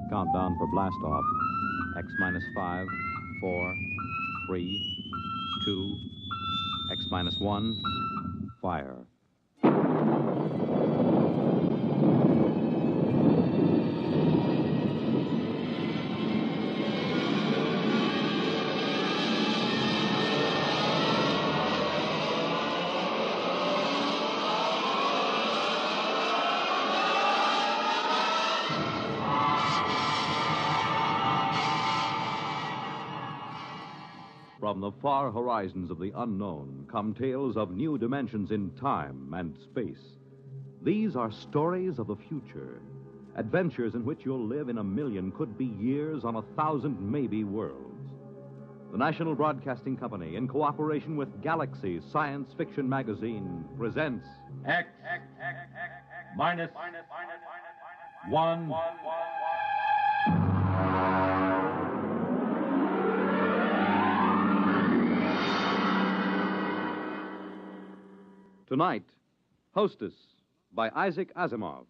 Countdown for blast off. X minus 5, 4, 3, 2, X minus 1, fire. From the far horizons of the unknown come tales of new dimensions in time and space. These are stories of the future, adventures in which you'll live in a million could-be years on 1,000 maybe worlds. The National Broadcasting Company, in cooperation with Galaxy Science Fiction Magazine, presents X minus 1. Tonight, Hostess by Isaac Asimov.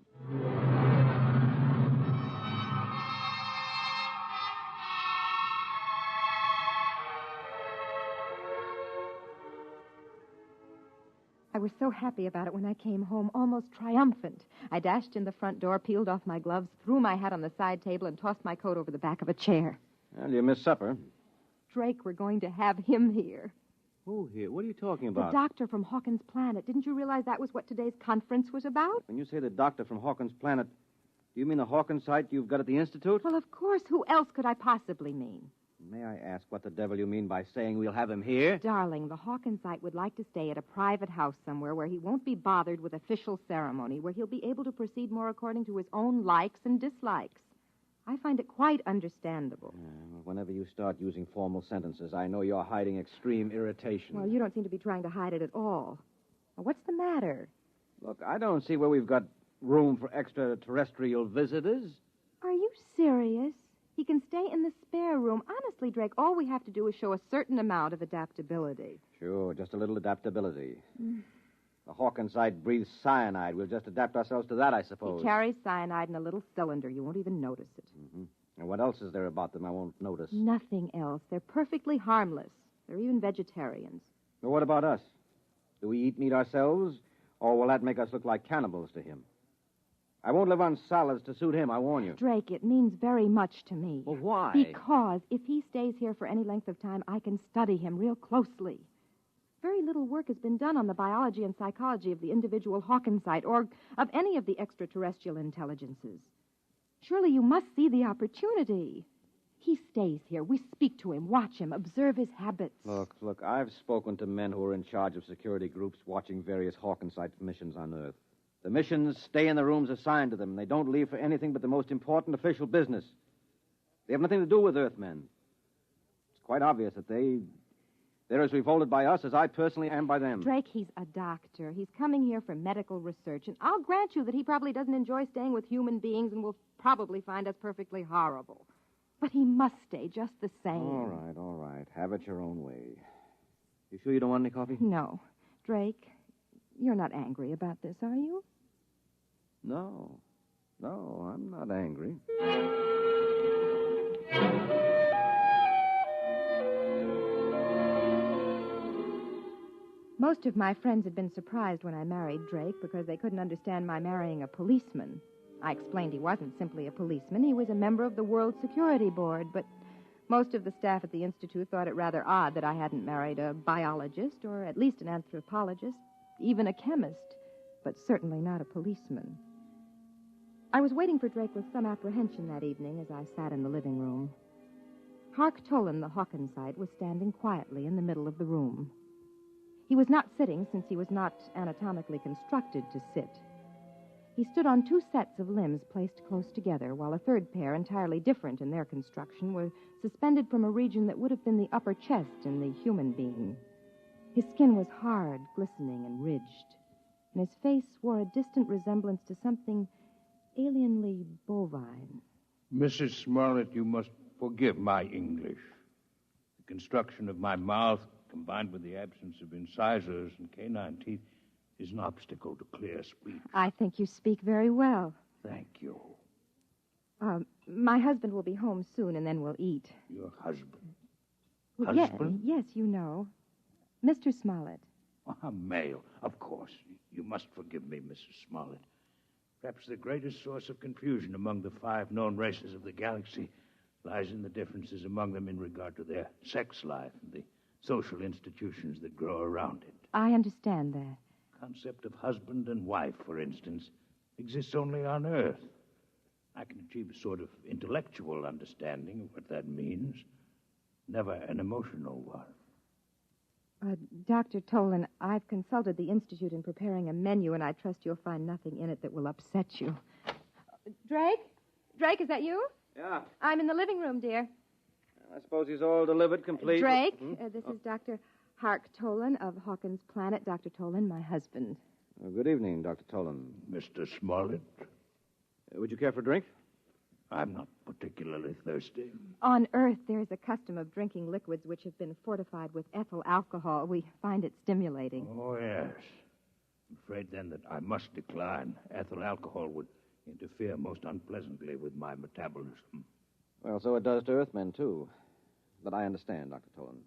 I was so happy about it when I came home, almost triumphant. I dashed in the front door, peeled off my gloves, threw my hat on the side table, and tossed my coat over the back of a chair. Well, you missed supper. Drake, we're going to have him here. Who here? What are you talking about? The doctor from Hawkins Planet. Didn't you realize that was what today's conference was about? When you say the doctor from Hawkins Planet, do you mean the Hawkins site you've got at the Institute? Well, of course. Who else could I possibly mean? May I ask what the devil you mean by saying we'll have him here? Darling, the Hawkins site would like to stay at a private house somewhere where he won't be bothered with official ceremony, where he'll be able to proceed more according to his own likes and dislikes. I find it quite understandable. Whenever you start using formal sentences, I know you're hiding extreme irritation. Well, you don't seem to be trying to hide it at all. Now, what's the matter? Look, I don't see where we've got room for extraterrestrial visitors. Are you serious? He can stay in the spare room. Honestly, Drake, all we have to do is show a certain amount of adaptability. Sure, just a little adaptability. The Hawkins site breathes cyanide. We'll just adapt ourselves to that, I suppose. He carries cyanide in a little cylinder. You won't even notice it. Mm-hmm. And what else is there about them I won't notice? Nothing else. They're perfectly harmless. They're even vegetarians. Well, what about us? Do we eat meat ourselves, or will that make us look like cannibals to him? I won't live on salads to suit him, I warn you. Drake, it means very much to me. Well, why? Because if he stays here for any length of time, I can study him real closely. Very little work has been done on the biology and psychology of the individual Hawkins site or of any of the extraterrestrial intelligences. Surely you must see the opportunity. He stays here. We speak to him, watch him, observe his habits. Look, I've spoken to men who are in charge of security groups watching various Hawkins site missions on Earth. The missions stay in the rooms assigned to them. They don't leave for anything but the most important official business. They have nothing to do with Earthmen. It's quite obvious that they're as revolted by us as I personally am by them. Drake, he's a doctor. He's coming here for medical research, and I'll grant you that he probably doesn't enjoy staying with human beings and will probably find us perfectly horrible. But he must stay just the same. All right. Have it your own way. You sure you don't want any coffee? No. Drake, you're not angry about this, are you? No, I'm not angry. Most of my friends had been surprised when I married Drake because they couldn't understand my marrying a policeman. I explained he wasn't simply a policeman. He was a member of the World Security Board, but most of the staff at the Institute thought it rather odd that I hadn't married a biologist or at least an anthropologist, even a chemist, but certainly not a policeman. I was waiting for Drake with some apprehension that evening as I sat in the living room. Hark Tolan, the Hawkins site, was standing quietly in the middle of the room. He was not sitting since he was not anatomically constructed to sit. He stood on two sets of limbs placed close together, while a third pair, entirely different in their construction, were suspended from a region that would have been the upper chest in the human being. His skin was hard, glistening, and ridged, and his face wore a distant resemblance to something alienly bovine. Mrs. Smollett, you must forgive my English. The construction of my mouth, combined with the absence of incisors and canine teeth, is an obstacle to clear speech. I think you speak very well. Thank you. My husband will be home soon, and then we'll eat. Your husband? Well, Husband? Yes, you know. Mr. Smollett. A male, of course. You must forgive me, Mrs. Smollett. Perhaps the greatest source of confusion among the 5 known races of the galaxy lies in the differences among them in regard to their sex life and the social institutions that grow around it. I understand that. The concept of husband and wife, for instance, exists only on Earth. I can achieve a sort of intellectual understanding of what that means, never an emotional one. Dr. Tolan, I've consulted the Institute in preparing a menu, and I trust you'll find nothing in it that will upset you. Drake? Drake, is that you? Yeah. I'm in the living room, dear. I suppose he's all delivered, complete. Drake, this is Dr. Hark Tolan of Hawkins Planet. Dr. Tolan, my husband. Good evening, Dr. Tolan. Mr. Smollett? Would you care for a drink? I'm not particularly thirsty. On Earth, there is a custom of drinking liquids which have been fortified with ethyl alcohol. We find it stimulating. Oh, yes. I'm afraid, then, that I must decline. Ethyl alcohol would interfere most unpleasantly with my metabolism. Well, so it does to Earthmen, too. But I understand, Dr. Tolan.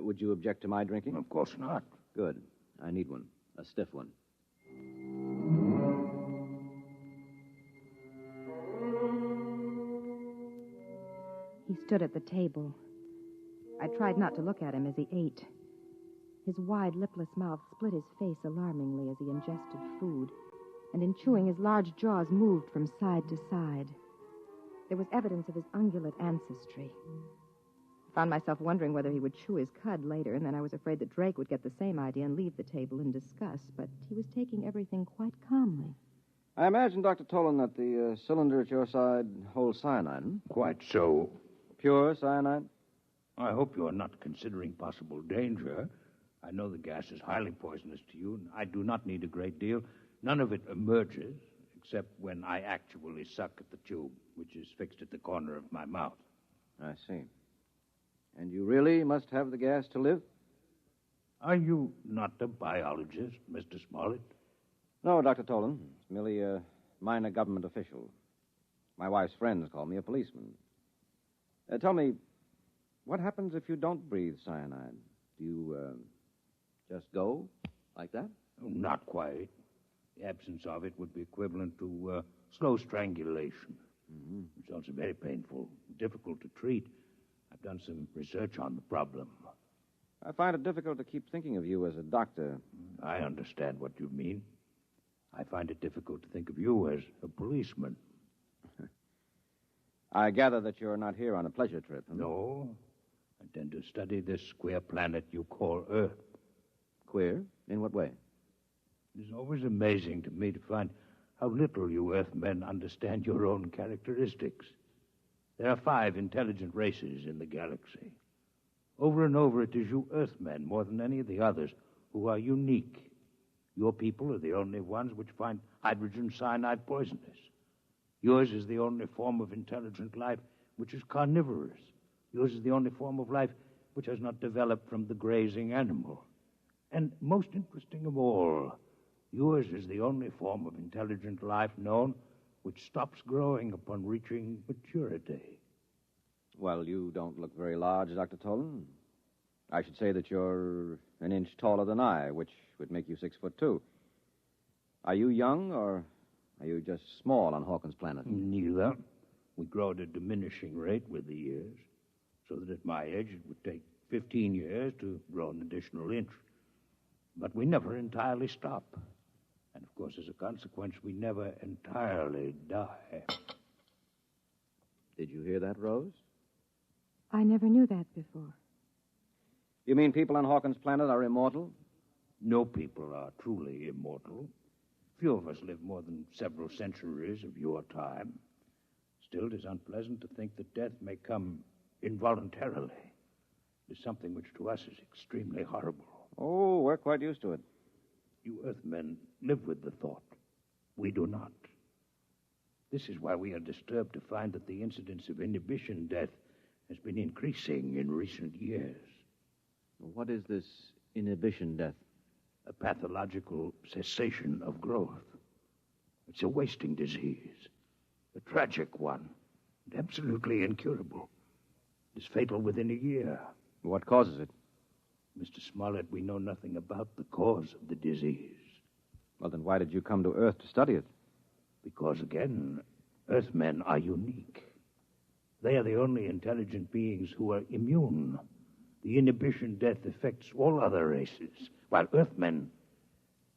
Would you object to my drinking? Of course not. Good. I need one. A stiff one. He stood at the table. I tried not to look at him as he ate. His wide, lipless mouth split his face alarmingly as he ingested food, and in chewing, his large jaws moved from side to side. There was evidence of his ungulate ancestry. I found myself wondering whether he would chew his cud later, and then I was afraid that Drake would get the same idea and leave the table in disgust, but he was taking everything quite calmly. I imagine, Dr. Tolan, that the cylinder at your side holds cyanide. Quite so. Pure cyanide? I hope you are not considering possible danger. I know the gas is highly poisonous to you, and I do not need a great deal. None of it emerges, except when I actually suck at the tube, which is fixed at the corner of my mouth. I see. And you really must have the gas to live? Are you not a biologist, Mr. Smollett? No, Dr. Tolan. It's merely a minor government official. My wife's friends call me a policeman. Tell me, what happens if you don't breathe cyanide? Do you just go like that? Oh, not quite. The absence of it would be equivalent to slow strangulation. Mm-hmm. Results are very painful, difficult to treat. I've done some research on the problem. I find it difficult to keep thinking of you as a doctor. I understand what you mean. I find it difficult to think of you as a policeman. I gather that you're not here on a pleasure trip. Huh? No. I intend to study this queer planet you call Earth. Queer? In what way? It's always amazing to me to find how little you Earthmen understand your own characteristics. There are 5 intelligent races in the galaxy. Over and over, it is you Earthmen, more than any of the others, who are unique. Your people are the only ones which find hydrogen cyanide poisonous. Yours is the only form of intelligent life which is carnivorous. Yours is the only form of life which has not developed from the grazing animal. And most interesting of all, yours is the only form of intelligent life known which stops growing upon reaching maturity. Well, you don't look very large, Dr. Tolan. I should say that you're an inch taller than I, which would make you 6'2". Are you young, or are you just small on Hawkins Planet? Neither. We grow at a diminishing rate with the years, so that at my age it would take 15 years to grow an additional inch. But we never entirely stop. And, of course, as a consequence, we never entirely die. Did you hear that, Rose? I never knew that before. You mean people on Hawkins Planet are immortal? No people are truly immortal. Few of us live more than several centuries of your time. Still, it is unpleasant to think that death may come involuntarily. It is something which to us is extremely horrible. Oh, we're quite used to it. You Earthmen live with the thought. We do not. This is why we are disturbed to find that the incidence of inhibition death has been increasing in recent years. What is this inhibition death? a pathological cessation of growth. It's a wasting disease, a tragic one, and absolutely incurable. It's fatal within a year. What causes it? Mr. Smollett, we know nothing about the cause of the disease. Well, then why did you come to Earth to study it? Because, again, Earthmen are unique. They are the only intelligent beings who are immune. The inhibition death affects all other races, while Earthmen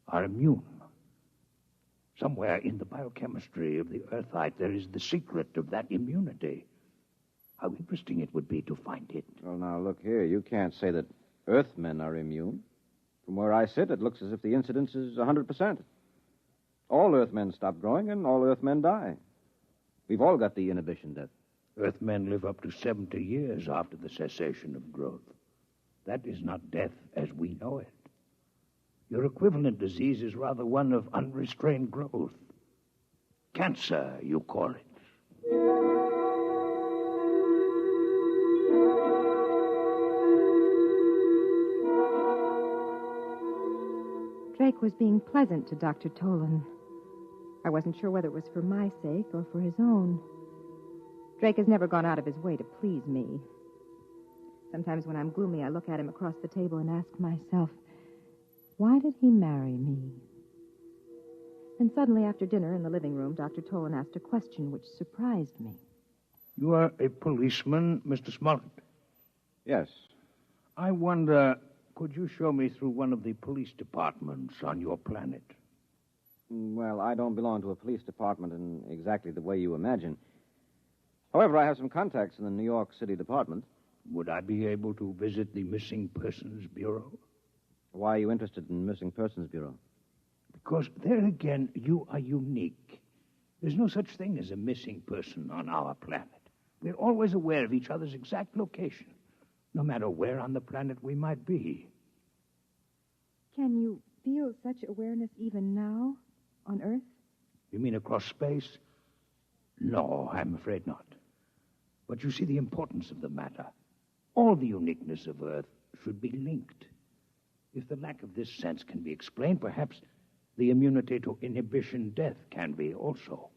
are immune. Somewhere in the biochemistry of the Earthite, there is the secret of that immunity. How interesting it would be to find it. Well, now, look here. You can't say that Earthmen are immune. From where I sit, it looks as if the incidence is 100%. All Earthmen stop growing, and all Earthmen die. We've all got the inhibition death. Earthmen live up to 70 years after the cessation of growth. That is not death as we know it. Your equivalent disease is rather one of unrestrained growth. Cancer, you call it. Drake was being pleasant to Dr. Tolan. I wasn't sure whether it was for my sake or for his own. Drake has never gone out of his way to please me. Sometimes when I'm gloomy, I look at him across the table and ask myself, why did he marry me? Then suddenly after dinner in the living room, Dr. Tolan asked a question which surprised me. You are a policeman, Mr. Smollett? Yes. I wonder, could you show me through one of the police departments on your planet? Well, I don't belong to a police department in exactly the way you imagine. However, I have some contacts in the New York City Department. Would I be able to visit the Missing Persons Bureau? Why are you interested in Missing Persons Bureau? Because there again, you are unique. There's no such thing as a missing person on our planet. We're always aware of each other's exact location, no matter where on the planet we might be. Can you feel such awareness even now on Earth? You mean across space? No, I'm afraid not. But you see the importance of the matter. All the uniqueness of Earth should be linked. If the lack of this sense can be explained, perhaps the immunity to inhibition death can be also.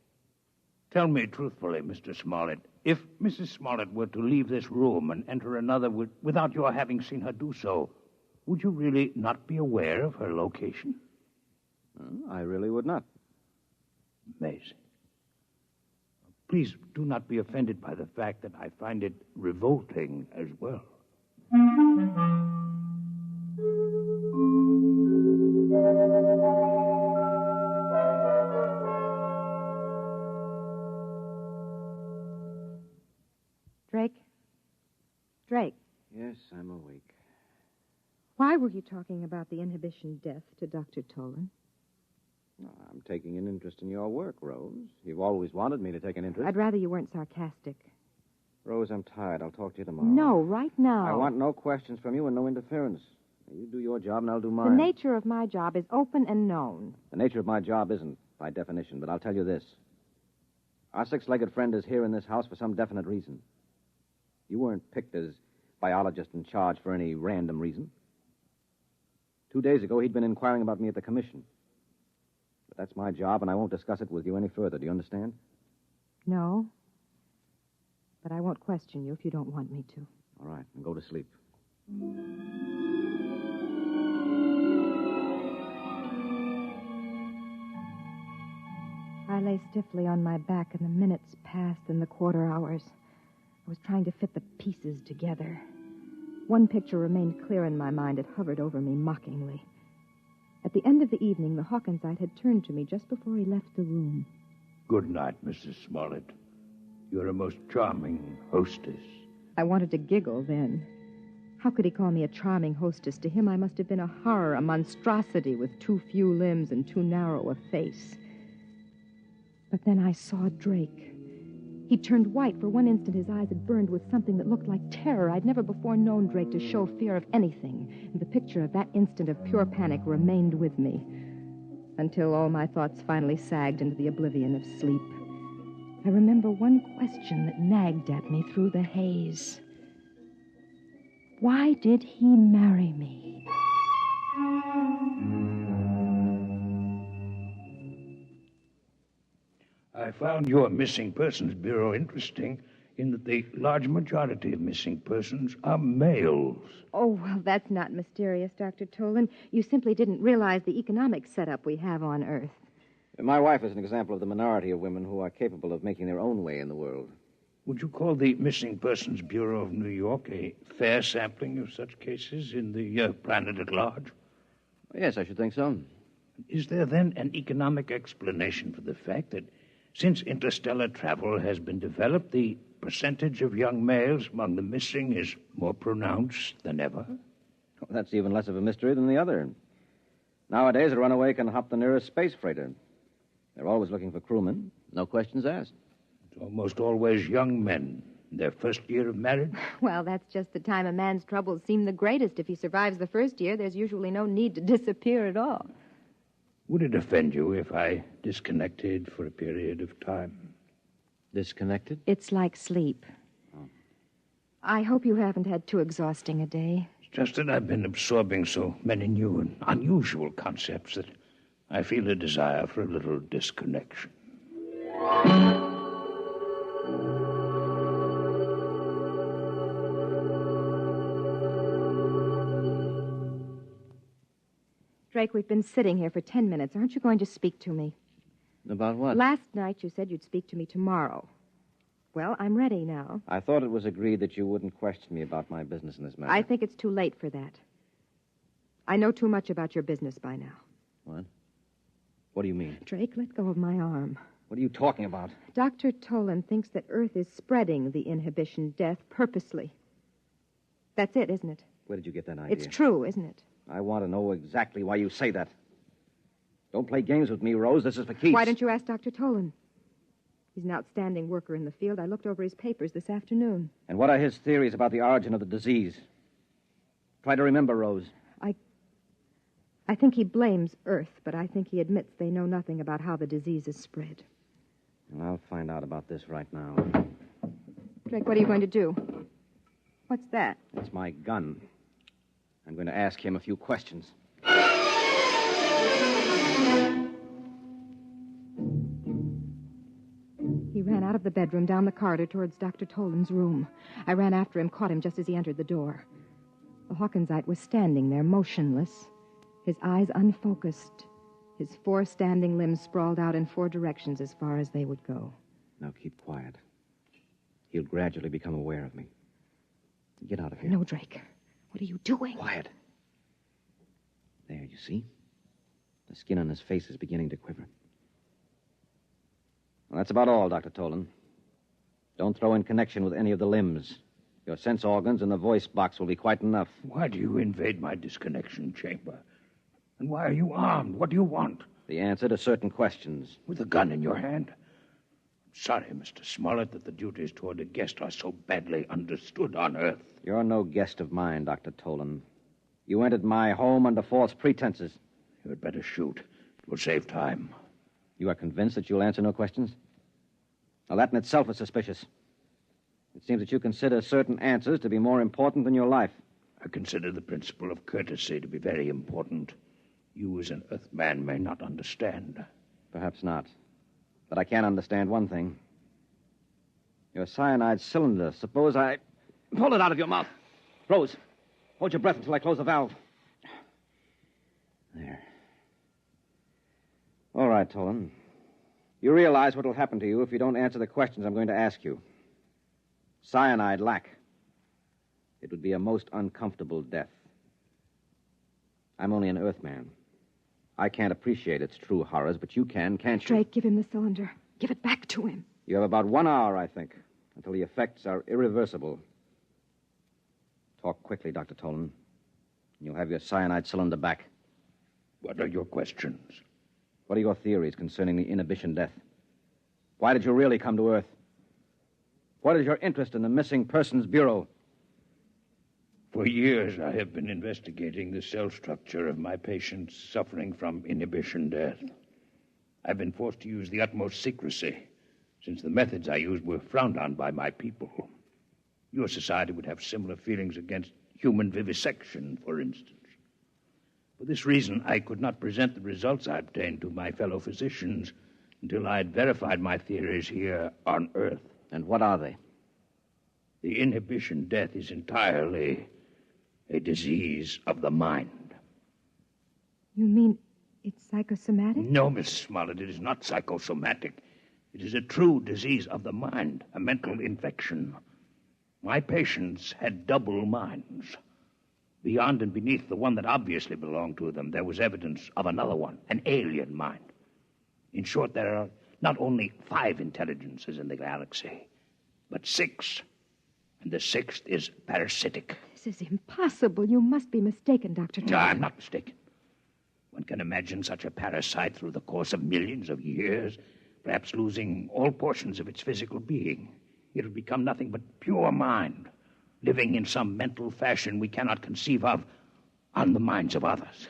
Tell me truthfully, Mr. Smollett, if Mrs. Smollett were to leave this room and enter another without your having seen her do so, would you really not be aware of her location? I really would not. Amazing. Please do not be offended by the fact that I find it revolting as well. Drake. Yes, I'm awake. Why were you talking about the inhibition death to Dr. Tolan? I'm taking an interest in your work, Rose. You've always wanted me to take an interest. I'd rather you weren't sarcastic. Rose, I'm tired. I'll talk to you tomorrow. No, right now. I want no questions from you and no interference. You do your job and I'll do mine. The nature of my job is open and known. The nature of my job isn't, by definition, but I'll tell you this. Our six-legged friend is here in this house for some definite reason. You weren't picked as biologist in charge for any random reason. 2 days ago, he'd been inquiring about me at the commission. But that's my job, and I won't discuss it with you any further. Do you understand? No. But I won't question you if you don't want me to. All right, then go to sleep. I lay stiffly on my back, and the minutes passed and the quarter hours. I was trying to fit the pieces together. One picture remained clear in my mind. It hovered over me mockingly. At the end of the evening, the Hawkinsite had turned to me just before he left the room. Good night, Mrs. Smollett. You're a most charming hostess. I wanted to giggle then. How could he call me a charming hostess? To him, I must have been a horror, a monstrosity with too few limbs and too narrow a face. But then I saw Drake. He turned white. For one instant, his eyes had burned with something that looked like terror. I'd never before known Drake to show fear of anything, and the picture of that instant of pure panic remained with me until all my thoughts finally sagged into the oblivion of sleep. I remember one question that nagged at me through the haze. Why did he marry me? I found your Missing Persons Bureau interesting in that the large majority of missing persons are males. Oh, well, that's not mysterious, Dr. Tolan. You simply didn't realize the economic setup we have on Earth. My wife is an example of the minority of women who are capable of making their own way in the world. Would you call the Missing Persons Bureau of New York a fair sampling of such cases in the planet at large? Yes, I should think so. Is there then an economic explanation for the fact that since interstellar travel has been developed, the percentage of young males among the missing is more pronounced than ever? Well, that's even less of a mystery than the other. Nowadays, a runaway can hop the nearest space freighter. They're always looking for crewmen. No questions asked. It's almost always young men in their first year of marriage. Well, that's just the time a man's troubles seem the greatest. If he survives the first year, there's usually no need to disappear at all. Would it offend you if I disconnected for a period of time? Disconnected? It's like sleep. Oh. I hope you haven't had too exhausting a day. It's just that I've been absorbing so many new and unusual concepts that I feel a desire for a little disconnection. Drake, we've been sitting here for 10 minutes. Aren't you going to speak to me? About what? Last night you said you'd speak to me tomorrow. Well, I'm ready now. I thought it was agreed that you wouldn't question me about my business in this matter. I think it's too late for that. I know too much about your business by now. What? What do you mean? Drake, let go of my arm. What are you talking about? Dr. Tolan thinks that Earth is spreading the inhibition death purposely. That's it, isn't it? Where did you get that idea? It's true, isn't it? I want to know exactly why you say that. Don't play games with me, Rose. This is for keeps. Why don't you ask Dr. Tolan? He's an outstanding worker in the field. I looked over his papers this afternoon. And what are his theories about the origin of the disease? Try to remember, Rose. I think he blames Earth, but I think he admits they know nothing about how the disease is spread. Well, I'll find out about this right now. Drake, what are you going to do? What's that? It's my gun. I'm going to ask him a few questions. He ran out of the bedroom, down the corridor towards Dr. Tolan's room. I ran after him, caught him just as he entered the door. The Hawkinsite was standing there, motionless, his eyes unfocused, his 4 standing limbs sprawled out in 4 directions as far as they would go. Now keep quiet. He'll gradually become aware of me. Get out of here. No, Drake. What are you doing? Quiet. There, you see? The skin on his face is beginning to quiver. Well, that's about all, Dr. Tolan. Don't throw in connection with any of the limbs. Your sense organs and the voice box will be quite enough. Why do you invade my disconnection chamber? And why are you armed? What do you want? The answer to certain questions. With a gun in your hand? I'm sorry, Mr. Smollett, that the duties toward a guest are so badly understood on Earth. You're no guest of mine, Dr. Tolan. You entered my home under false pretenses. You had better shoot. It will save time. You are convinced that you'll answer no questions? Now, that in itself is suspicious. It seems that you consider certain answers to be more important than your life. I consider the principle of courtesy to be very important. You, as an Earthman, may not understand. Perhaps not. But I can understand one thing. Your cyanide cylinder. Suppose I pull it out of your mouth. Rose, hold your breath until I close the valve. There. All right, Tolan. You realize what will happen to you if you don't answer the questions I'm going to ask you. Cyanide lack. It would be a most uncomfortable death. I'm only an Earthman. I can't appreciate its true horrors, but you can, can't you? Drake, give him the cylinder. Give it back to him. You have about 1 hour, I think, until the effects are irreversible. Talk quickly, Dr. Tolan. You'll have your cyanide cylinder back. What are your questions? What are your theories concerning the inhibition death? Why did you really come to Earth? What is your interest in the Missing Persons Bureau? For years, I have been investigating the cell structure of my patients suffering from inhibition death. I've been forced to use the utmost secrecy, since the methods I used were frowned on by my people. Your society would have similar feelings against human vivisection, for instance. For this reason, I could not present the results I obtained to my fellow physicians until I had verified my theories here on Earth. And what are they? The inhibition death is entirely a disease of the mind. You mean it's psychosomatic? No, Miss Smollett, it is not psychosomatic. It is a true disease of the mind, a mental infection. My patients had double minds. Beyond and beneath the one that obviously belonged to them, there was evidence of another one, an alien mind. In short, there are not only 5 intelligences in the galaxy, but 6. And the 6th is parasitic. This is impossible. You must be mistaken, Dr. No, Tolan. I'm not mistaken. One can imagine such a parasite through the course of millions of years, perhaps losing all portions of its physical being. It will become nothing but pure mind, living in some mental fashion we cannot conceive of on the minds of others,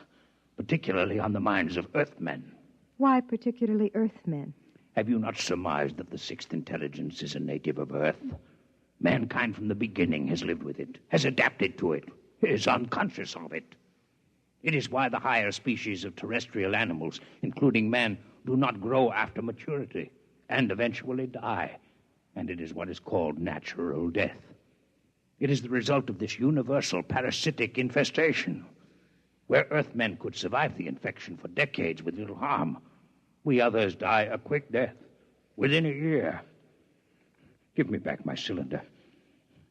particularly on the minds of Earthmen. Why particularly Earthmen? Have you not surmised that the 6th intelligence is a native of Earth? Mankind from the beginning has lived with it, has adapted to it, is unconscious of it. It is why the higher species of terrestrial animals, including man, do not grow after maturity and eventually die. And it is what is called natural death. It is the result of this universal parasitic infestation. Where Earthmen could survive the infection for decades with little harm, we others die a quick death within a year. Give me back my cylinder.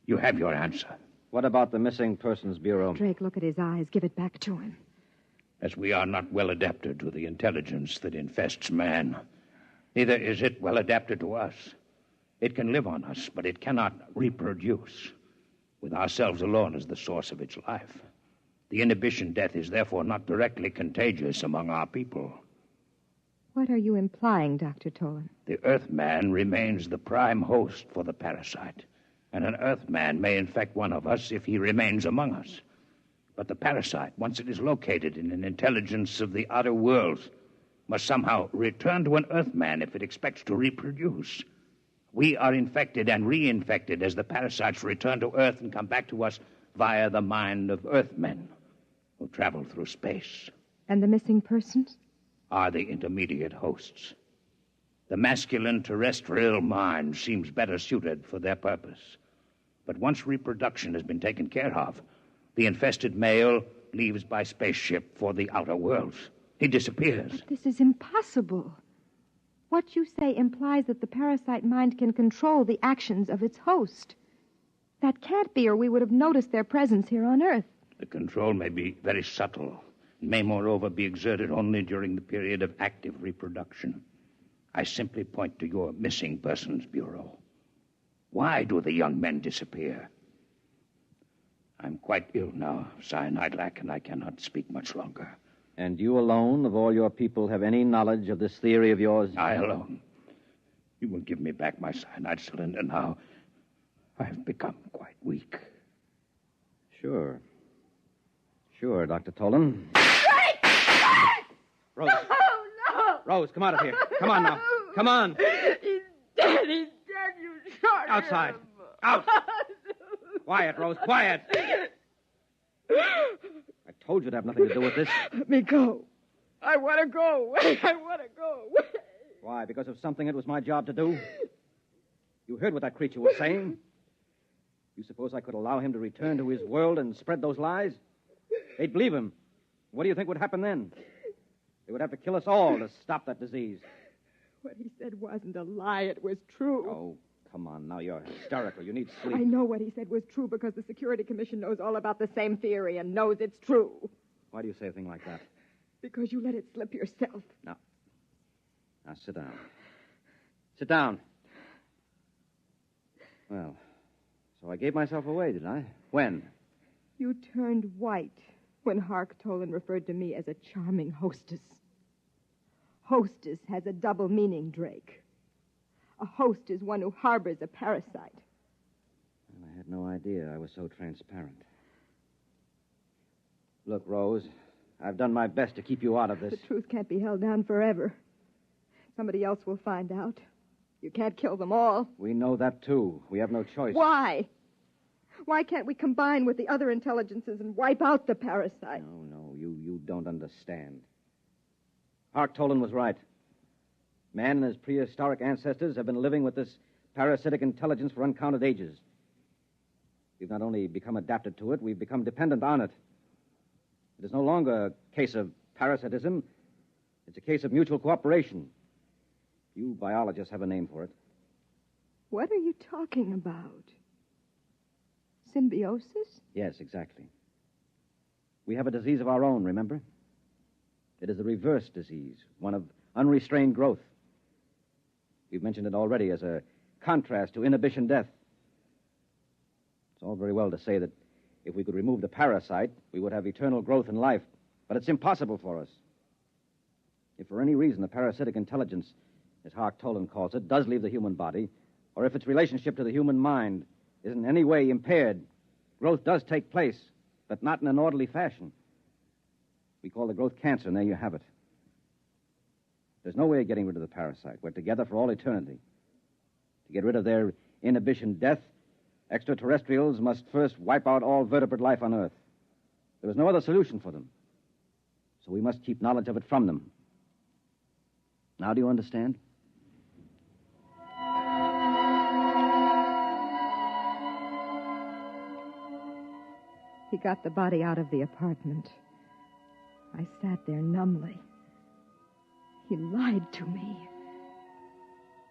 You have your answer. What about the Missing Persons Bureau? Drake, look at his eyes. Give it back to him. As we are not well adapted to the intelligence that infests man, neither is it well adapted to us. It can live on us, but it cannot reproduce, with ourselves alone as the source of its life. The inhibition death is therefore not directly contagious among our people. What are you implying, Dr. Tolan? The Earthman remains the prime host for the parasite, and an Earthman may infect one of us if he remains among us. But the parasite, once it is located in an intelligence of the outer worlds, must somehow return to an Earthman if it expects to reproduce. We are infected and reinfected as the parasites return to Earth and come back to us via the mind of Earthmen who travel through space. And the missing persons? Are the intermediate hosts. The masculine terrestrial mind seems better suited for their purpose. But once reproduction has been taken care of, the infested male leaves by spaceship for the outer worlds. He disappears. But this is impossible. What you say implies that the parasite mind can control the actions of its host. That can't be, or we would have noticed their presence here on Earth. The control may be very subtle. It may, moreover, be exerted only during the period of active reproduction. I simply point to your Missing Persons Bureau. Why do the young men disappear? I'm quite ill now, cyanide lack, and I cannot speak much longer. And you alone, of all your people, have any knowledge of this theory of yours? I alone. You will give me back my cyanide cylinder now. I have become quite weak. Sure. Sure, Dr. Tolan. Rose. No! Rose, come out of here. Come on now. Come on. He's dead. You shot Outside. him. Out. Quiet, Rose, quiet. I told you to have nothing to do with this. Let me go. I want to go. I want to go. Why? Because of something it was my job to do? You heard what that creature was saying? You suppose I could allow him to return to his world and spread those lies? They'd believe him. What do you think would happen then? They would have to kill us all to stop that disease. What he said wasn't a lie. It was true. Oh, come on. Now you're hysterical. You need sleep. I know what he said was true because the Security Commission knows all about the same theory and knows it's true. Why do you say a thing like that? Because you let it slip yourself. Now, sit down. Sit down. Well, so I gave myself away, did I? When? You turned white when Hark Tolan referred to me as a charming hostess. Hostess has a double meaning, Drake. A host is one who harbors a parasite. Well, I had no idea I was so transparent. Look, Rose, I've done my best to keep you out of this. The truth can't be held down forever. Somebody else will find out. You can't kill them all. We know that, too. We have no choice. Why? Why can't we combine with the other intelligences and wipe out the parasite? No, you don't understand. Hark Tolan was right. Man and his prehistoric ancestors have been living with this parasitic intelligence for uncounted ages. We've not only become adapted to it, we've become dependent on it. It is no longer a case of parasitism. It's a case of mutual cooperation. You biologists have a name for it. What are you talking about? Symbiosis? Yes, exactly. We have a disease of our own, remember? It is a reverse disease, one of unrestrained growth. We've mentioned it already as a contrast to inhibition death. It's all very well to say that if we could remove the parasite, we would have eternal growth in life. But it's impossible for us. If for any reason the parasitic intelligence, as Hark Tolan calls it, does leave the human body, or if its relationship to the human mind is in any way impaired, growth does take place, but not in an orderly fashion. We call the growth cancer, and there you have it. There's no way of getting rid of the parasite. We're together for all eternity. To get rid of their inhibition death, extraterrestrials must first wipe out all vertebrate life on Earth. There is no other solution for them. So we must keep knowledge of it from them. Now do you understand? He got the body out of the apartment. I sat there numbly. He lied to me.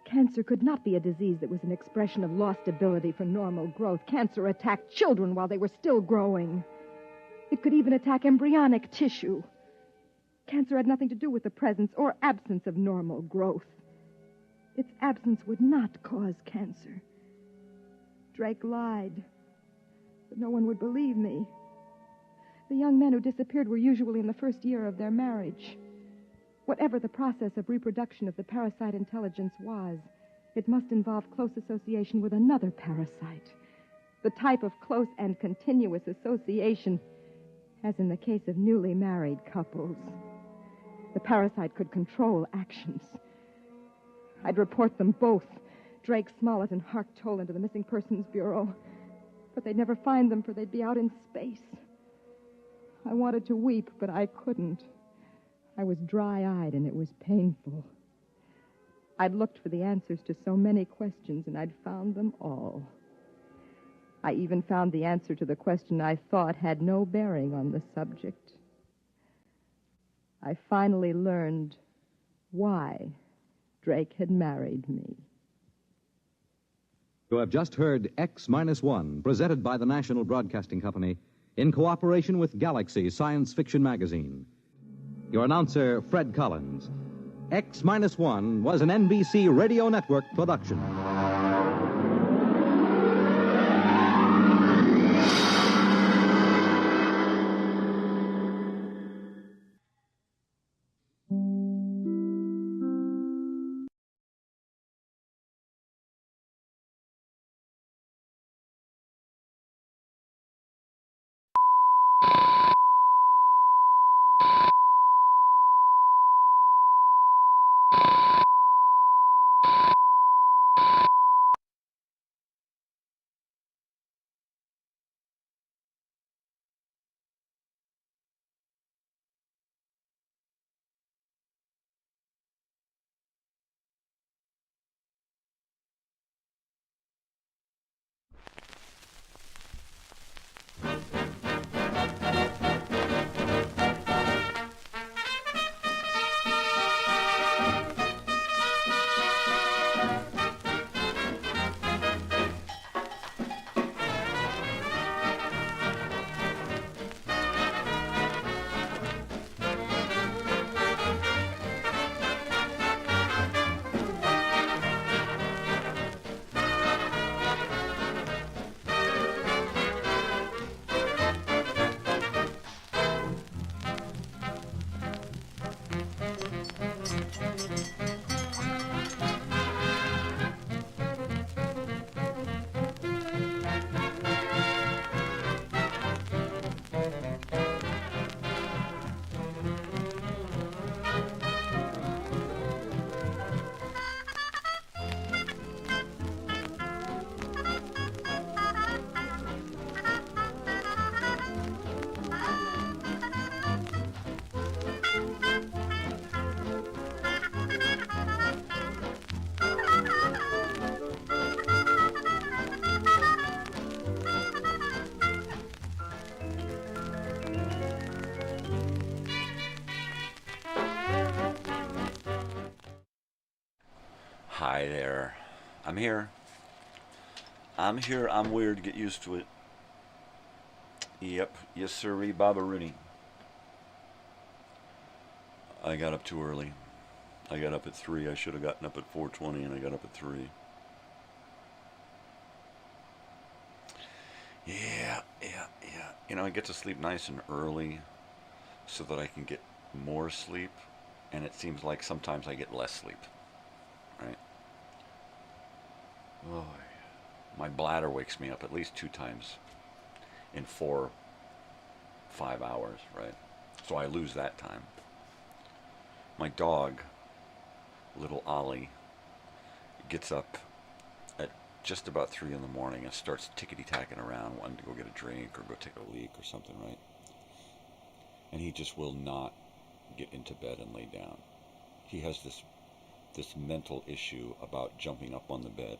Cancer could not be a disease that was an expression of lost ability for normal growth. Cancer attacked children while they were still growing. It could even attack embryonic tissue. Cancer had nothing to do with the presence or absence of normal growth. Its absence would not cause cancer. Drake lied, but no one would believe me. The young men who disappeared were usually in the first year of their marriage. Whatever the process of reproduction of the parasite intelligence was, it must involve close association with another parasite. The type of close and continuous association, as in the case of newly married couples. The parasite could control actions. I'd report them both, Drake Smollett and Hark Tolan, to the Missing Persons Bureau. But they'd never find them, for they'd be out in space. I wanted to weep, but I couldn't. I was dry-eyed, and it was painful. I'd looked for the answers to so many questions, and I'd found them all. I even found the answer to the question I thought had no bearing on the subject. I finally learned why Drake had married me. You have just heard X-1, presented by the National Broadcasting Company in cooperation with Galaxy Science Fiction Magazine. Your announcer, Fred Collins. X-1 was an NBC Radio Network production. Hi there. I'm here. I'm here. I'm weird. Get used to it. Yep. Yes, sirree, Baba Rooney. I got up too early. I got up at 3. I should have gotten up at 4:20, and I got up at 3. Yeah. You know, I get to sleep nice and early so that I can get more sleep, and it seems like sometimes I get less sleep, right? Oh, my bladder wakes me up at least 2 times in 4-5 hours, right? So I lose that time. My dog, little Ollie, gets up at just about 3 in the morning and starts tickety-tacking around, wanting to go get a drink or go take a leak or something, right? And he just will not get into bed and lay down. He has this mental issue about jumping up on the bed.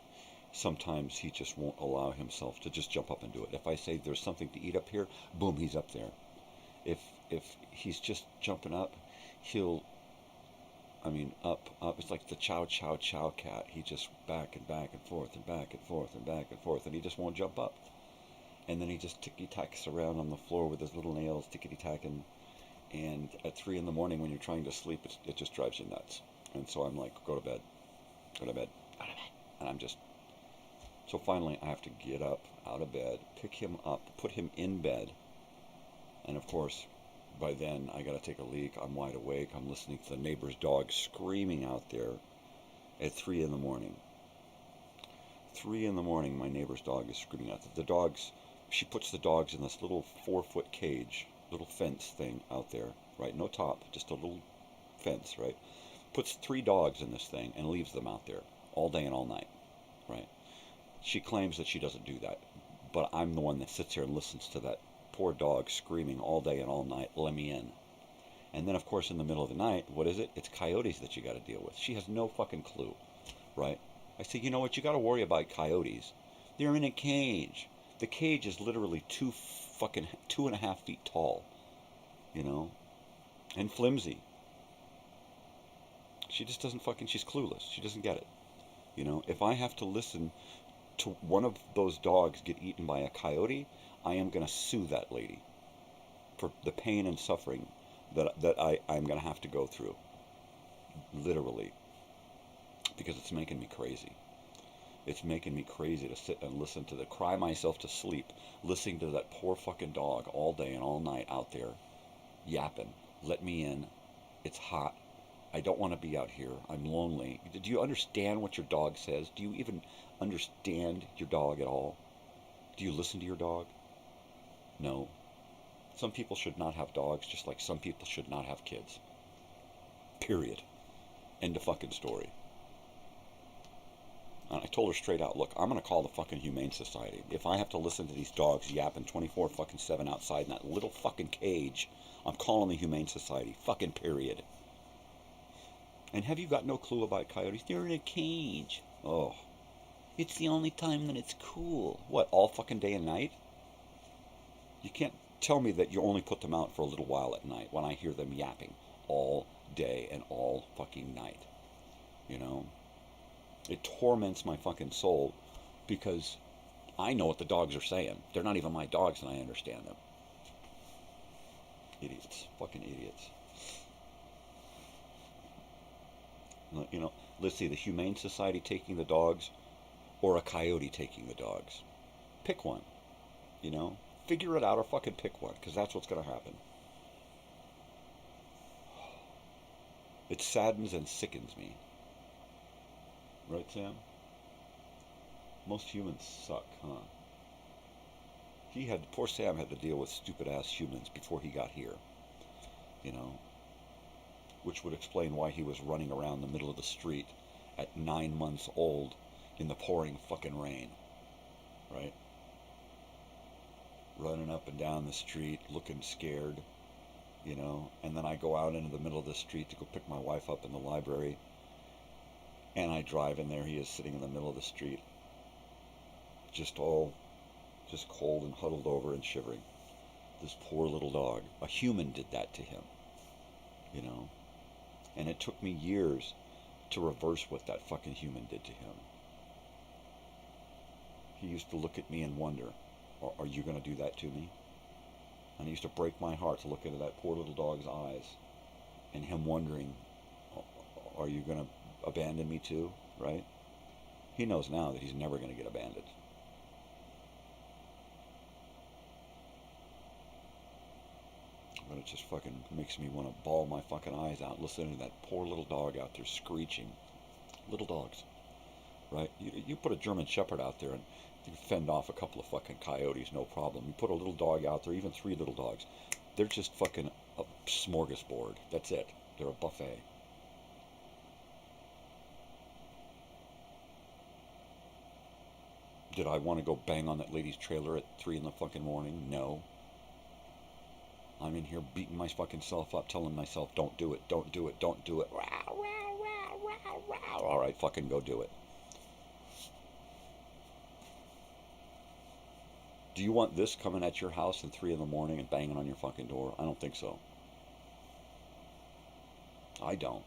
Sometimes he just won't allow himself to just jump up and do it. If I say there's something to eat up here, boom, he's up there. If he's just jumping up, up. It's like the chow cat. He just back and forth and back and forth and back and forth, and he just won't jump up. And then he just ticky-tacks around on the floor with his little nails, tickety-tacking. And at 3 in the morning when you're trying to sleep, it just drives you nuts. And so I'm like, go to bed. And I'm just... So finally I have to get up, out of bed, pick him up, put him in bed. And of course, by then I gotta take a leak. I'm wide awake. I'm listening to the neighbor's dog screaming out there at 3 in the morning. 3 in the morning, my neighbor's dog is screaming out there. The dogs, she puts the dogs in this little 4-foot cage, little fence thing out there, right? No top, just a little fence, right? Puts 3 dogs in this thing and leaves them out there all day and all night, right? She claims that she doesn't do that, but I'm the one that sits here and listens to that poor dog screaming all day and all night, let me in. And then, of course, in the middle of the night, what is it? It's coyotes that you got to deal with. She has no fucking clue, right? I say, you know what? You got to worry about coyotes. They're in a cage. The cage is literally 2.5 feet tall, you know, and flimsy. She just doesn't she's clueless. She doesn't get it. You know, if I have to listen to one of those dogs get eaten by a coyote, I am going to sue that lady for the pain and suffering that I'm going to have to go through. Literally. Because it's making me crazy. It's making me crazy to sit and listen to cry myself to sleep, listening to that poor fucking dog all day and all night out there yapping. Let me in. It's hot. I don't want to be out here. I'm lonely. Do you understand what your dog says? Do you even understand your dog at all? Do you listen to your dog? No. Some people should not have dogs, just like some people should not have kids. Period. End of fucking story. And I told her straight out, look, I'm going to call the fucking Humane Society. If I have to listen to these dogs yapping 24/7 outside in that little fucking cage, I'm calling the Humane Society. Fucking period. And have you got no clue about coyotes? They're in a cage. Oh. It's the only time that it's cool. What, all fucking day and night? You can't tell me that you only put them out for a little while at night when I hear them yapping all day and all fucking night. You know? It torments my fucking soul because I know what the dogs are saying. They're not even my dogs and I understand them. Idiots. Fucking idiots. You know, let's see, the Humane Society taking the dogs or a coyote taking the dogs. Pick one. You know? Figure it out or fucking pick one, because that's what's going to happen. It saddens and sickens me. Right, Sam? Most humans suck, huh? Poor Sam had to deal with stupid-ass humans before he got here. You know? Which would explain why he was running around the middle of the street at 9 months old in the pouring fucking rain. Right? Running up and down the street, looking scared, you know, and then I go out into the middle of the street to go pick my wife up in the library, and I drive in there, he is sitting in the middle of the street, just cold and huddled over and shivering. This poor little dog. A human did that to him, you know, and it took me years to reverse what that fucking human did to him. He used to look at me and wonder, are you going to do that to me? And it used to break my heart to look into that poor little dog's eyes and him wondering, are you going to abandon me too, right? He knows now that he's never going to get abandoned. But it just fucking makes me want to bawl my fucking eyes out listening to that poor little dog out there screeching. Little dogs, right? You put a German Shepherd out there and you fend off a couple of fucking coyotes, no problem. You put a little dog out there, even 3 little dogs, they're just fucking a smorgasbord. That's it. They're a buffet. Did I want to go bang on that lady's trailer at 3 in the fucking morning? No. I'm in here beating my fucking self up, telling myself, don't do it, don't do it, don't do it. All right, fucking go do it. Do you want this coming at your house at 3 in the morning and banging on your fucking door? I don't think so. I don't.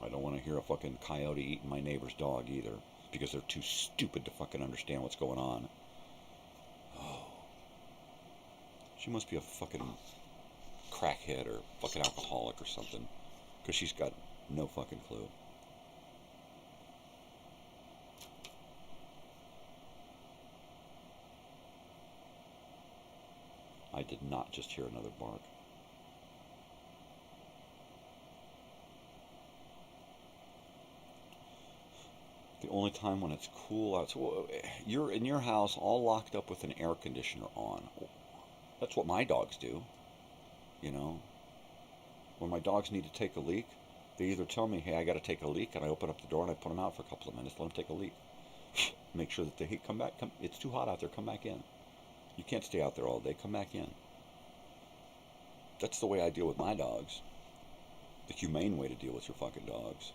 I don't want to hear a fucking coyote eating my neighbor's dog either, because they're too stupid to fucking understand what's going on. Oh. She must be a fucking crackhead or fucking alcoholic or something, because she's got no fucking clue. I did not just hear another bark. The only time when it's cool out, so you're in your house all locked up with an air conditioner on. That's what my dogs do, you know. When my dogs need to take a leak, they either tell me, hey, I got to take a leak, and I open up the door and I put them out for a couple of minutes, let them take a leak. Make sure that they, hey, come back, it's too hot out there, come back in. You can't stay out there all day, come back in. That's the way I deal with my dogs. The humane way to deal with your fucking dogs.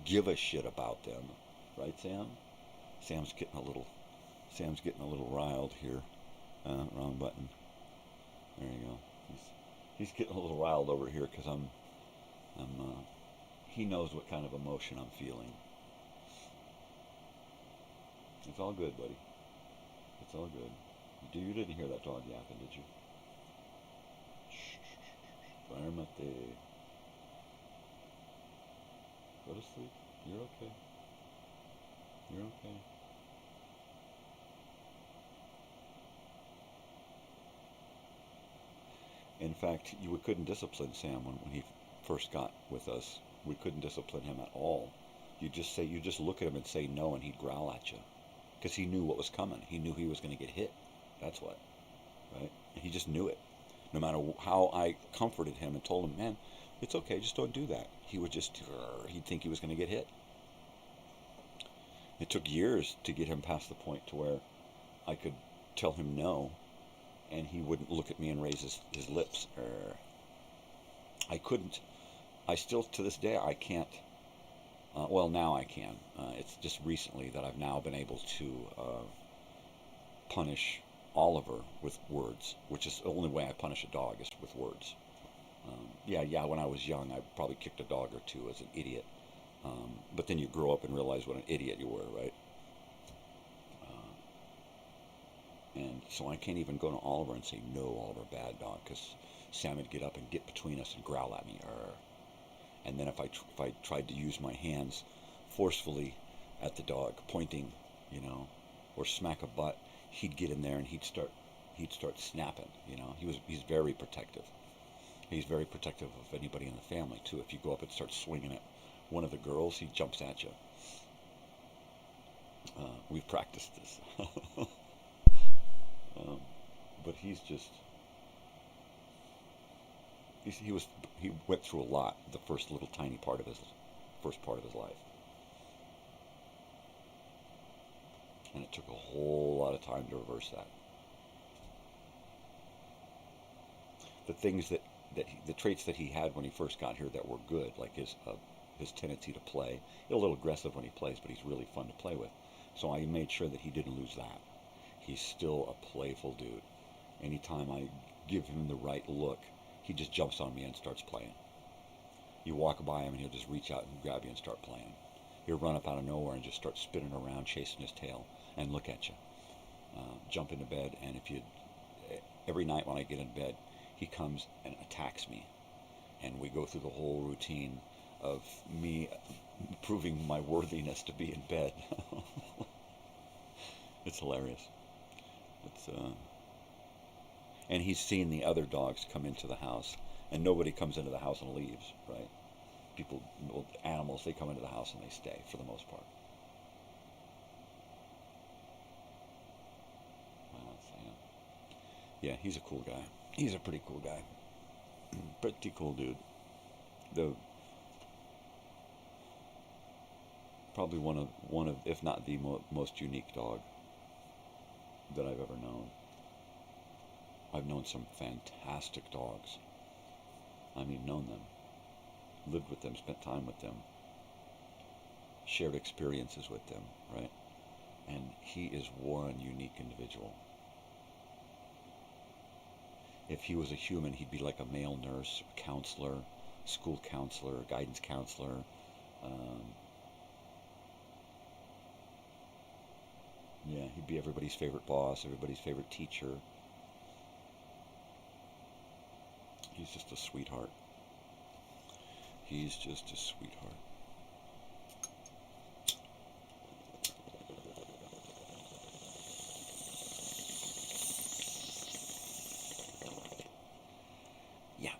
Give a shit about them. Right, Sam? Sam's getting a little riled here. Wrong button. There you go. He's getting a little riled over here because he knows what kind of emotion I'm feeling. It's all good, buddy. It's all good. You didn't hear that dog yapping, did you? Fermate. Go to sleep. You're okay. You're okay. In fact, we couldn't discipline Sam when he first got with us. We couldn't discipline him at all. You just look at him and say no, and he'd growl at you, because he knew what was coming. He knew he was going to get hit. That's what, right? He just knew it. No matter how I comforted him and told him, man, it's okay, just don't do that. He would he'd think he was going to get hit. It took years to get him past the point to where I could tell him no, and he wouldn't look at me and raise his lips. I couldn't. I still, to this day, I can't. Well, now I can. It's just recently that I've now been able to punish Oliver with words, which is the only way I punish a dog is with words. Yeah, when I was young, I probably kicked a dog or two as an idiot. But then you grow up and realize what an idiot you were, right? And so I can't even go to Oliver and say, no, Oliver, bad dog, because Sam would get up and get between us and growl at me. And then if I tried to use my hands forcefully at the dog, pointing, or smack a butt, he'd get in there and he'd start snapping. He's very protective. He's very protective of anybody in the family too. If you go up and start swinging at one of the girls, he jumps at you. We've practiced this. But he went through a lot the first part of his life. And it took a whole lot of time to reverse that. The traits that he had when he first got here that were good, like his tendency to play. He's a little aggressive when he plays, but he's really fun to play with. So I made sure that he didn't lose that. He's still a playful dude. Anytime I give him the right look, he just jumps on me and starts playing. You walk by him and he'll just reach out and grab you and start playing. He'll run up out of nowhere and just start spinning around, chasing his tail, and look at you. Jump into bed, and every night when I get in bed, he comes and attacks me. And we go through the whole routine of me proving my worthiness to be in bed. It's hilarious. And he's seen the other dogs come into the house, and nobody comes into the house and leaves, right? People, animals, they come into the house and they stay for the most part. Yeah, he's a cool guy. He's a pretty cool guy. Pretty cool dude. Probably one of, if not the most unique dog that I've ever known. I've known some fantastic dogs. I mean, known them, lived with them, spent time with them, shared experiences with them, right? And he is one unique individual. If he was a human, he'd be like a male nurse, counselor, school counselor, guidance counselor. Yeah, he'd be everybody's favorite boss, everybody's favorite teacher. He's just a sweetheart. He's just a sweetheart. Yeah.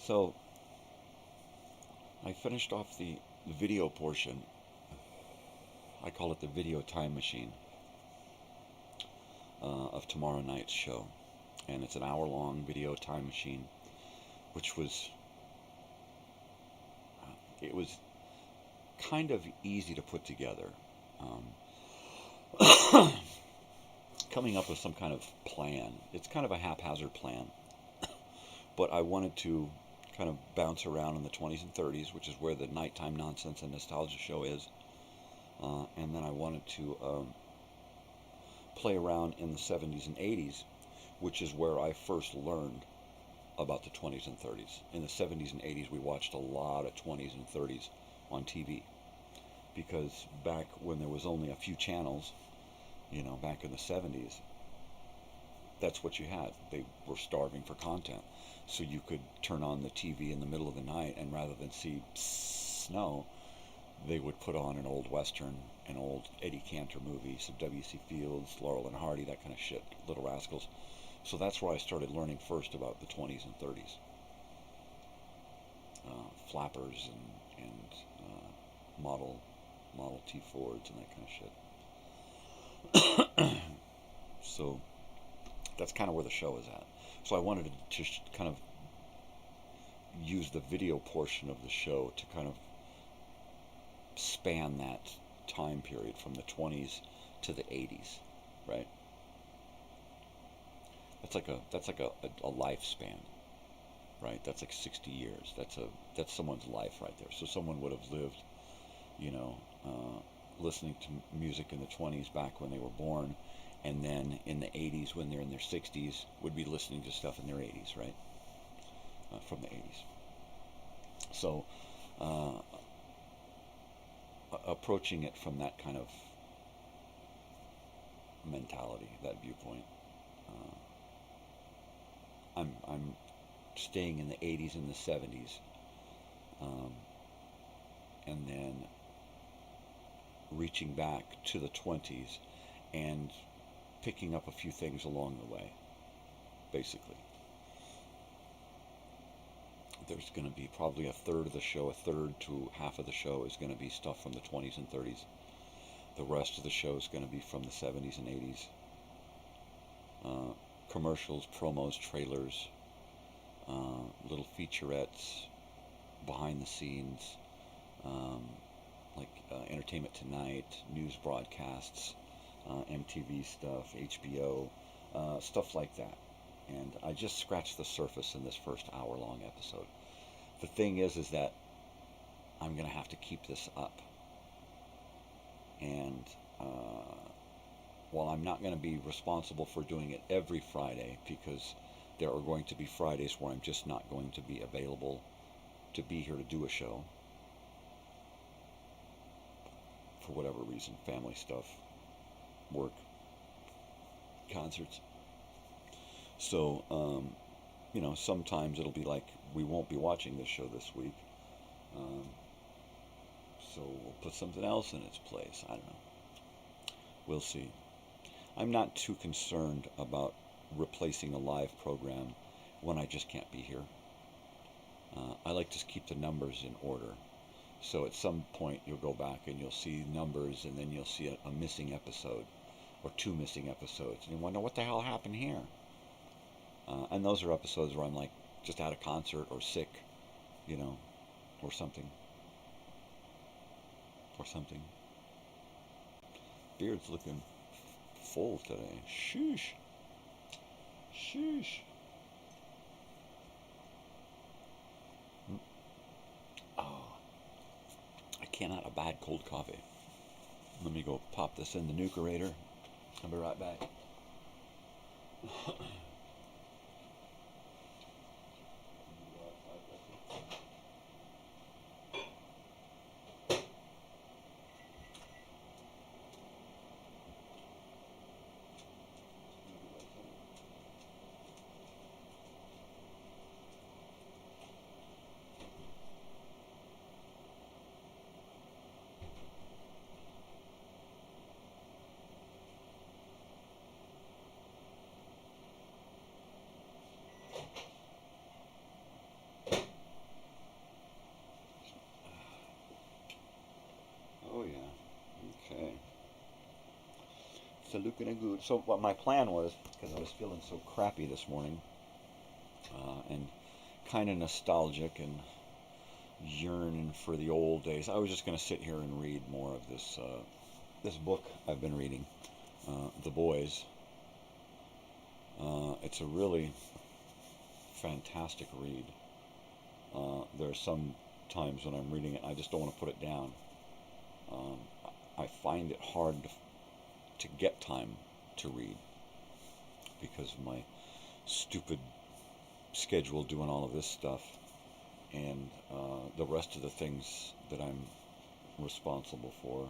So, I finished off the video portion. I call it the video time machine of tomorrow night's show. And it's an hour-long video time machine, which was, it was kind of easy to put together. Coming up with some kind of plan. It's kind of a haphazard plan. But I wanted to kind of bounce around in the 20s and 30s, which is where the nighttime nonsense and nostalgia show is. And then I wanted to play around in the 70s and 80s, which is where I first learned about the 20s and 30s. In the 70s and 80s, we watched a lot of 20s and 30s on TV. Because back when there was only a few channels, you know, back in the 70s, that's what you had. They were starving for content. So you could turn on the TV in the middle of the night, and rather than see snow, they would put on an old Western, an old Eddie Cantor movie, some W.C. Fields, Laurel and Hardy, that kind of shit, Little Rascals. So that's where I started learning first about the 20s and 30s. Flappers and Model T Fords and that kind of shit. So that's kind of where the show is at. So I wanted to just kind of use the video portion of the show to kind of span that time period from the 20s to the 80s, right? That's like a lifespan, right? That's like 60 years. That's someone's life right there. So someone would have lived, you know, listening to music in the 20s back when they were born, and then in the 80s when they're in their 60s would be listening to stuff in their 80s, right? From the 80s. So approaching it from that kind of mentality, that viewpoint. I'm staying in the 80s and the 70s, and then reaching back to the 20s and picking up a few things along the way, basically. There's going to be probably a third of the show, a third to half of the show is going to be stuff from the 20s and 30s. The rest of the show is going to be from the 70s and 80s. Commercials, promos, trailers, little featurettes, behind the scenes, like Entertainment Tonight, news broadcasts, MTV stuff, HBO, stuff like that. And I just scratched the surface in this first hour-long episode. The thing is that I'm going to have to keep this up. And while I'm not going to be responsible for doing it every Friday, because there are going to be Fridays where I'm just not going to be available to be here to do a show. For whatever reason, family stuff, work, concerts. So, sometimes it'll be like, we won't be watching this show this week. So we'll put something else in its place. I don't know. We'll see. I'm not too concerned about replacing a live program when I just can't be here. I like to keep the numbers in order. So at some point you'll go back and you'll see numbers, and then you'll see a missing episode or 2 missing episodes, and you wonder what the hell happened here. And those are episodes where I'm like just at a concert or sick, or something. Beard's looking full today. Sheesh. Oh, I cannot abide cold coffee. Let me go pop this in the nucleator. I'll be right back. Oh yeah, okay. So looking good. So what my plan was, because I was feeling so crappy this morning, and kind of nostalgic and yearning for the old days, I was just going to sit here and read more of this book I've been reading, The Boys. It's a really fantastic read. There are some times when I'm reading it, I just don't want to put it down. I find it hard to get time to read because of my stupid schedule doing all of this stuff and the rest of the things that I'm responsible for,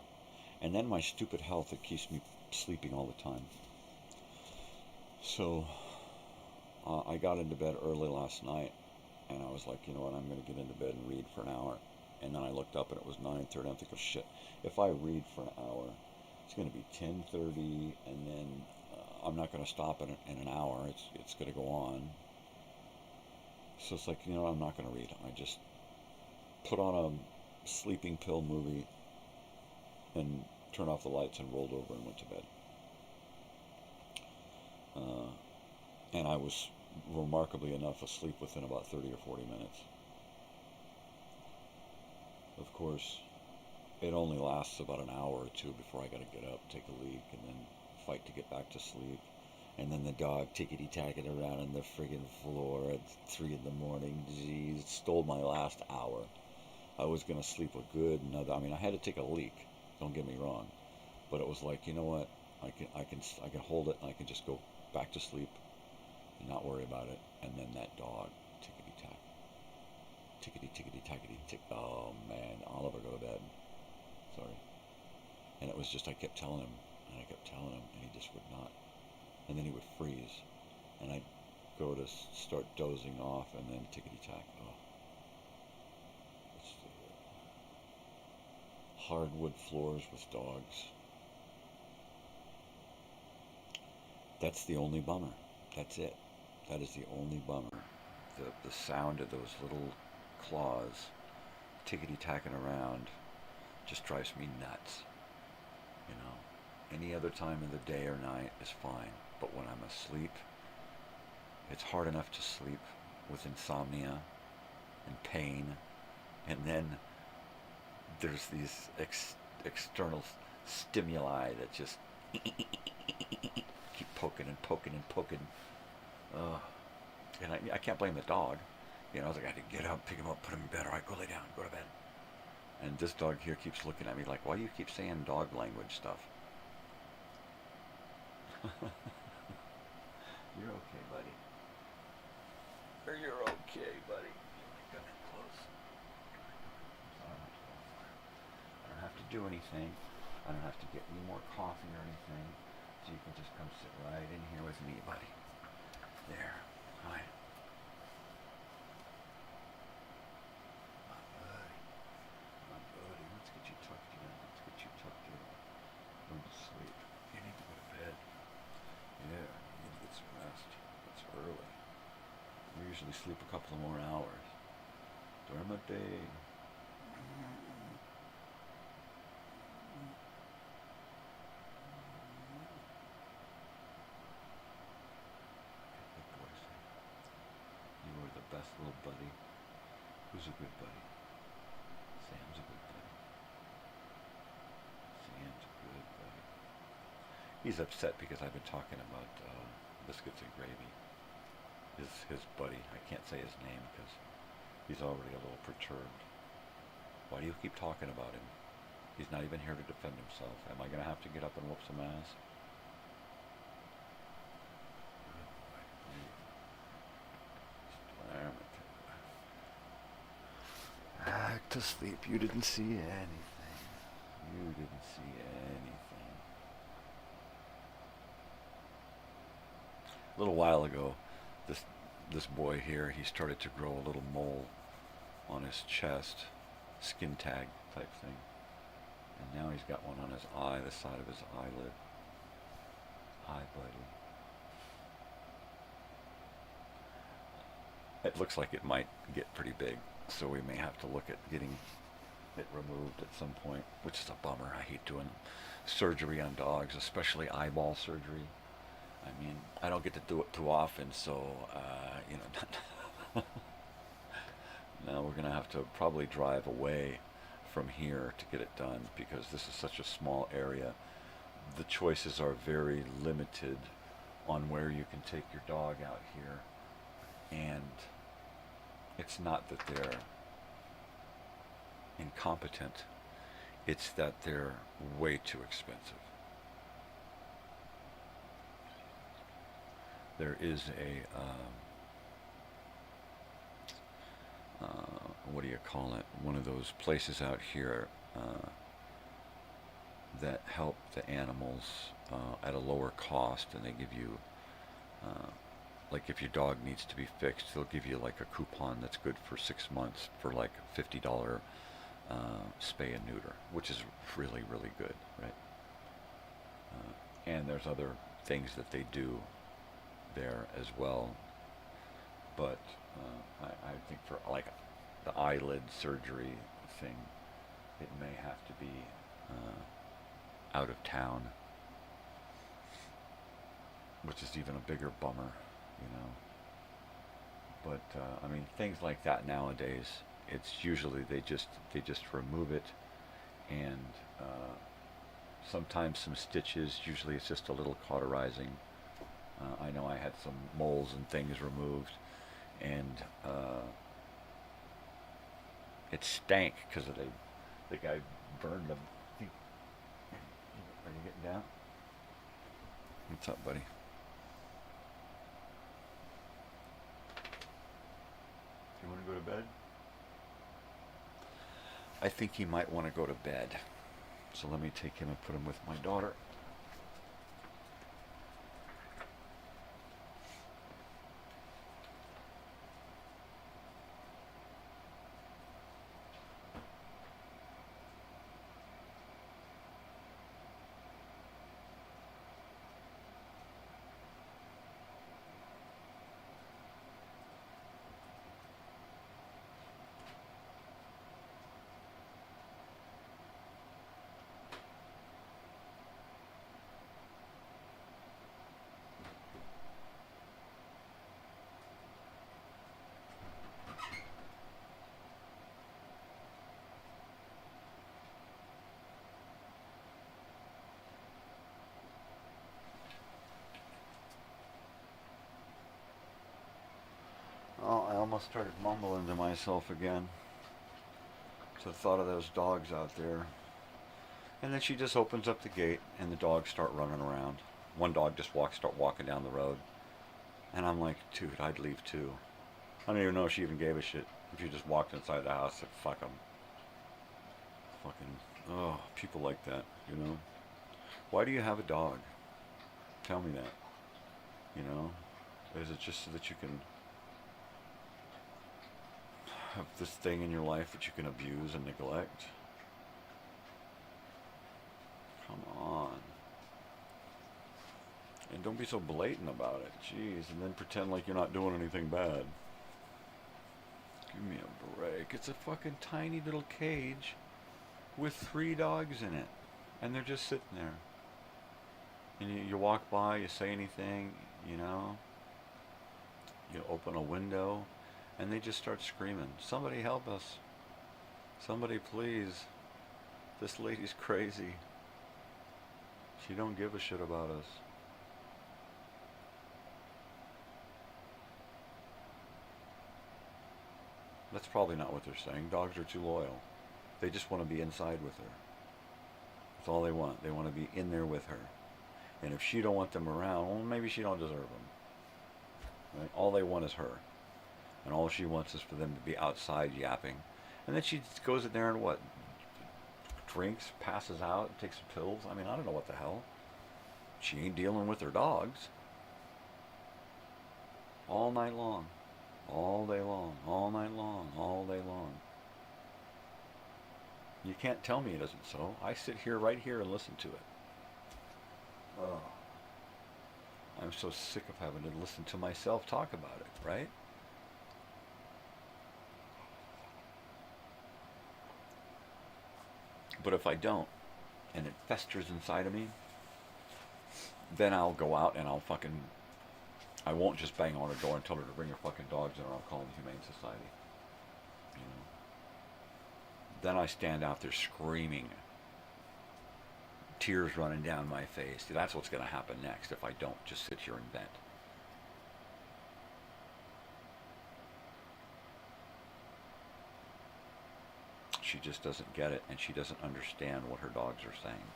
and then my stupid health that keeps me sleeping all the time. So I got into bed early last night, and I was like, you know what, I'm going to get into bed and read for an hour. And then I looked up and it was 9:30. I'm thinking, shit, if I read for an hour, it's going to be 10:30, and then I'm not going to stop in an hour. It's going to go on. So it's like, you know what, I'm not going to read. I just put on a sleeping pill movie and turned off the lights and rolled over and went to bed. And I was remarkably enough asleep within about 30 or 40 minutes. Of course, it only lasts about an hour or two before I got to get up, take a leak, and then fight to get back to sleep. And then the dog tickety-tacking around on the friggin' floor at 3 in the morning. Jeez, stole my last hour. I was going to sleep a good another. I mean, I had to take a leak, don't get me wrong. But it was like, you know what? I can hold it, and I can just go back to sleep and not worry about it. And then that dog, tickety-tack. Tickety-tickety-tackety tick. Oh, man. Oliver, go to bed. Sorry. And it was just, I kept telling him, and he just would not. And then he would freeze. And I'd go to start dozing off, and then tickety-tack. Oh. It's hardwood floors with dogs. That's the only bummer. That's it. That is the only bummer. The sound of those little claws tickety-tacking around just drives me nuts. You know, any other time of the day or night is fine, but when I'm asleep, it's hard enough to sleep with insomnia and pain, and then there's these external stimuli that just keep poking and poking and poking. And I can't blame the dog. You know, I was like, I had to get up, pick him up, put him in bed, all right, go lay down, go to bed. And this dog here keeps looking at me like, why do you keep saying dog language stuff? You're okay, buddy. sure you're okay, buddy. Come in close. I don't have to do anything. I don't have to get any more coffee or anything. So you can just come sit right in here with me, buddy. There. Hi. My buddy. Let's get you tucked in. Let's get you tucked in. Go to sleep. You need to go to bed. Yeah, you need to get some rest. It's early. We usually sleep a couple of more hours during the day. Good boy, Sam. You are the best little buddy. Who's a good buddy? Sam's a good buddy. Sam's a good buddy. He's upset because I've been talking about biscuits and gravy. His buddy. I can't say his name because he's already a little perturbed. Why do you keep talking about him? He's not even here to defend himself. Am I going to have to get up and whoop some ass? Back to sleep. You didn't see anything. You didn't see anything. A little while ago, this boy here, he started to grow a little mole on his chest, skin tag type thing. And now he's got one on his eye, the side of his eyelid. Hi, buddy. It looks like it might get pretty big, so we may have to look at getting it removed at some point, which is a bummer. I hate doing surgery on dogs, especially eyeball surgery. I mean, I don't get to do it too often, so, you know, now we're going to have to probably drive away from here to get it done because this is such a small area. The choices are very limited on where you can take your dog out here, and it's not that they're incompetent, it's that they're way too expensive. There is a, what do you call it? One of those places out here that help the animals at a lower cost, and they give you, like if your dog needs to be fixed, they'll give you like a coupon that's good for 6 months for like $50 spay and neuter, which is really, really good, right? And there's other things that they do there as well, but I think for like the eyelid surgery thing, it may have to be out of town, which is even a bigger bummer, you know. But I mean, things like that nowadays, it's usually they just remove it, and sometimes some stitches. Usually it's just a little cauterizing. I know I had some moles and things removed, and it stank because the guy burned them. Are you getting down? What's up, buddy? You want to go to bed? I think he might want to go to bed. So let me take him and put him with my daughter. Oh, I almost started mumbling to myself again. So I thought of those dogs out there. And then she just opens up the gate and the dogs start running around. One dog just start walking down the road. And I'm like, dude, I'd leave too. I don't even know if she even gave a shit. If you just walked inside the house, like, fuck them. Fucking, oh, people like that, you know? Why do you have a dog? Tell me that. You know? Is it just so that you can have this thing in your life that you can abuse and neglect? Come on. And don't be so blatant about it. Jeez, and then pretend like you're not doing anything bad. Give me a break. It's a fucking tiny little cage with 3 dogs in it. And they're just sitting there. And you walk by, you say anything, you know. You open a window, and they just start screaming, "Somebody help us. Somebody please. This lady's crazy. She don't give a shit about us." That's probably not what they're saying. Dogs are too loyal. They just want to be inside with her. That's all they want. They want to be in there with her. And if she don't want them around, well, maybe she don't deserve them. Right? All they want is her. And all she wants is for them to be outside yapping. And then she goes in there and what? Drinks, passes out, takes some pills. I mean, I don't know what the hell. She ain't dealing with her dogs. All night long. All day long. All night long. All day long. You can't tell me it isn't so. I sit here, right here, and listen to it. Oh. I'm so sick of having to listen to myself talk about it, right? But if I don't, and it festers inside of me, then I'll go out and I won't just bang on her door and tell her to bring her fucking dogs in, or I'll call the Humane Society. You know? Then I stand out there screaming, tears running down my face. That's what's going to happen next if I don't just sit here and vent. She just doesn't get it, and she doesn't understand what her dogs are saying.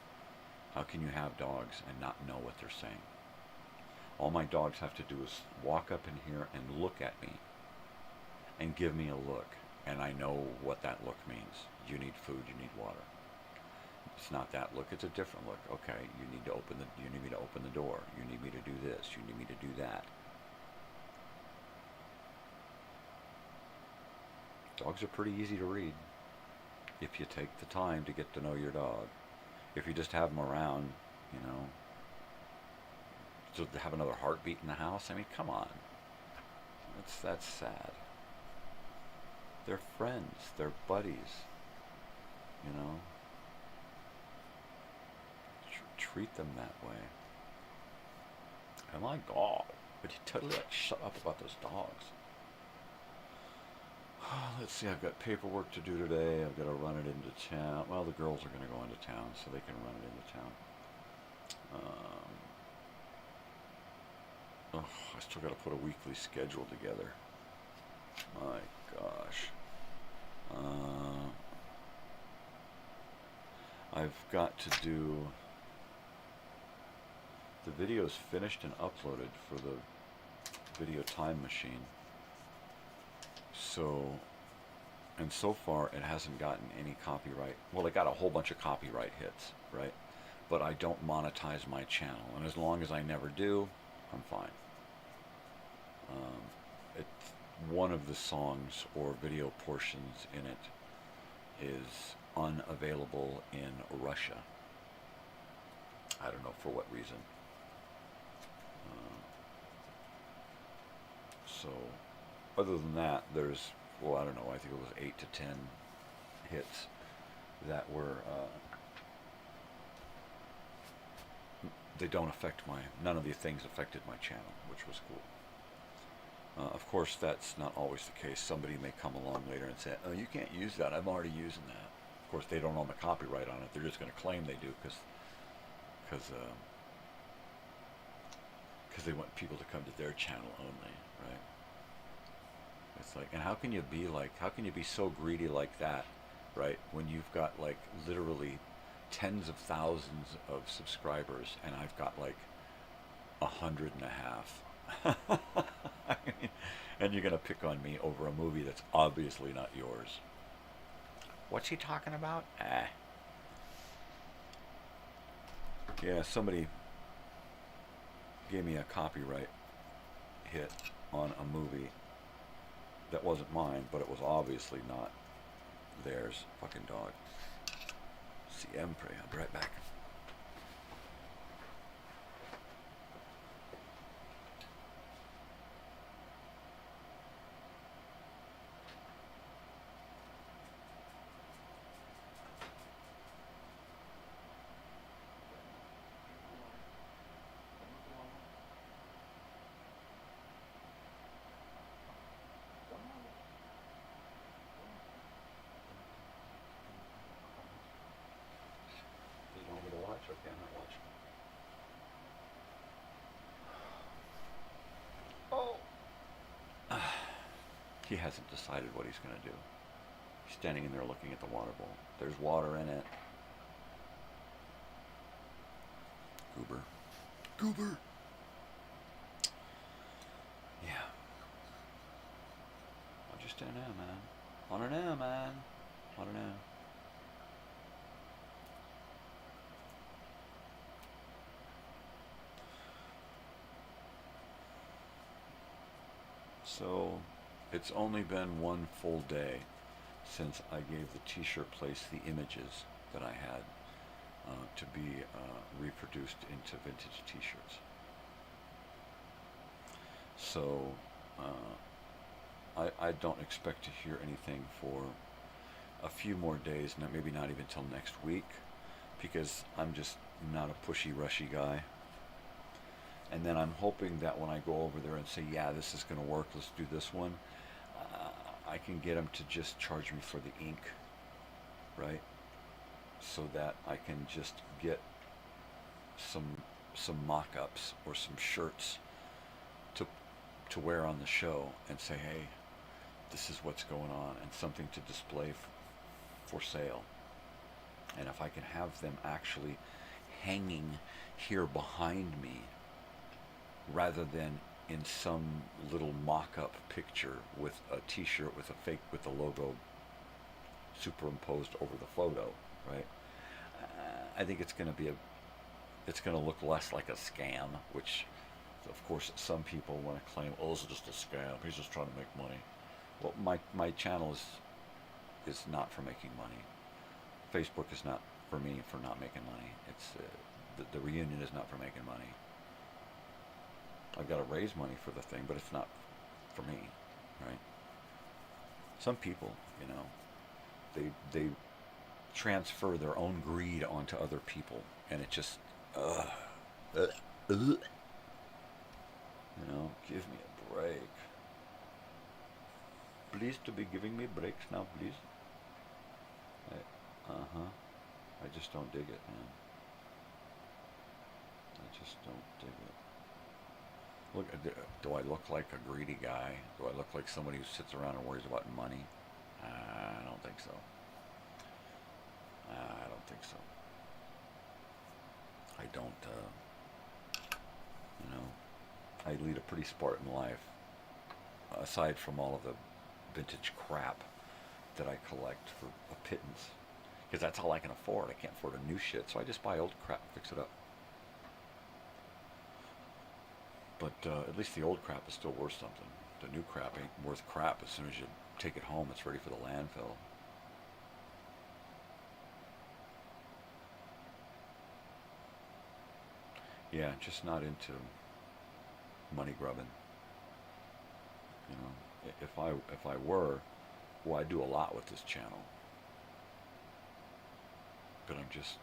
How can you have dogs and not know what they're saying? All my dogs have to do is walk up in here and look at me and give me a look, and I know what that look means. You need food, you need water. It's not that look, it's a different look. Okay, you need me to open the door. You need me to do this, you need me to do that. Dogs are pretty easy to read if you take the time to get to know your dog. If you just have them around, you know, so to have another heartbeat in the house, I mean, come on. That's sad. They're friends, they're buddies, you know. Treat them that way. Oh my God, would you totally shut up about those dogs? Let's see, I've got paperwork to do today. I've got to run it into town. Well, the girls are going to go into town, so they can run it into town. I still got to put a weekly schedule together. My gosh. I've got to do... The video's finished and uploaded for the video time machine. So, and so far it hasn't gotten any copyright. Well, it got a whole bunch of copyright hits, right? But I don't monetize my channel, and as long as I never do, I'm fine. One of the songs or video portions in it is unavailable in Russia. I don't know for what reason. So, other than that, there's, well, I don't know, I think it was 8 to 10 hits that were, they don't affect none of these things affected my channel, which was cool. Of course, that's not always the case. Somebody may come along later and say, "Oh, you can't use that. I'm already using that." Of course, they don't own the copyright on it. They're just going to claim they do because they want people to come to their channel only, right? It's like, and how can you be so greedy like that, right? When you've got like literally tens of thousands of subscribers, and I've got like 150. I mean, and you're going to pick on me over a movie that's obviously not yours. What's he talking about? Yeah, somebody gave me a copyright hit on a movie that wasn't mine, but it was obviously not theirs. Fucking dog. Siempre. I'll be right back. Okay, I'm not watching. Oh! He hasn't decided what he's going to do. He's standing in there looking at the water bowl. There's water in it. Goober. Goober! Yeah. I just don't know, man. I don't know, man. I don't know. So, it's only been one full day since I gave the t-shirt place the images that I had to be reproduced into vintage t-shirts. So, I don't expect to hear anything for a few more days, maybe not even till next week, because I'm just not a pushy, rushy guy. And then I'm hoping that when I go over there and say, yeah, this is going to work, let's do this one, I can get them to just charge me for the ink, right? So that I can just get some mock-ups or some shirts to wear on the show and say, hey, this is what's going on, and something to display for sale. And if I can have them actually hanging here behind me, rather than in some little mock-up picture with a t-shirt with the logo superimposed over the photo, right? I think it's going to look less like a scam, which of course some people want to claim, oh, this is just a scam, he's just trying to make money. Well, my channel is not for making money. Facebook is not for me for not making money. It's the reunion is not for making money. I've got to raise money for the thing, but it's not for me, right? Some people, you know, they transfer their own greed onto other people, and it just, you know, give me a break. Please to be giving me breaks now, please. I just don't dig it, man. I just don't dig it. Look, do I look like a greedy guy? Do I look like somebody who sits around and worries about money? I don't think so. I don't think so. I don't, you know, I lead a pretty Spartan life, aside from all of the vintage crap that I collect for a pittance. Because that's all I can afford. I can't afford a new shit, so I just buy old crap, fix it up. But at least the old crap is still worth something. The new crap ain't worth crap. As soon as you take it home, it's ready for the landfill. Yeah, just not into money grubbing. You know, if I were, well, I do a lot with this channel. But I'm just,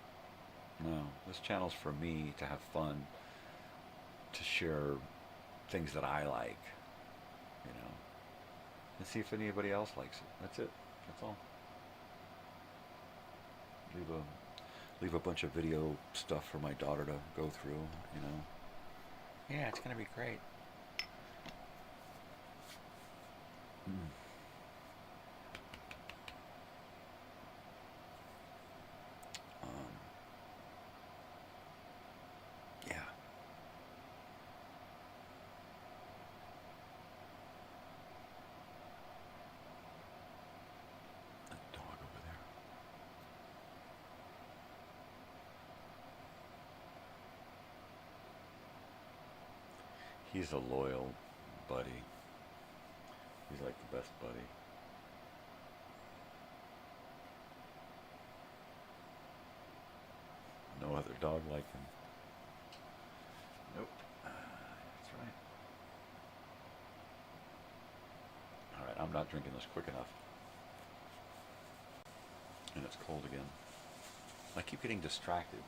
no, this channel's for me to have fun, to share things that I like, you know, and see if anybody else likes it. That's it. That's all. Leave a bunch of video stuff for my daughter to go through, you know. Yeah, it's gonna be great. Yeah. He's a loyal buddy. He's like the best buddy. No other dog like him. Nope. That's right. Alright, I'm not drinking this quick enough. And it's cold again. I keep getting distracted.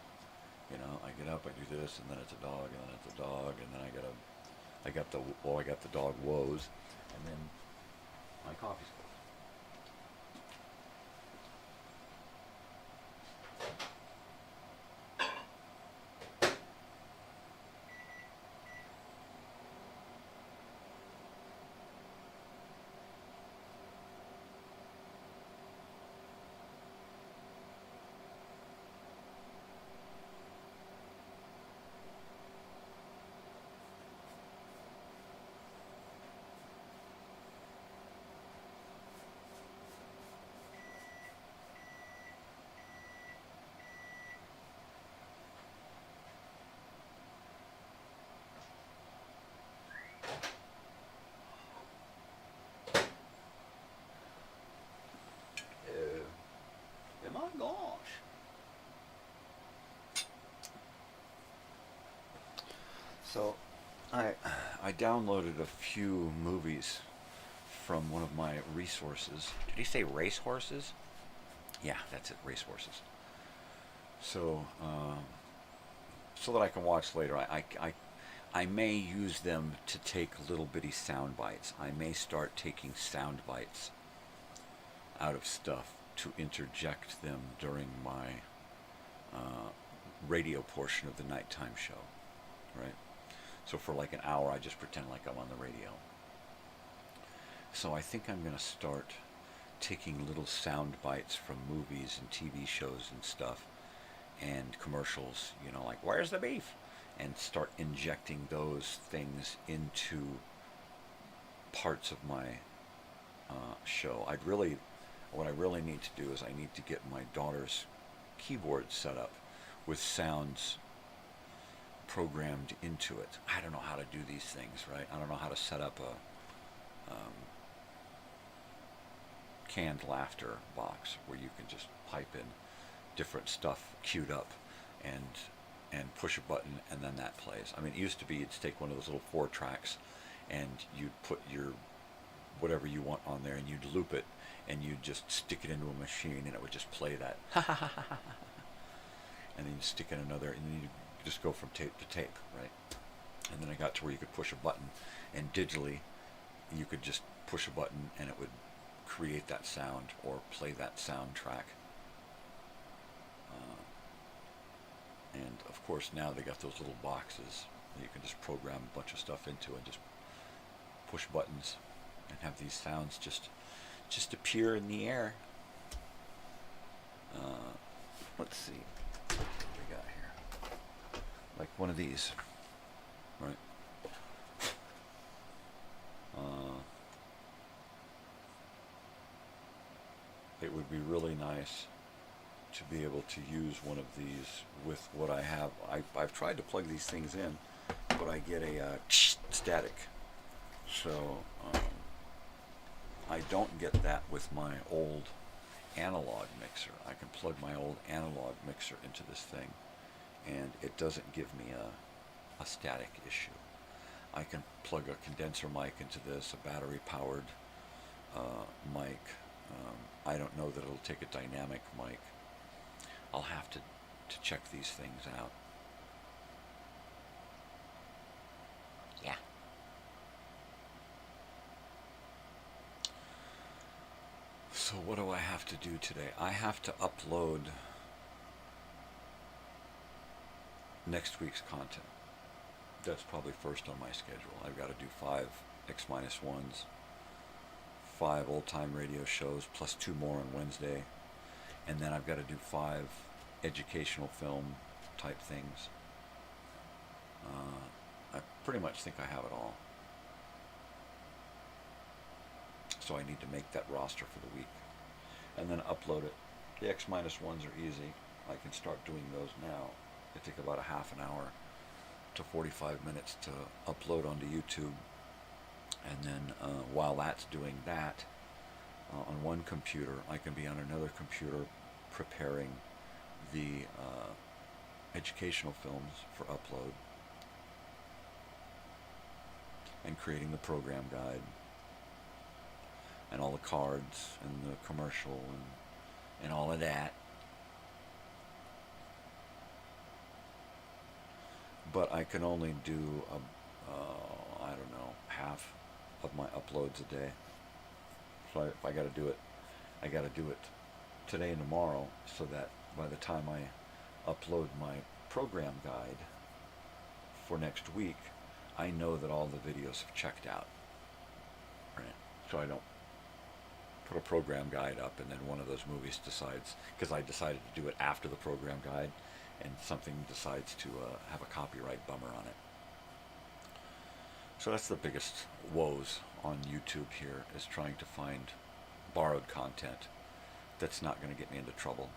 You know, I get up, I do this, and then it's a dog, and then it's a dog, and then I got the dog woes, and then my coffee's cold. My gosh. So I downloaded a few movies from one of my resources. Did he say racehorses? Yeah, that's it, racehorses. So so that I can watch later. I may use them to take little bitty sound bites. I may start taking sound bites out of stuff to interject them during my radio portion of the nighttime show, right? So for like an hour, I just pretend like I'm on the radio. So I think I'm going to start taking little sound bites from movies and TV shows and stuff and commercials, you know, like, where's the beef? And start injecting those things into parts of my show. What I really need to do is I need to get my daughter's keyboard set up with sounds programmed into it. I don't know how to do these things, right? I don't know how to set up a canned laughter box where you can just pipe in different stuff queued up and push a button and then that plays. I mean, it used to be you'd take one of those little 4 tracks and you'd put your whatever you want on there and you'd loop it and you'd just stick it into a machine and it would just play that. And then you stick in another and then you just go from tape to tape, right? And then I got to where you could push a button and digitally you could just push a button and it would create that sound or play that soundtrack. And of course now they got those little boxes that you can just program a bunch of stuff into and just push buttons and have these sounds just appear in the air. Let's see what we got here. Like one of these, right? It would be really nice to be able to use one of these with what I have. I've tried to plug these things in, but I get a static. So I don't get that with my old analog mixer. I can plug my old analog mixer into this thing, and it doesn't give me a static issue. I can plug a condenser mic into this, a battery-powered mic. I don't know that it'll take a dynamic mic. I'll have to check these things out. Yeah. So what do I have to do today? I have to upload next week's content. That's probably first on my schedule. I've got to do 5 X-1s, 5 old-time radio shows, plus 2 more on Wednesday. And then I've got to do 5 educational film type things. I pretty much think I have it all. So I need to make that roster for the week. And then upload it. The X-1s are easy. I can start doing those now. They take about a half an hour to 45 minutes to upload onto YouTube. And then while that's doing that, on one computer, I can be on another computer preparing the educational films for upload and creating the program guide and all the cards and the commercial and all of that. But I can only do, I don't know, half of my uploads a day. So if I got to do it, I got to do it today and tomorrow, so that by the time I upload my program guide for next week, I know that all the videos have checked out. Right? So I don't put a program guide up and then one of those movies decides, because I decided to do it after the program guide, and something decides to have a copyright bummer on it. So that's the biggest woes on YouTube here, is trying to find borrowed content that's not going to get me into trouble.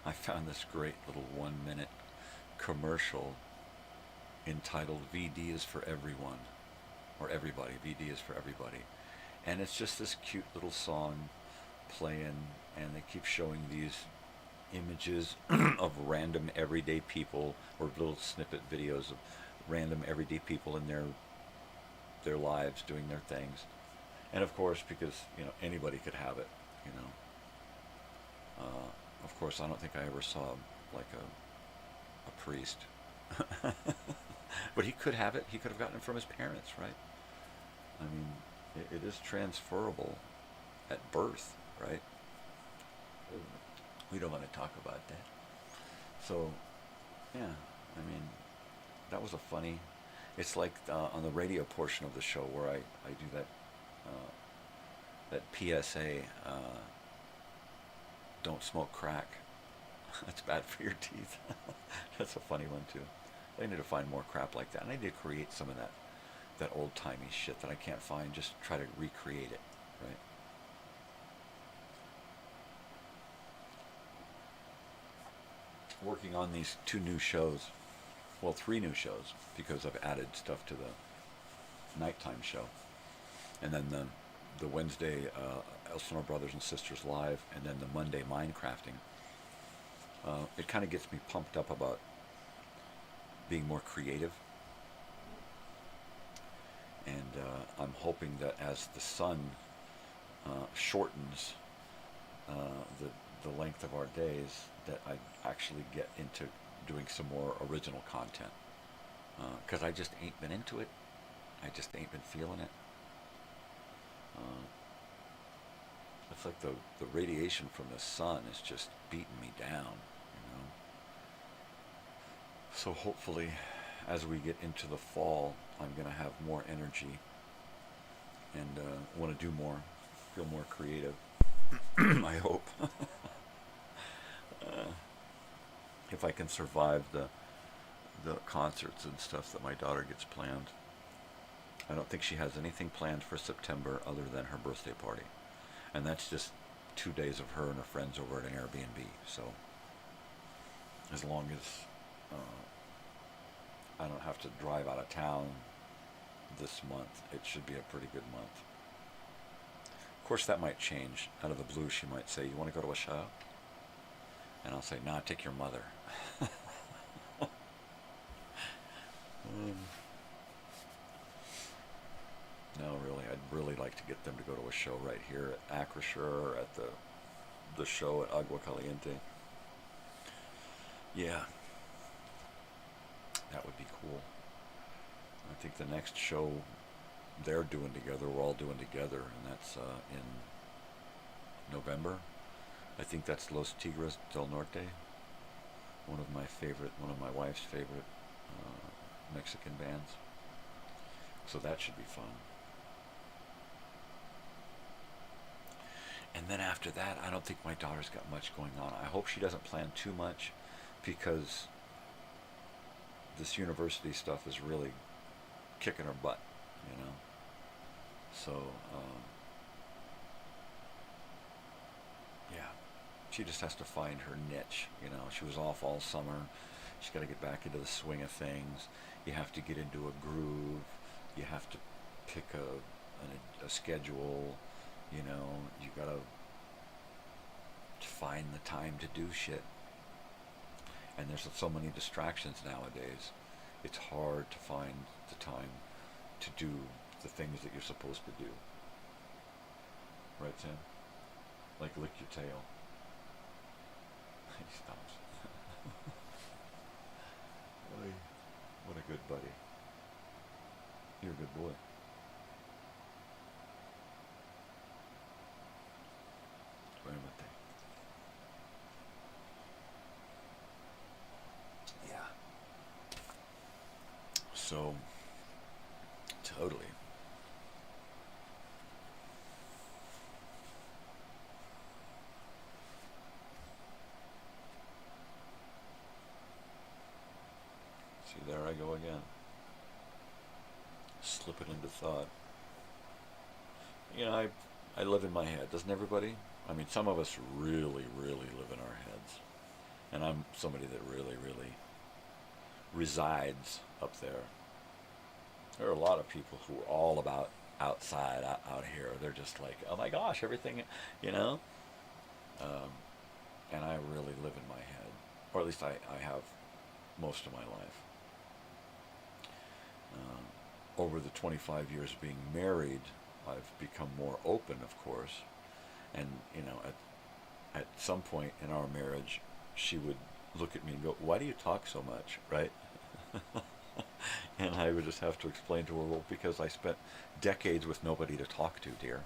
I found this great little 1-minute commercial entitled VD is for everyone, or everybody, VD is for everybody. And it's just this cute little song playing, and they keep showing these images of random everyday people, or little snippet videos of random everyday people in their lives doing their things. And of course, because anybody could have it, of course, I don't think I ever saw like a priest. But he could have it. He could have gotten it from his parents, right? I mean, it is transferable at birth, right? We don't want to talk about that. So, yeah, I mean, that was a funny... It's like on the radio portion of the show where I do that PSA, don't smoke crack. That's bad for your teeth. That's a funny one, too. I need to find more crap like that. And I need to create some of that old-timey shit that I can't find, just try to recreate it, right? Working on these 2 new shows, well, 3 new shows, because I've added stuff to the nighttime show. And then the Wednesday Elsinore Brothers and Sisters Live, and then the Monday Minecrafting. It kind of gets me pumped up about being more creative. And I'm hoping that as the sun shortens the length of our days, that I actually get into doing some more original content. Because I just ain't been into it. I just ain't been feeling it. It's like the radiation from the sun is just beating me down, So hopefully, as we get into the fall, I'm going to have more energy and want to do more, feel more creative. I hope. If I can survive the concerts and stuff that my daughter gets planned. I don't think she has anything planned for September other than her birthday party. And that's just 2 days of her and her friends over at an Airbnb. So as long as I don't have to drive out of town this month, it should be a pretty good month. Of course, that might change. Out of the blue, she might say, "You want to go to a show?" And I'll say, "Nah, take your mother." No, really, I'd really like to get them to go to a show right here at Acrisure, or at the show at Agua Caliente. Yeah, that would be cool. I think the next show they're doing together, we're all doing together, and that's in November. I think that's Los Tigres del Norte, one of my wife's favorite Mexican bands. So that should be fun. And then after that, I don't think my daughter's got much going on. I hope she doesn't plan too much, because this university stuff is really kicking her butt, So, yeah. she just has to find her niche. You know, she was off all summer. She's got to get back into the swing of things. You have to get into a groove. You have to pick a schedule. You know, you got to find the time to do shit. And there's so many distractions nowadays. It's hard to find the time to do the things that you're supposed to do. Right, Sam? Like lick your tail. He stops. What a good buddy. You're a good boy. Duérmete. Yeah. So, totally. See, there I go again. Slipping into thought. You know, I live in my head, doesn't everybody? I mean, some of us really, really live in our heads. And I'm somebody that really, really resides up there. There are a lot of people who are all about outside, out here. They're just like, oh my gosh, everything, you know? And I really live in my head. Or at least I have most of my life. Over the 25 years of being married, I've become more open, of course. And, you know, at some point in our marriage, she would look at me and go, why do you talk so much, right? And I would just have to explain to her, well, because I spent decades with nobody to talk to, dear.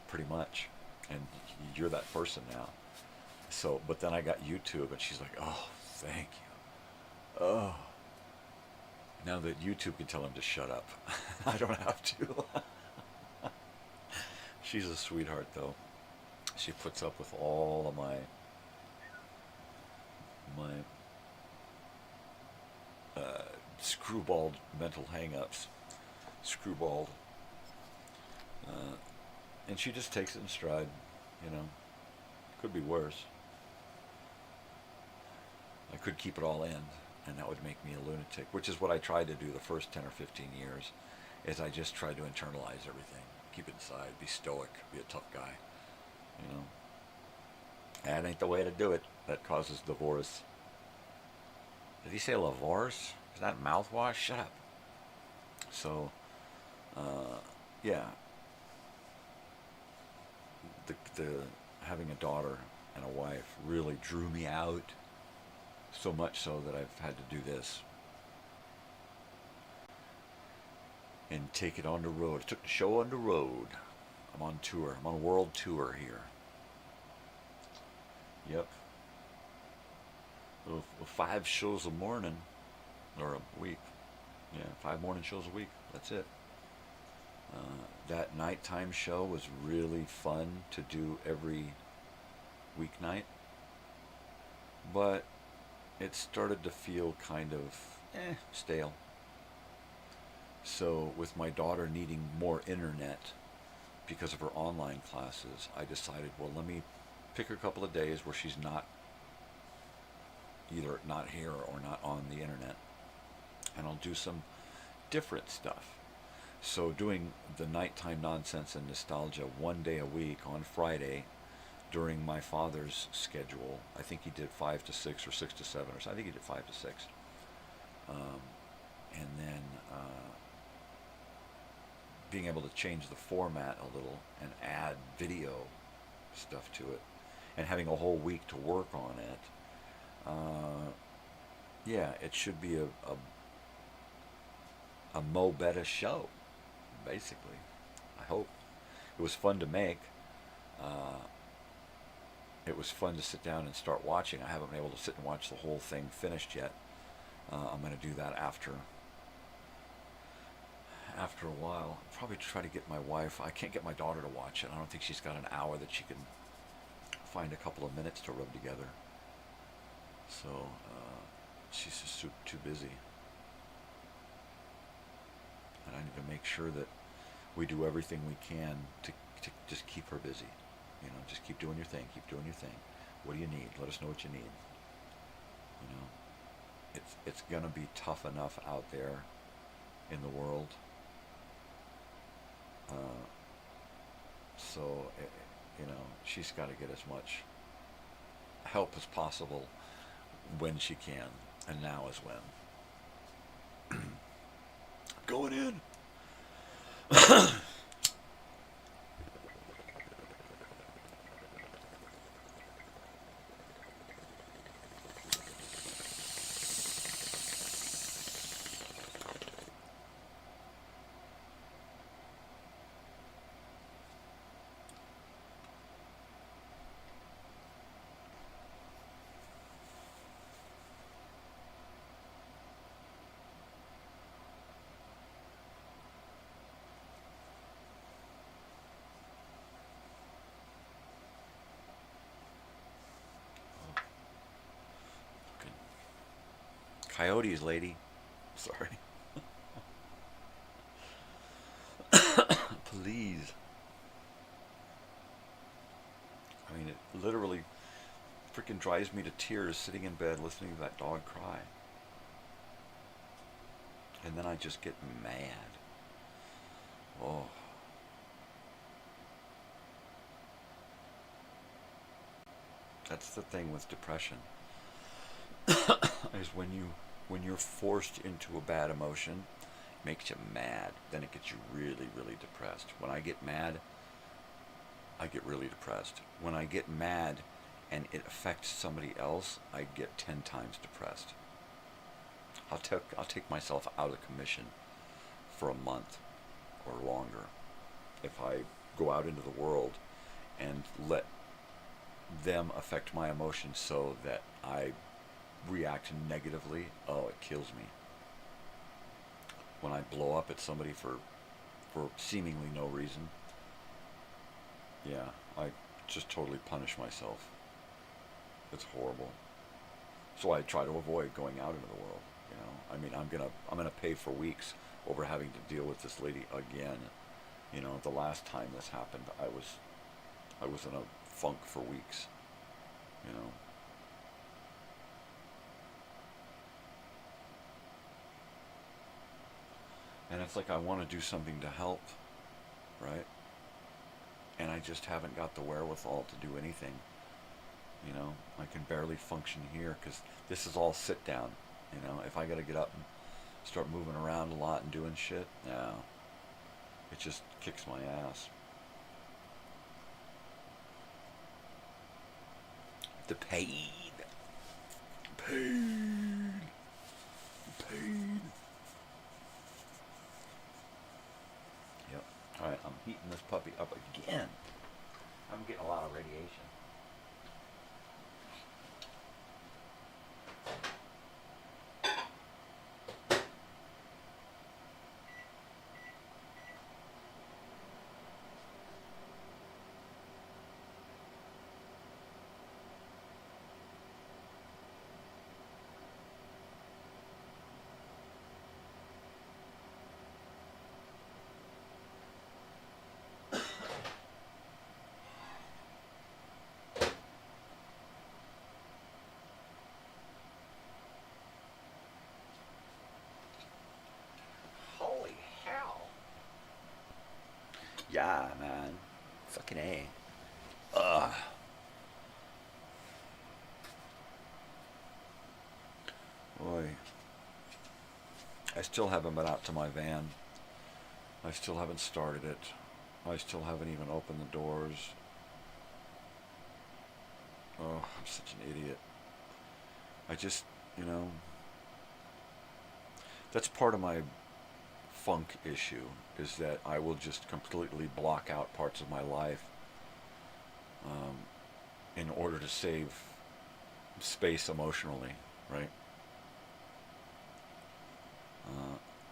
Pretty much. And you're that person now. So, but then I got YouTube, and she's like, oh, thank you. Oh. Now that YouTube can tell him to shut up, I don't have to. She's a sweetheart, though. She puts up with all of my screwballed mental hang-ups. Screwballed. And she just takes it in stride, you know. Could be worse. I could keep it all in, and that would make me a lunatic, which is what I tried to do the first 10 or 15 years, is I just tried to internalize everything. Keep it inside, be stoic, be a tough guy, you know. That ain't the way to do it. That causes divorce. Did he say divorce? Is that mouthwash? Shut up. So, yeah. The having a daughter and a wife really drew me out, so much so that I've had to do this and take it on the road. I took the show on the road. I'm on tour. I'm on a world tour here. Yep. Well, 5 shows a morning, or a week. Yeah, 5 morning shows a week. That's it. That nighttime show was really fun to do every weeknight, but it started to feel kind of stale. So with my daughter needing more internet because of her online classes, I decided, well, let me pick a couple of days where she's not either not here or not on the internet, and I'll do some different stuff. So doing the nighttime nonsense and nostalgia 1 day a week on Friday during my father's schedule. I think he did 5 to 6 or 6 to 7 or so. I think he did 5 to 6. And then being able to change the format a little and add video stuff to it, and having a whole week to work on it. Yeah, it should be a Mo Betta show, basically. I hope. It was fun to make. It was fun to sit down and start watching. I haven't been able to sit and watch the whole thing finished yet. I'm going to do that after a while. I'll probably try to get my wife. I can't get my daughter to watch it. I don't think she's got an hour that she can find a couple of minutes to rub together. So she's just too busy. And I need to make sure that we do everything we can to just keep her busy. You know, just keep doing your thing. Keep doing your thing. What do you need? Let us know what you need. You know, it's gonna be tough enough out there in the world. So, you know, she's got to get as much help as possible when she can, and now is when. Going in. Coyotes, lady. Sorry. Please. I mean, it literally freaking drives me to tears sitting in bed listening to that dog cry. And then I just get mad. Oh. That's the thing with depression. Is when you're forced into a bad emotion, it makes you mad. Then it gets you really, really depressed. When I get mad, I get really depressed. When I get mad and it affects somebody else, I get 10 times depressed. I'll take myself out of commission for a month or longer if I go out into the world and let them affect my emotions so that I react negatively. Oh, it kills me. When I blow up at somebody for seemingly no reason, yeah, I just totally punish myself. It's horrible. So I try to avoid going out into the world. You know, I mean, I'm gonna pay for weeks over having to deal with this lady again. You know, the last time this happened, I was in a funk for weeks. You know. And it's like I want to do something to help, right? And I just haven't got the wherewithal to do anything. You know, I can barely function here because this is all sit down. You know, if I got to get up and start moving around a lot and doing shit, no. It just kicks my ass. The pain. Pain. Pain. Yep. Alright, I'm heating this puppy up again. I'm getting a lot of radiation. Yeah, man. Fucking A. Ugh. Boy. I still haven't been out to my van. I still haven't started it. I still haven't even opened the doors. Oh, I'm such an idiot. I just, you know, that's part of my funk issue, is that I will just completely block out parts of my life in order to save space emotionally, right?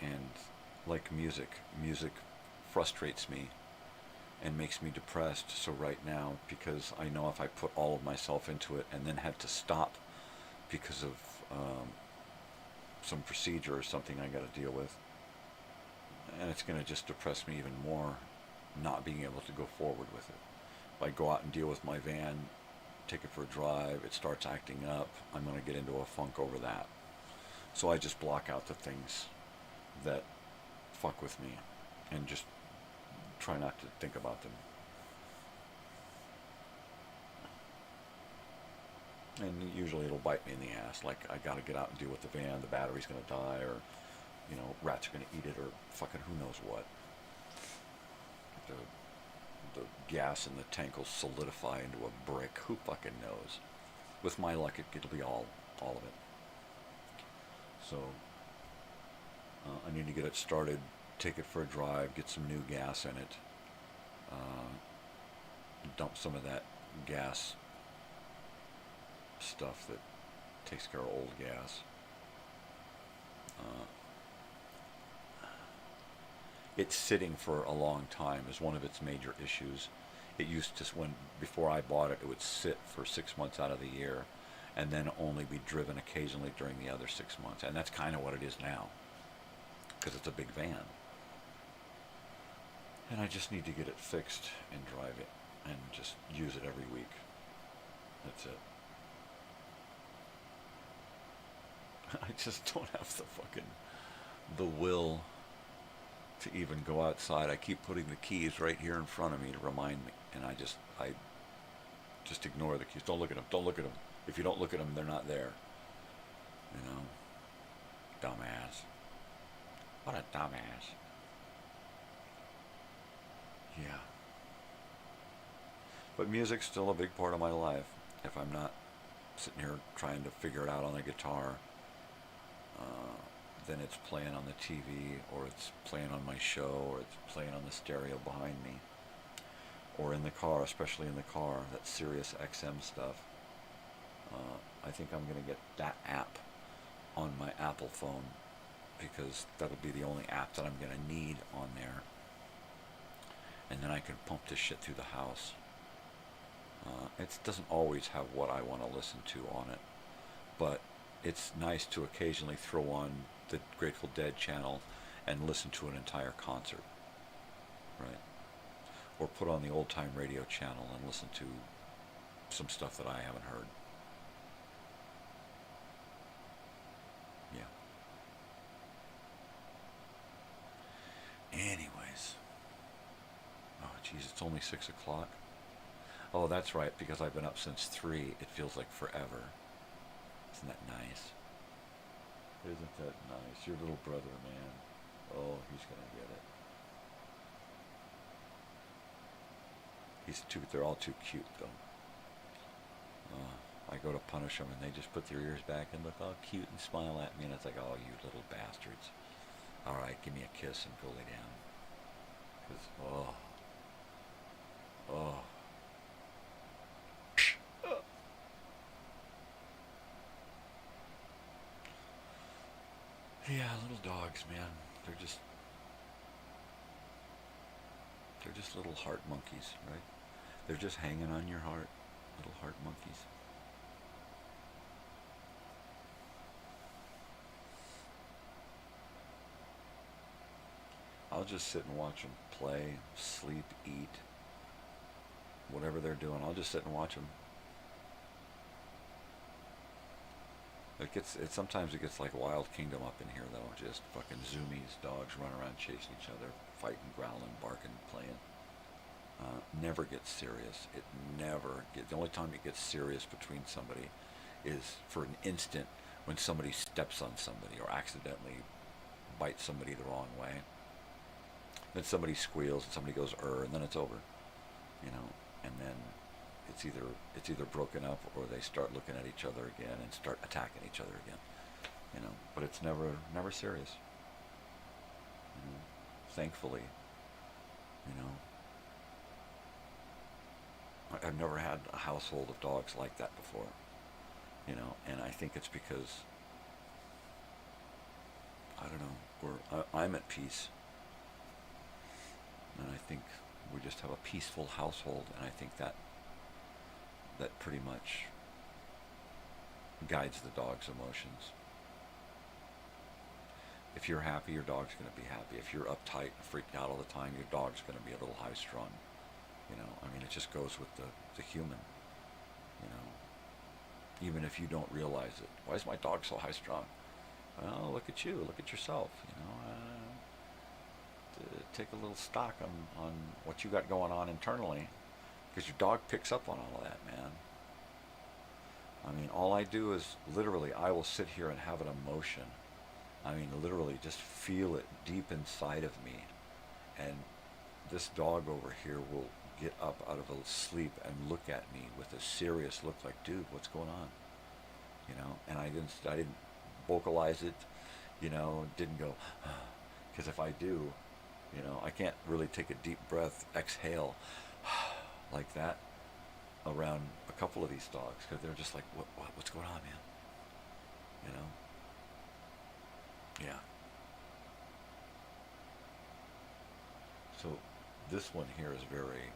And like music frustrates me and makes me depressed. So right now, because I know if I put all of myself into it and then had to stop because of some procedure or something I got to deal with, and it's going to just depress me even more not being able to go forward with it. I go out and deal with my van, take it for a drive, it starts acting up, I'm going to get into a funk over that. So I just block out the things that fuck with me and just try not to think about them. And usually it'll bite me in the ass, like I gotta get out and deal with the van, the battery's gonna die, or, you know, rats are gonna eat it, or fucking who knows what. The gas in the tank will solidify into a brick, who fucking knows. With my luck, it'll be all of it. So, I need to get it started, take it for a drive, get some new gas in it, dump some of that gas stuff that takes care of old gas. It's sitting for a long time is one of its major issues. It used to, before I bought it, it would sit for 6 months out of the year and then only be driven occasionally during the other 6 months. And that's kind of what it is now, because it's a big van. And I just need to get it fixed and drive it and just use it every week. That's it. I just don't have the will to even go outside. I keep putting the keys right here in front of me to remind me, and I just ignore the keys. Don't look at them. Don't look at them. If you don't look at them, they're not there. You know, dumbass. What a dumbass. Yeah. But music's still a big part of my life. If I'm not sitting here trying to figure it out on the guitar, then it's playing on the TV, or it's playing on my show, or it's playing on the stereo behind me, or in the car, especially in the car, that Sirius XM stuff. I think I'm going to get that app on my Apple phone, because that'll be the only app that I'm going to need on there. And then I can pump this shit through the house. It doesn't always have what I want to listen to on it, but it's nice to occasionally throw on the Grateful Dead channel and listen to an entire concert, right? Or put on the old time radio channel and listen to some stuff that I haven't heard. Yeah. Anyways. Oh, geez, it's only 6 o'clock. Oh, that's right, because I've been up since 3. It feels like forever. Isn't that nice? Isn't that nice? Your little brother, man. Oh, he's gonna get it. They're all too cute, though. I go to punish them, and they just put their ears back and look all cute and smile at me, and it's like, oh, you little bastards. All right, give me a kiss and go lay down. Because, oh. Yeah, little dogs, man. They're just little heart monkeys, right? They're just hanging on your heart, little heart monkeys. I'll just sit and watch them play, sleep, eat, whatever they're doing. I'll just sit and watch them. Sometimes it gets like Wild Kingdom up in here, though. Just fucking zoomies, dogs run around chasing each other, fighting, growling, barking, playing. Never gets serious. It never gets. The only time it gets serious between somebody is for an instant when somebody steps on somebody or accidentally bites somebody the wrong way. Then somebody squeals and somebody goes and then it's over, you know. And then it's either broken up or they start looking at each other again and start attacking each other again, you know. But it's never serious, you know. Thankfully, you know. I've never had a household of dogs like that before, you know. And I think it's because I don't know. I'm at peace. And I think we just have a peaceful household, and I think that pretty much guides the dog's emotions. If you're happy, your dog's going to be happy. If you're uptight and freaked out all the time, your dog's going to be a little high-strung. You know, I mean, it just goes with the human, you know, even if you don't realize it. Why is my dog so high strung? Well, look at you, look at yourself, you know. Take a little stock on what you got going on internally, because your dog picks up on all of that, man. I mean, all I do is literally, I will sit here and have an emotion. I mean, literally just feel it deep inside of me. And this dog over here will get up out of a sleep and look at me with a serious look like, dude, what's going on? You know, and I didn't vocalize it, you know, didn't go, because if I do, you know, I can't really take a deep breath, exhale like that around a couple of these dogs, because they're just like, what's going on, man? You know? Yeah. So this one here is very,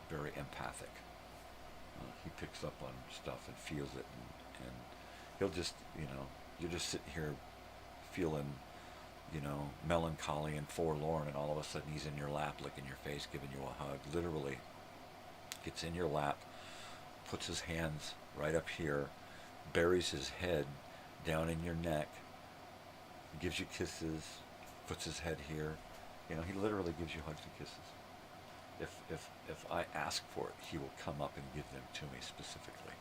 very empathic. He picks up on stuff and feels it, and he'll just, you know, you're just sitting here feeling, you know, melancholy and forlorn, and all of a sudden he's in your lap, licking your face, giving you a hug. Literally gets in your lap, puts his hands right up here, buries his head down in your neck, gives you kisses, puts his head here. You know, he literally gives you hugs and kisses. If I ask for it, he will come up and give them to me specifically.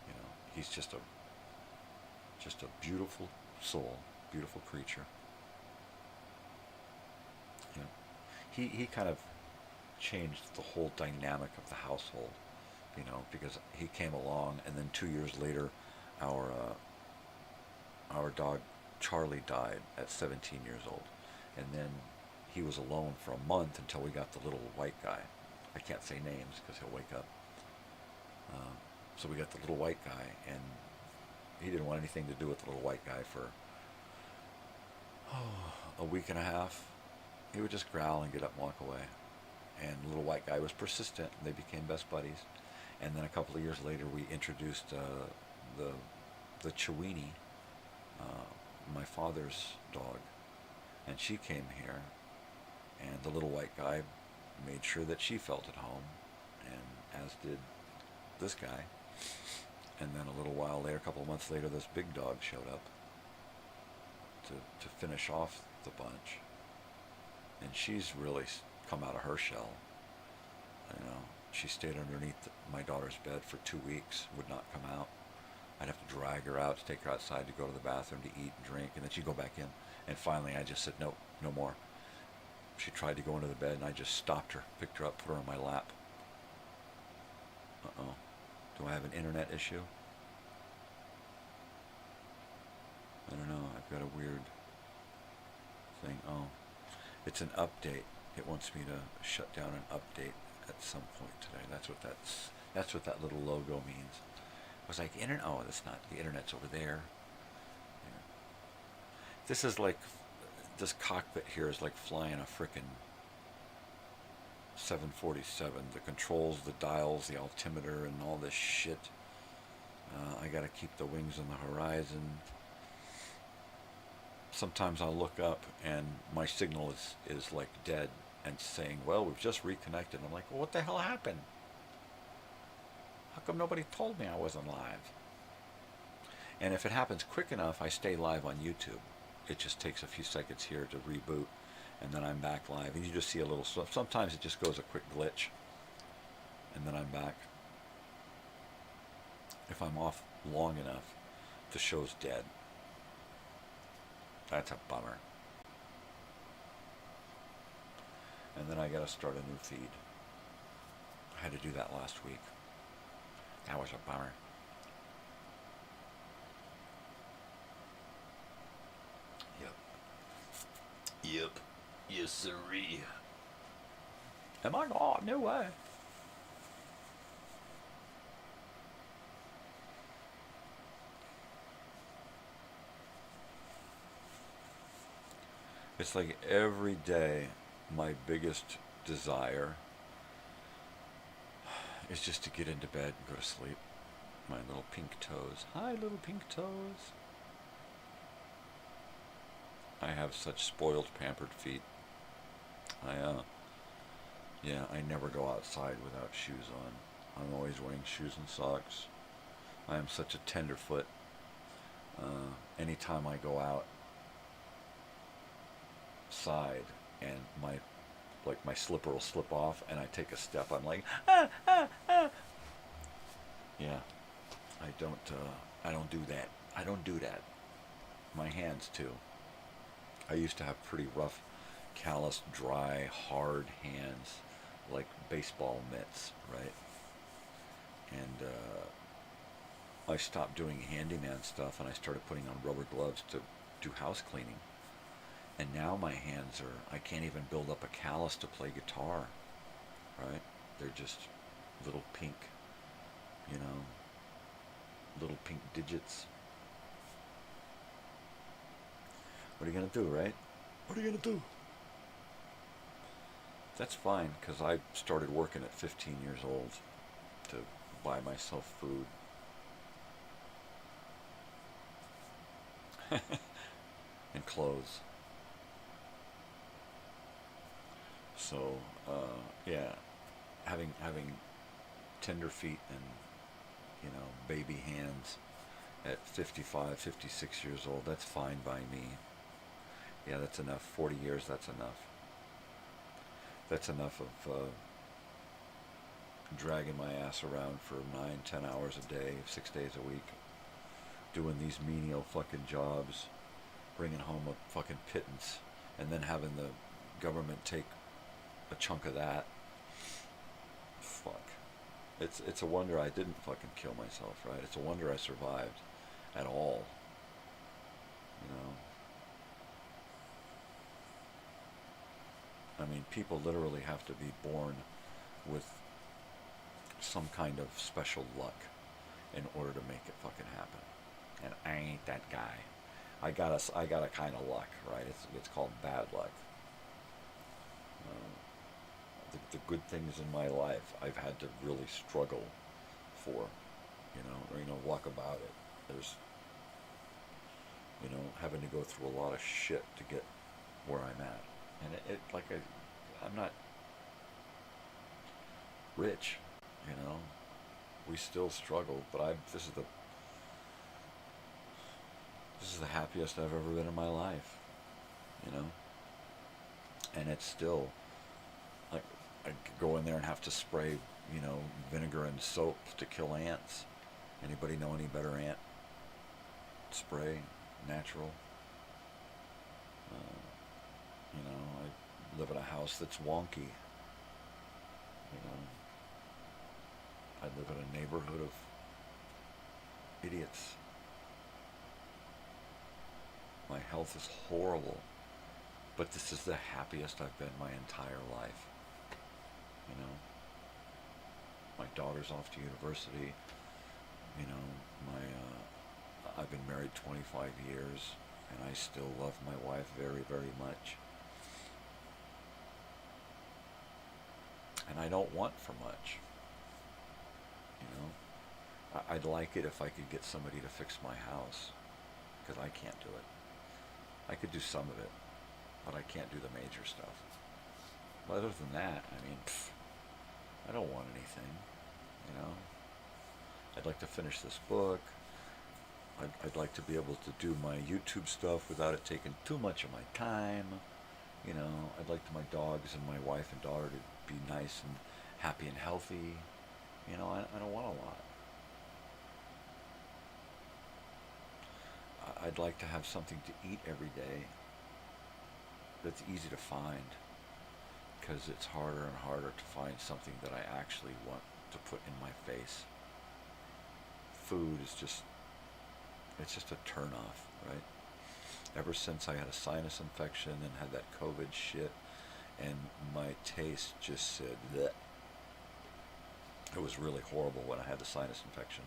You know, he's just a beautiful soul, beautiful creature. You know, he kind of changed the whole dynamic of the household, you know, because he came along, and then 2 years later, our dog Charlie died at 17 years old, and then he was alone for a month until we got the little white guy. I can't say names because he'll wake up. So we got the little white guy, and he didn't want anything to do with the little white guy for a week and a half. He would just growl and get up and walk away. And the little white guy was persistent, and they became best buddies. And then a couple of years later, we introduced the Chiweenie, my father's dog, and she came here, and the little white guy made sure that she felt at home, and as did this guy. And then a little while later, a couple of months later, this big dog showed up to finish off the bunch. And she's really come out of her shell. You know, she stayed underneath my daughter's bed for 2 weeks, would not come out. I'd have to drag her out to take her outside to go to the bathroom to eat and drink, and then she'd go back in. And finally, I just said, no more. She tried to go into the bed, and I just stopped her, picked her up, put her on my lap. Uh-oh. Do I have an internet issue? I don't know. I've got a weird thing. Oh, it's an update. It wants me to shut down an update at some point today. That's what that little logo means. I was like, internet? Oh, that's not. The internet's over there. Yeah. This is like, this cockpit here is like flying a frickin' 747. The controls, the dials, the altimeter, and all this shit. I gotta keep the wings on the horizon. Sometimes I'll look up and my signal is like dead and saying, well, we've just reconnected. I'm like, well, what the hell happened? How come nobody told me I wasn't live? And if it happens quick enough, I stay live on YouTube. It just takes a few seconds here to reboot, and then I'm back live. And you just see a little, sometimes it just goes a quick glitch, and then I'm back. If I'm off long enough, the show's dead. That's a bummer. And then I gotta start a new feed. I had to do that last week. That was a bummer. Yep. Yes, sirree. Am I not? No way. It's like every day my biggest desire is just to get into bed and go to sleep. My little pink toes. Hi, little pink toes. I have such spoiled, pampered feet. Yeah, I never go outside without shoes on. I'm always wearing shoes and socks. I am such a tenderfoot. Anytime I go outside and my slipper will slip off and I take a step, I'm like, ah, ah, ah. Yeah, I don't do that. I don't do that. My hands too. I used to have pretty rough, calloused, dry, hard hands, like baseball mitts, right? And I stopped doing handyman stuff and I started putting on rubber gloves to do house cleaning. And now my hands I can't even build up a callus to play guitar, right? They're just little pink, little pink digits. What are you going to do, right? What are you going to do? That's fine, because I started working at 15 years old to buy myself food. And clothes. So, yeah, having tender feet and, baby hands at 55, 56 years old, that's fine by me. Yeah, that's enough. 40 years, that's enough. That's enough of dragging my ass around for 9, 10 hours a day, 6 days a week, doing these menial fucking jobs, bringing home a fucking pittance, and then having the government take a chunk of that. Fuck. It's a wonder I didn't fucking kill myself, right? It's a wonder I survived at all. I mean, people literally have to be born with some kind of special luck in order to make it fucking happen. And I ain't that guy. I got a kind of luck, right? It's called bad luck. The good things in my life I've had to really struggle for, or walk about it. There's, having to go through a lot of shit to get where I'm at. And I'm not rich, we still struggle, but this is the happiest I've ever been in my life, and it's still, like, I could go in there and have to spray, vinegar and soap to kill ants. Anybody know any better ant spray? Natural? I live in a house that's wonky. I live in a neighborhood of idiots. My health is horrible, but this is the happiest I've been my entire life. My daughter's off to university. I've been married 25 years, and I still love my wife very, very much. And I don't want for much. I'd like it if I could get somebody to fix my house, because I can't do it. I could do some of it, but I can't do the major stuff. But other than that, I don't want anything, I'd like to finish this book. I'd like to be able to do my YouTube stuff without it taking too much of my time. I'd like my dogs and my wife and daughter to be nice and happy and healthy. I don't want a lot. I'd like to have something to eat every day that's easy to find, because it's harder and harder to find something that I actually want to put in my face. Food is just a turn-off, right? Ever since I had a sinus infection and had that COVID shit, and my taste just said bleh. It was really horrible when I had the sinus infection.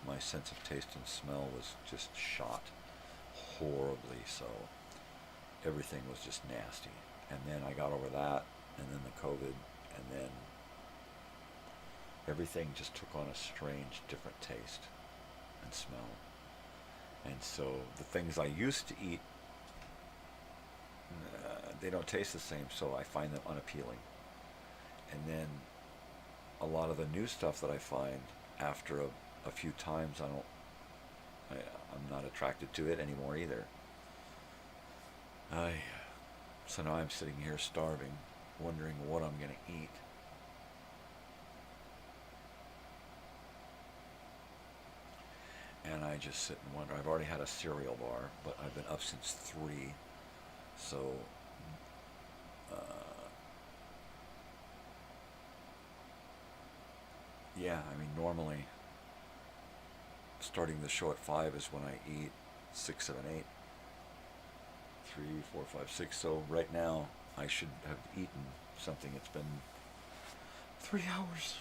My sense of taste and smell was just shot horribly, so everything was just nasty. And then I got over that, and then the COVID, and then everything just took on a strange, different taste and smell. And so the things I used to eat, they don't taste the same, so I find them unappealing. And then a lot of the new stuff that I find after a few times, I'm not attracted to it anymore either. So now I'm sitting here starving, wondering what I'm going to eat. And I just sit and wonder. I've already had a cereal bar, but I've been up since 3. So, yeah, I mean, normally starting the show at 5 is when I eat 6, 7, 8. 3, 4, 5, 6. So right now I should have eaten something. It's been 3 hours.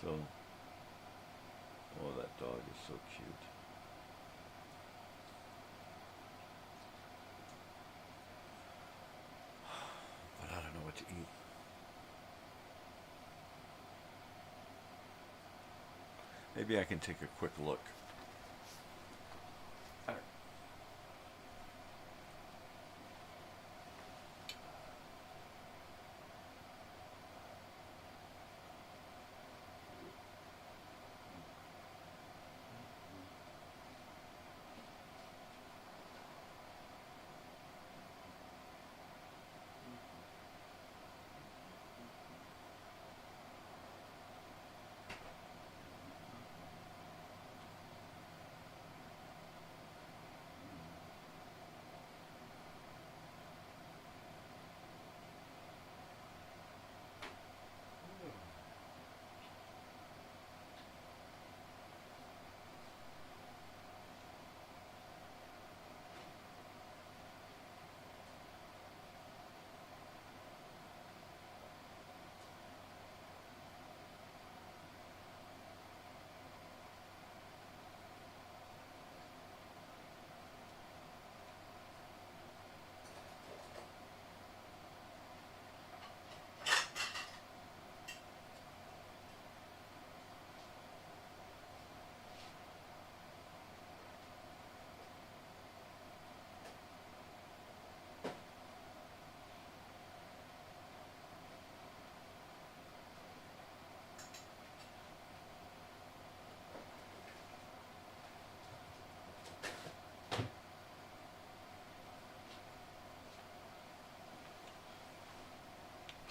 So, oh, that dog is so cute. But I don't know what to eat. Maybe I can take a quick look.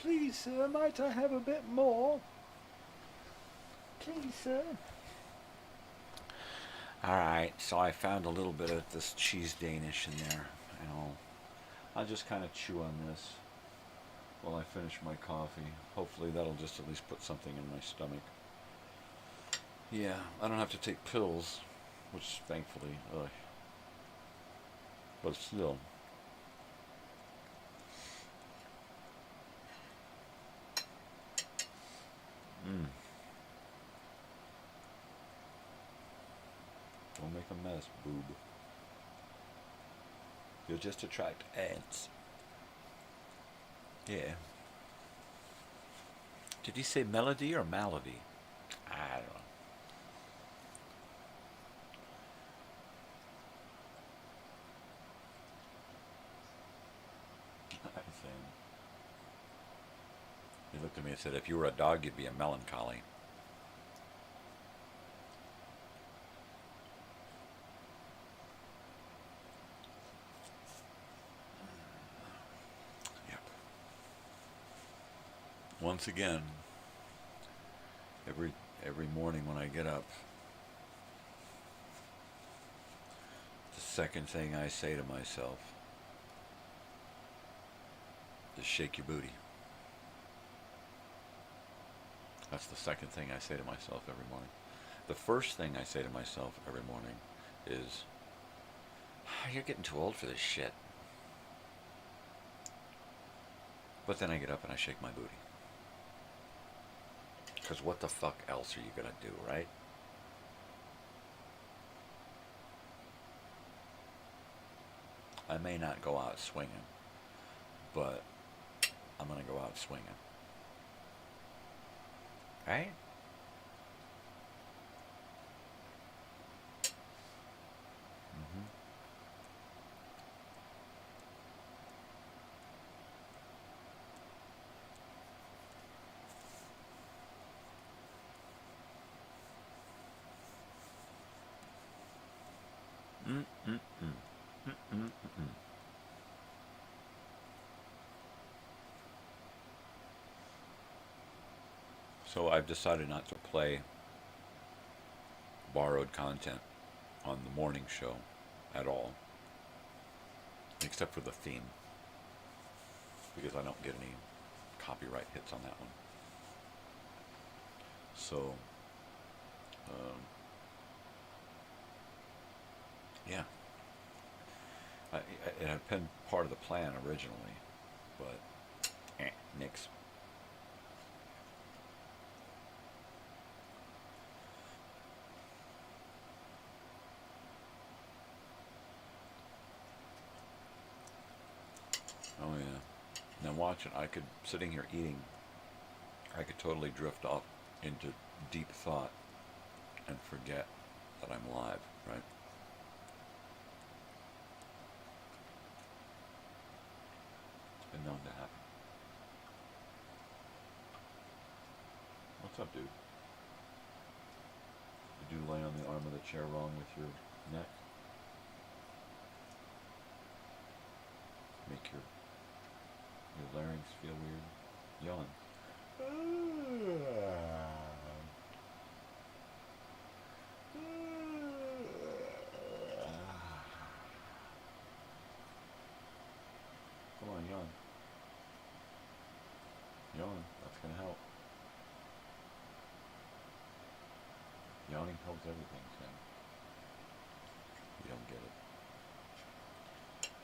Please, sir, might I have a bit more? Please, sir. Alright, so I found a little bit of this cheese Danish in there. I'll just kind of chew on this while I finish my coffee. Hopefully that'll just at least put something in my stomach. Yeah, I don't have to take pills, which thankfully, but still. Don't make a mess, boob. You'll just attract ants. Yeah. Did he say melody or malady? I don't know. He looked at me and said, if you were a dog, you'd be a melancholy. Yep. Once again, every morning when I get up, the second thing I say to myself is shake your booty. That's the second thing I say to myself every morning. The first thing I say to myself every morning is, you're getting too old for this shit. But then I get up and I shake my booty. Because what the fuck else are you going to do, right? I may not go out swinging, but I'm going to go out swinging. Right? So I've decided not to play borrowed content on the morning show at all, except for the theme, because I don't get any copyright hits on that one. So, yeah, it had been part of the plan originally, but nix. Oh yeah. Now watch it. I could, sitting here eating, I could totally drift off into deep thought and forget that I'm live, right? It's been known to happen. What's up, dude? Did you lay on the arm of the chair wrong with your neck? Make your larynx feel weird? Yawn. Come on, yawn. Yawn, that's gonna help. Yawning helps everything, Sam. You don't get it.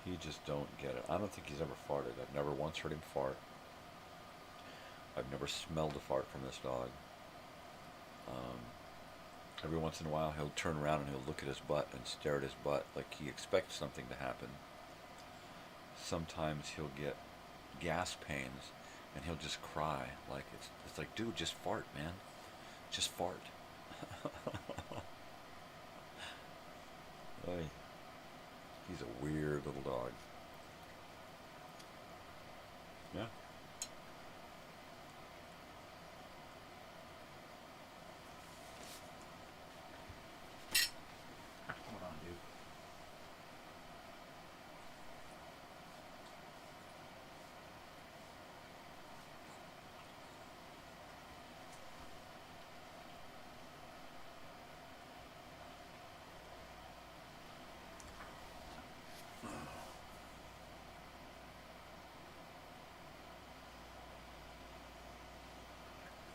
You just don't get it. I don't think he's ever farted. I've never once heard him fart. I've never smelled a fart from this dog. Every once in a while he'll turn around and he'll look at his butt and stare at his butt like he expects something to happen. Sometimes he'll get gas pains and he'll just cry. Like it's like, dude, just fart, man. Just fart. Oy. He's a weird little dog. Yeah. Hold on, dude.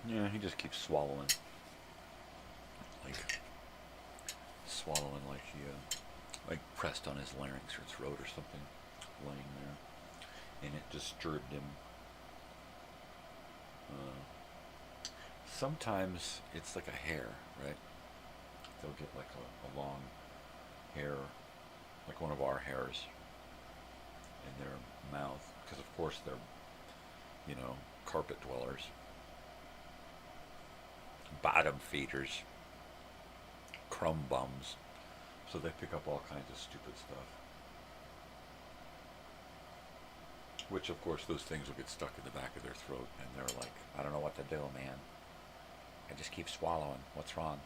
Yeah, he just keeps swallowing. Like he, like pressed on his larynx or throat or something, laying there. And it disturbed him. Sometimes it's like a hair, right? They'll get like a long hair, like one of our hairs in their mouth. Because of course they're, carpet dwellers. Bottom feeders, crumb bums, so they pick up all kinds of stupid stuff. Which, of course, those things will get stuck in the back of their throat, and they're like, I don't know what to do, man. I just keep swallowing. What's wrong?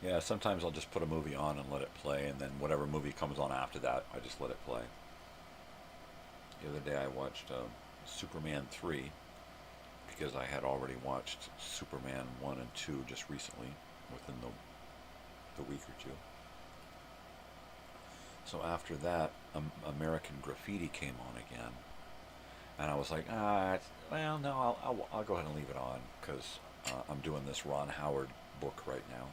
Yeah, sometimes I'll just put a movie on and let it play, and then whatever movie comes on after that, I just let it play. The other day I watched Superman 3, because I had already watched Superman 1 and 2 just recently, within the week or two. So after that, American Graffiti came on again, and I was like, no, I'll go ahead and leave it on, because I'm doing this Ron Howard book right now.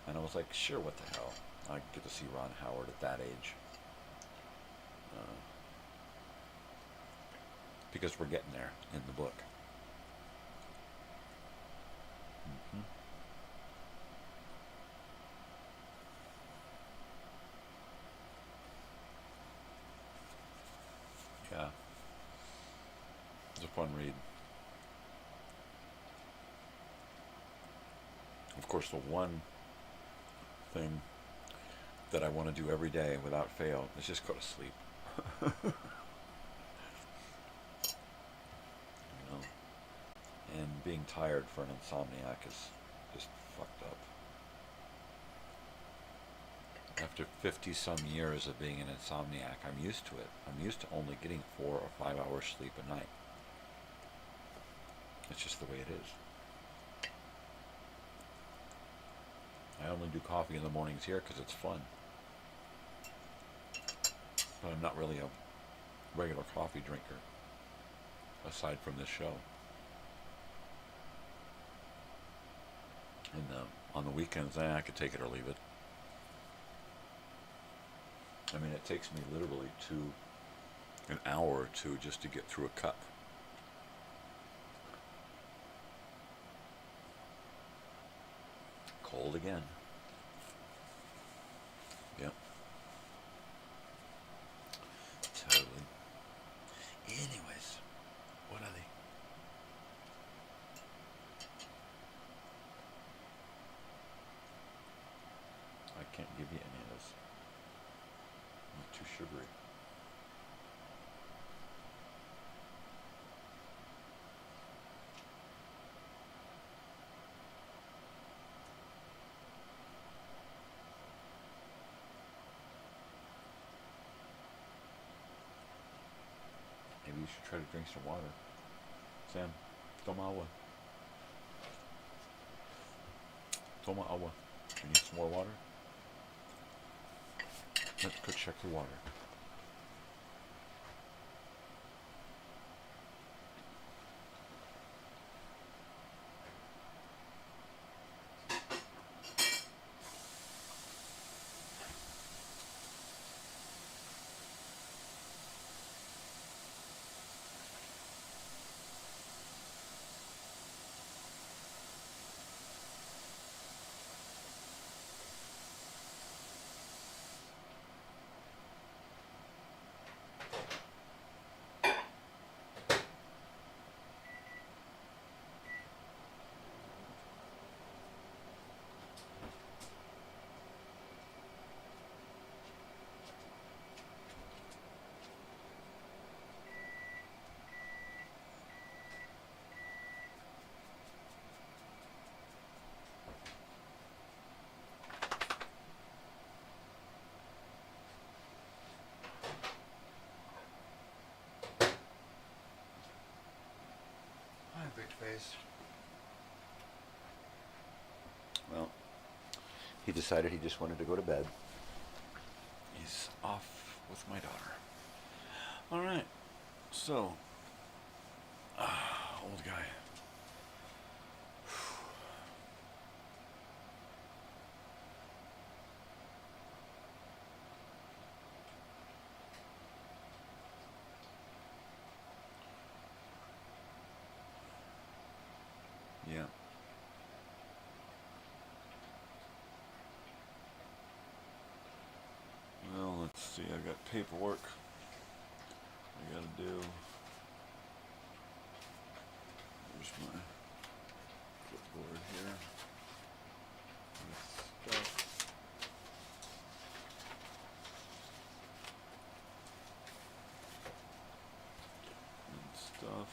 And I was like, sure, what the hell? I get to see Ron Howard at that age. Because we're getting there in the book. Mm-hmm. Yeah. It's a fun read. Of course, the one thing that I want to do every day without fail is just go to sleep. And being tired for an insomniac is Just fucked up. After 50-some years of being an insomniac, I'm used to it. I'm used to only getting 4 or 5 hours sleep a night. It's just the way it is. I only do coffee in the mornings here because it's fun. But I'm not really a regular coffee drinker, aside from this show. And on the weekends, I could take it or leave it. I mean, it takes me literally an hour or two just to get through a cup. Cold again. Yep. Totally. Anyways, what are they? I can't give you any of this. It's too sugary. Maybe you should try to drink some water. Sam, toma agua. Toma agua. You need some more water? Let's go check the water. Face. Well, he decided he just wanted to go to bed. He's off with my daughter. All right, so old guy. Yeah. Well, let's see. I've got paperwork I gotta do. There's my clipboard here. With stuff. And stuff.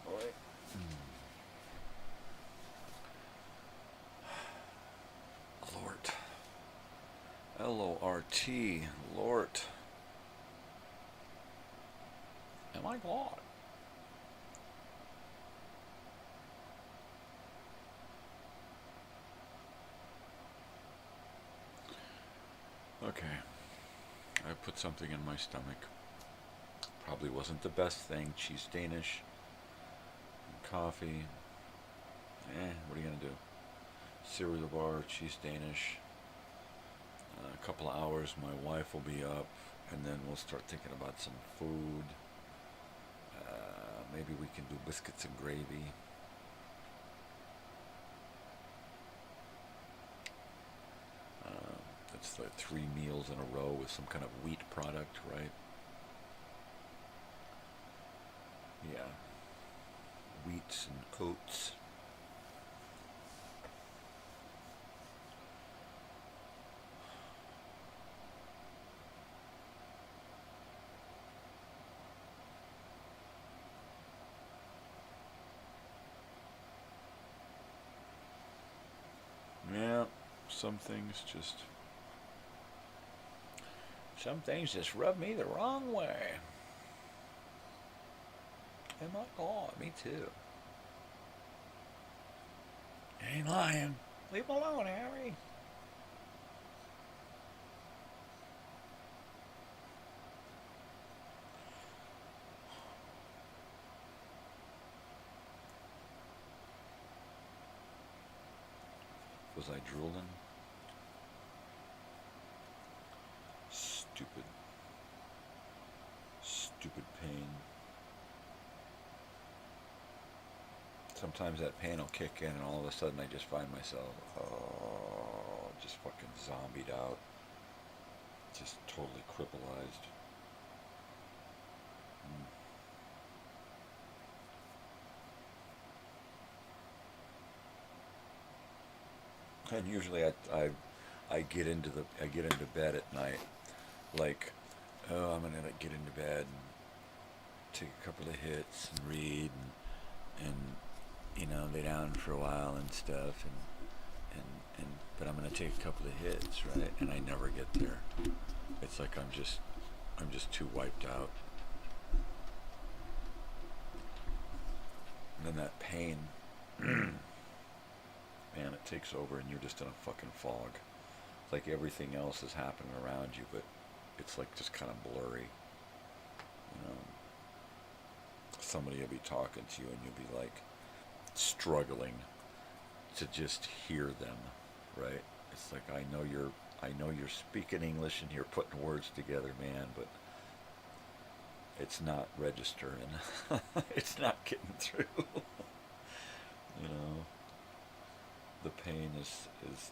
All right. Lort. L-O-R-T. Lort. Am I glad? Okay. I put something in my stomach. Probably wasn't the best thing. Cheese Danish. And coffee. What are you gonna do? Cereal bar, cheese Danish. A couple of hours, my wife will be up, and then we'll start thinking about some food. Maybe we can do biscuits and gravy. That's like 3 meals in a row with some kind of wheat product, right? Yeah. Wheats and oats. Yeah, some things just rub me the wrong way. Am I? Oh, me too. You ain't lying. Leave him alone, Harry. Was I drooling? Stupid pain. Sometimes that pain will kick in and all of a sudden I just find myself, just fucking zombied out. Just totally crippleized. And usually I get into bed at night, like, oh, I'm gonna get into bed and take a couple of hits and read and you know, lay down for a while and stuff, and but I'm gonna take a couple of hits, right? And I never get there. It's like I'm just too wiped out. And then that pain, man, it takes over and you're just in a fucking fog. It's like everything else is happening around you, but it's like just kind of blurry. You know, somebody will be talking to you and you'll be like struggling to just hear them, right? It's like I know you're speaking English and you're putting words together, man, but it's not registering. It's not getting through. You know, the pain is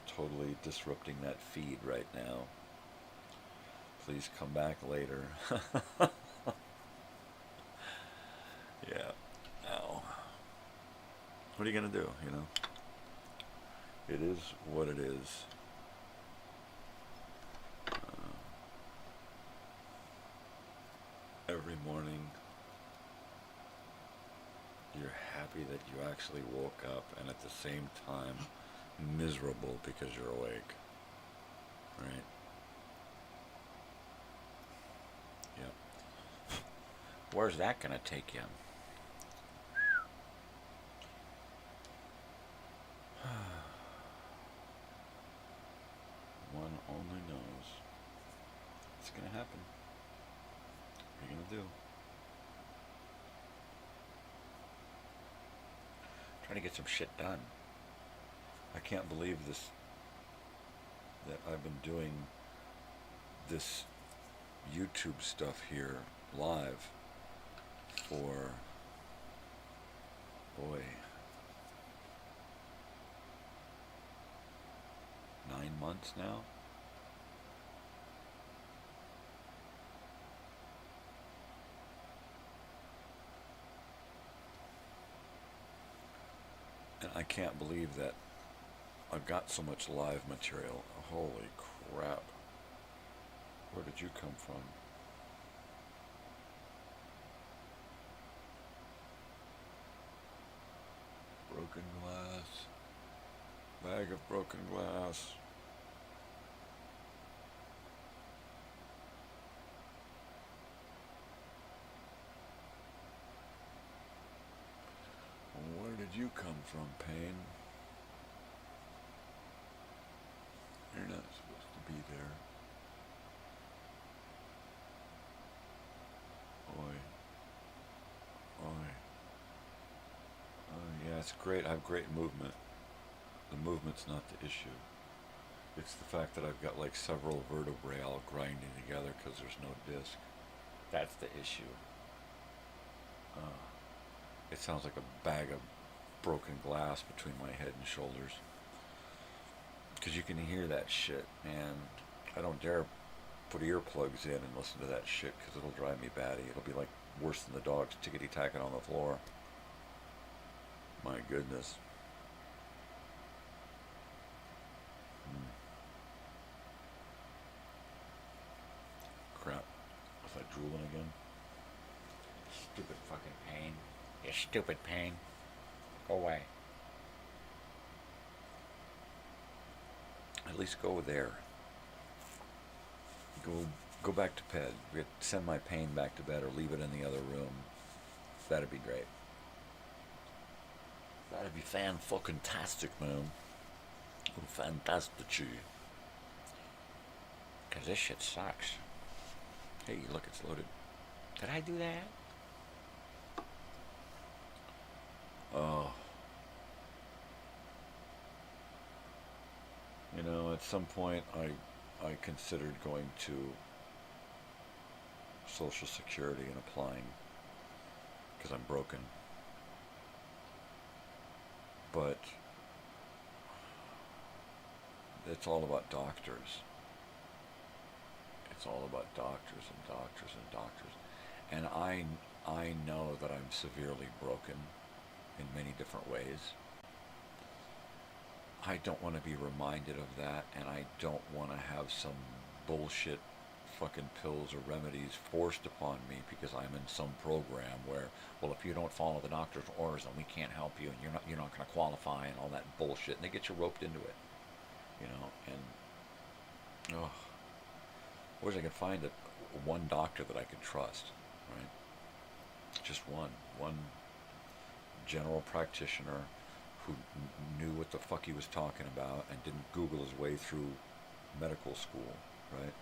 totally disrupting that feed right now. Please come back later. Yeah. Now, what are you gonna do? You know, it is what it is. Every morning, you're happy that you actually woke up, and at the same time, miserable because you're awake. Right? Yep. Where's that gonna take you? One only knows. It's gonna happen. What are you gonna do? Trying to get some shit done. I can't believe this, that I've been doing this YouTube stuff here live for, boy, 9 months now. And I can't believe that I've got so much live material. Holy crap. Where did you come from? Broken glass. Bag of broken glass. Where did you come from, Pain? You're not supposed to be there. Oi. Oi. Oh, yeah, it's great. I have great movement. The movement's not the issue. It's the fact that I've got like several vertebrae all grinding together because there's no disc. That's the issue. It sounds like a bag of broken glass between my head and shoulders. Because you can hear that shit, man. I don't dare put earplugs in and listen to that shit because it'll drive me batty. It'll be like worse than the dogs tickety-tacking on the floor. My goodness. Crap. Was I drooling again? Stupid fucking Pain. You stupid Pain. Go away. at least go there. Go back to bed. Send my pain back to bed or leave it in the other room. That'd be great. That'd be fan-fucking-tastic, man. Fantastic. Because this shit sucks. Hey, look, it's loaded. Did I do that? Oh. You know, at some point I considered going to Social Security and applying because I'm broken. But it's all about doctors. It's all about doctors and doctors and doctors. And I know that I'm severely broken in many different ways. I don't want to be reminded of that, and I don't want to have some bullshit fucking pills or remedies forced upon me because I'm in some program where, well, if you don't follow the doctor's orders, then we can't help you, and you're not going to qualify, and all that bullshit, and they get you roped into it, you know. And I wish I could find one doctor that I could trust, right? Just one general practitioner who knew what the fuck he was talking about and didn't Google his way through medical school, right?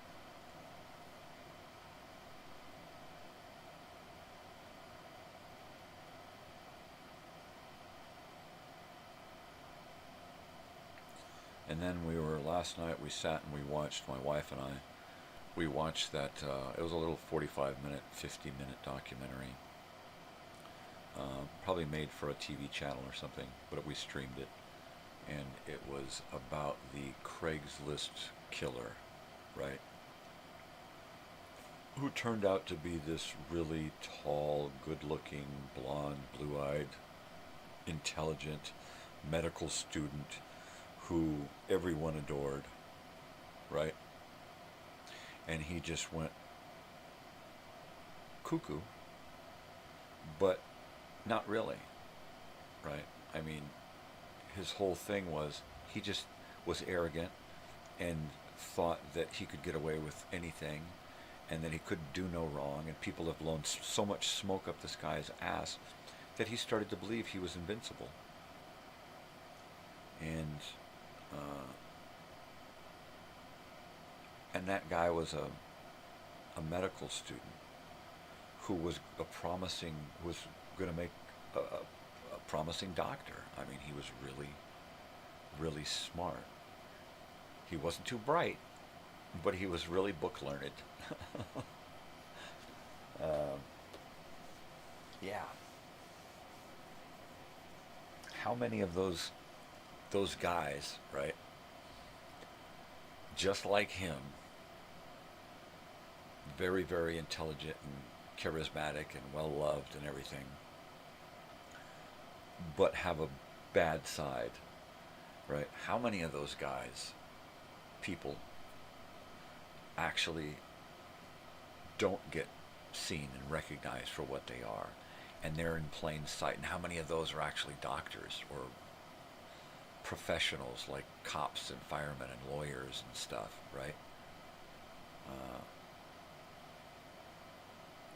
And then last night we sat and we watched, my wife and I, we watched that, it was a little 45-minute, 50-minute documentary. Probably made for a TV channel or something, but we streamed it. And it was about the Craigslist killer, right? Who turned out to be this really tall, good-looking, blonde, blue-eyed, intelligent medical student who everyone adored, right? And he just went cuckoo, but not really, right? I mean, his whole thing was he just was arrogant and thought that he could get away with anything and that he could do no wrong, and people have blown so much smoke up this guy's ass that he started to believe he was invincible. And that guy was a medical student who was going to make a promising doctor. I mean, he was really, really smart. He wasn't too bright, but he was really book learned. Yeah. How many of those guys, right, just like him, very, very intelligent and charismatic and well-loved and everything, but have a bad side, right? How many of those guys, people, actually don't get seen and recognized for what they are, and they're in plain sight? And how many of those are actually doctors or professionals like cops and firemen and lawyers and stuff, right?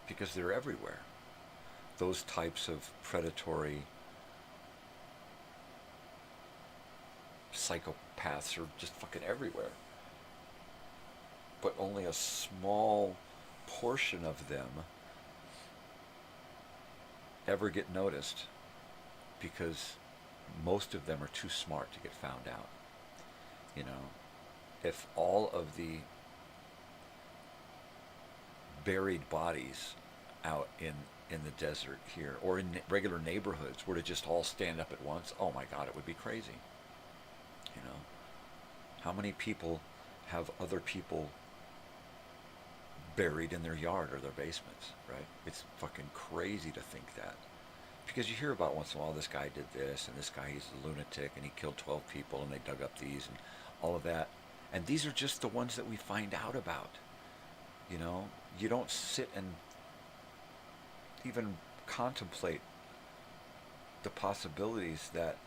Because they're everywhere. Those types of predatory psychopaths are just fucking everywhere. But only a small portion of them ever get noticed because most of them are too smart to get found out. You know, if all of the buried bodies out in the desert here or in regular neighborhoods were to just all stand up at once, oh my God, it would be crazy. You know, how many people have other people buried in their yard or their basements, right? It's fucking crazy to think that. Because you hear about once in a while, this guy did this, and this guy, he's a lunatic, and he killed 12 people, and they dug up these, and all of that. And these are just the ones that we find out about. You know, you don't sit and even contemplate the possibilities that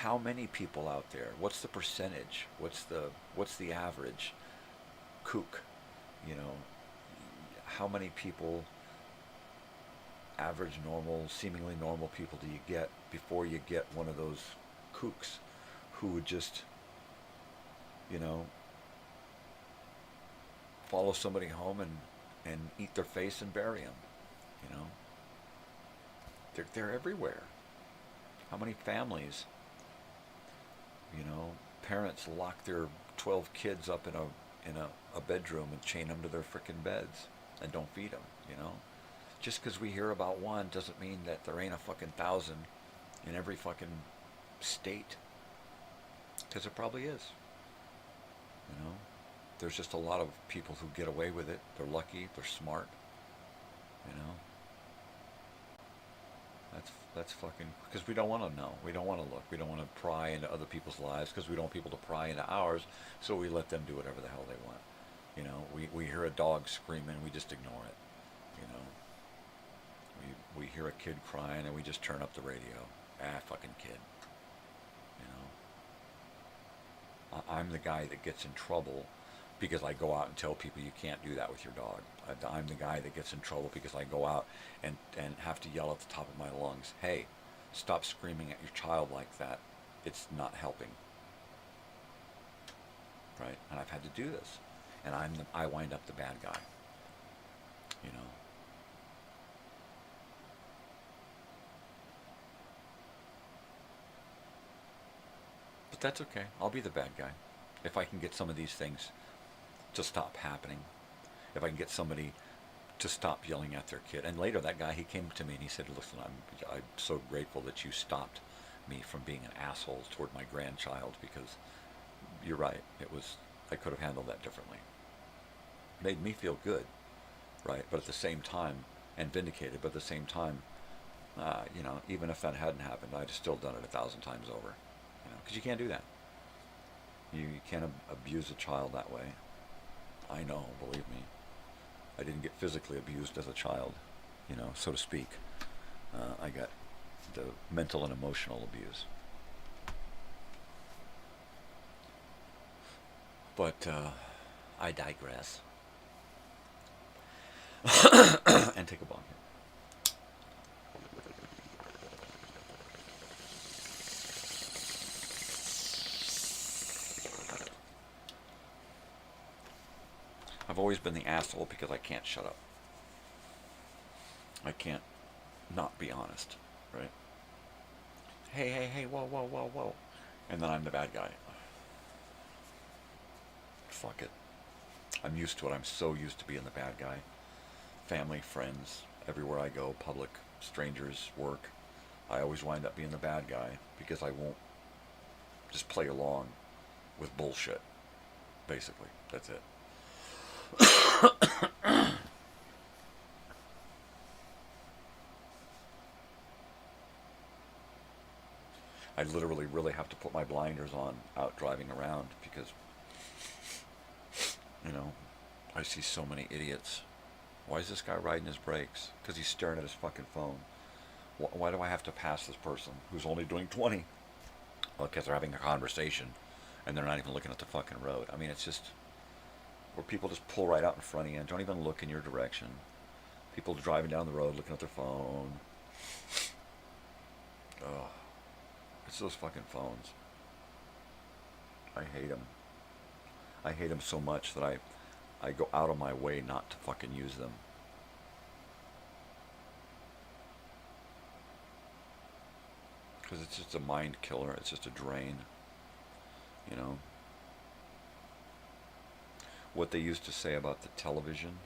how many people out there? What's the percentage? What's the average kook? You know, how many people, average, normal, seemingly normal people, do you get before you get one of those kooks who would just, you know, follow somebody home and eat their face and bury them? You know, they're everywhere. How many families, you know, parents lock their 12 kids up in a bedroom and chain them to their frickin' beds and don't feed them, you know? Just because we hear about one doesn't mean that there ain't a fucking 1,000 in every fucking state. Because there probably is. You know? There's just a lot of people who get away with it. They're lucky. They're smart. You know? That's fucking... Because we don't want to know. We don't want to look. We don't want to pry into other people's lives because we don't want people to pry into ours, so we let them do whatever the hell they want. You know? We hear a dog screaming, we just ignore it. You know? We hear a kid crying and we just turn up the radio. Fucking kid. You know? I'm the guy that gets in trouble because I go out and tell people you can't do that with your dog. I'm the guy that gets in trouble because I go out and have to yell at the top of my lungs, hey, stop screaming at your child like that. It's not helping. Right? And I've had to do this. And I wind up the bad guy. You know? But that's okay. I'll be the bad guy. If I can get some of these things to stop happening. If I can get somebody to stop yelling at their kid. And later that guy, he came to me and he said, listen, I'm so grateful that you stopped me from being an asshole toward my grandchild, because you're right. I could have handled that differently. Made me feel good, right? But at the same time, and vindicated, but at the same time, you know, even if that hadn't happened, I'd have still done it 1,000 times over. You know, because you can't do that. You can't abuse a child that way. I know, believe me. I didn't get physically abused as a child, you know, so to speak. I got the mental and emotional abuse. But I digress. And take a bong hit. I've always been the asshole because I can't shut up. I can't not be honest, right? Hey, whoa. And then I'm the bad guy. Fuck it. I'm used to it. I'm so used to being the bad guy. Family, friends, everywhere I go, public, strangers, work. I always wind up being the bad guy because I won't just play along with bullshit. Basically, that's it. I literally really have to put my blinders on out driving around because, you know, I see so many idiots. Why is this guy riding his brakes? Because he's staring at his fucking phone. Why do I have to pass this person who's only doing 20? Well, because they're having a conversation and they're not even looking at the fucking road. I mean, it's just... where people just pull right out in front of you and don't even look in your direction. People driving down the road looking at their phone. Ugh. It's those fucking phones. I hate them. I hate them so much that I go out of my way not to fucking use them. Because it's just a mind killer. It's just a drain. You know? What they used to say about the television,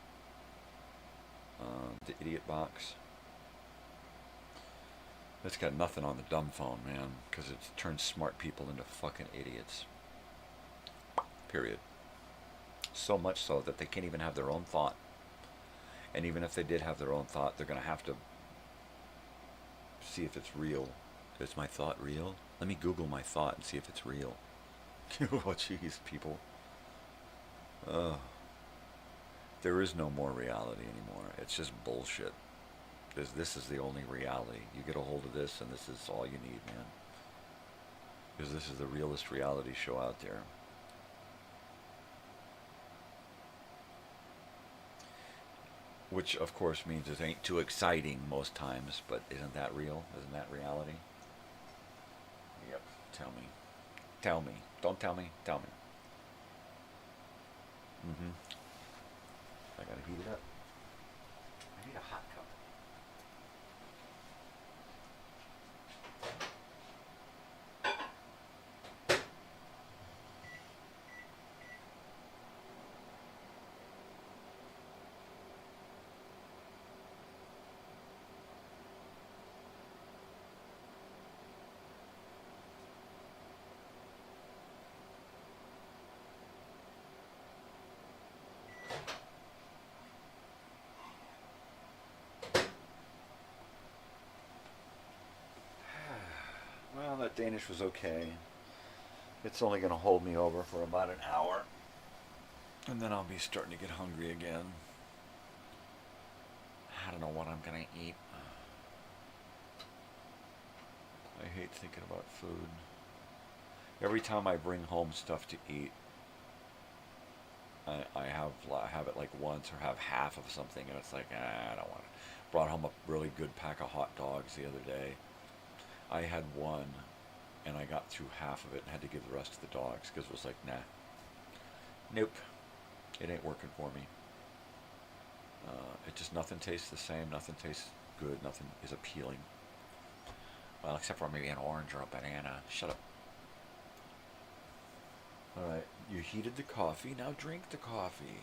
the idiot box, it's got nothing on the dumb phone, man, because it turns smart people into fucking idiots. Period. So much so that they can't even have their own thought. And even if they did have their own thought, they're going to have to see if it's real. Is my thought real? Let me Google my thought and see if it's real. Oh, jeez, people. There is no more reality anymore. It's just bullshit. This is the only reality. You get a hold of this and this is all you need, man. because this is the realest reality show out there. Which, of course, means it ain't too exciting most times, but isn't that real? Isn't that reality? Yep. Tell me. Tell me. Don't tell me. Tell me. I gotta heat it up. I need a hot cup. Well, that Danish was okay. It's only going to hold me over for about an hour. And then I'll be starting to get hungry again. I don't know what I'm going to eat. I hate thinking about food. Every time I bring home stuff to eat, I have it like once or have half of something, and it's like, I don't want it. Brought home a really good pack of hot dogs the other day. I had one, and I got through half of it and had to give the rest to the dogs because it was like, nah, nope, it ain't working for me. It just, nothing tastes the same, nothing tastes good, nothing is appealing. Well, except for maybe an orange or a banana. Shut up. Alright, you heated the coffee, now drink the coffee.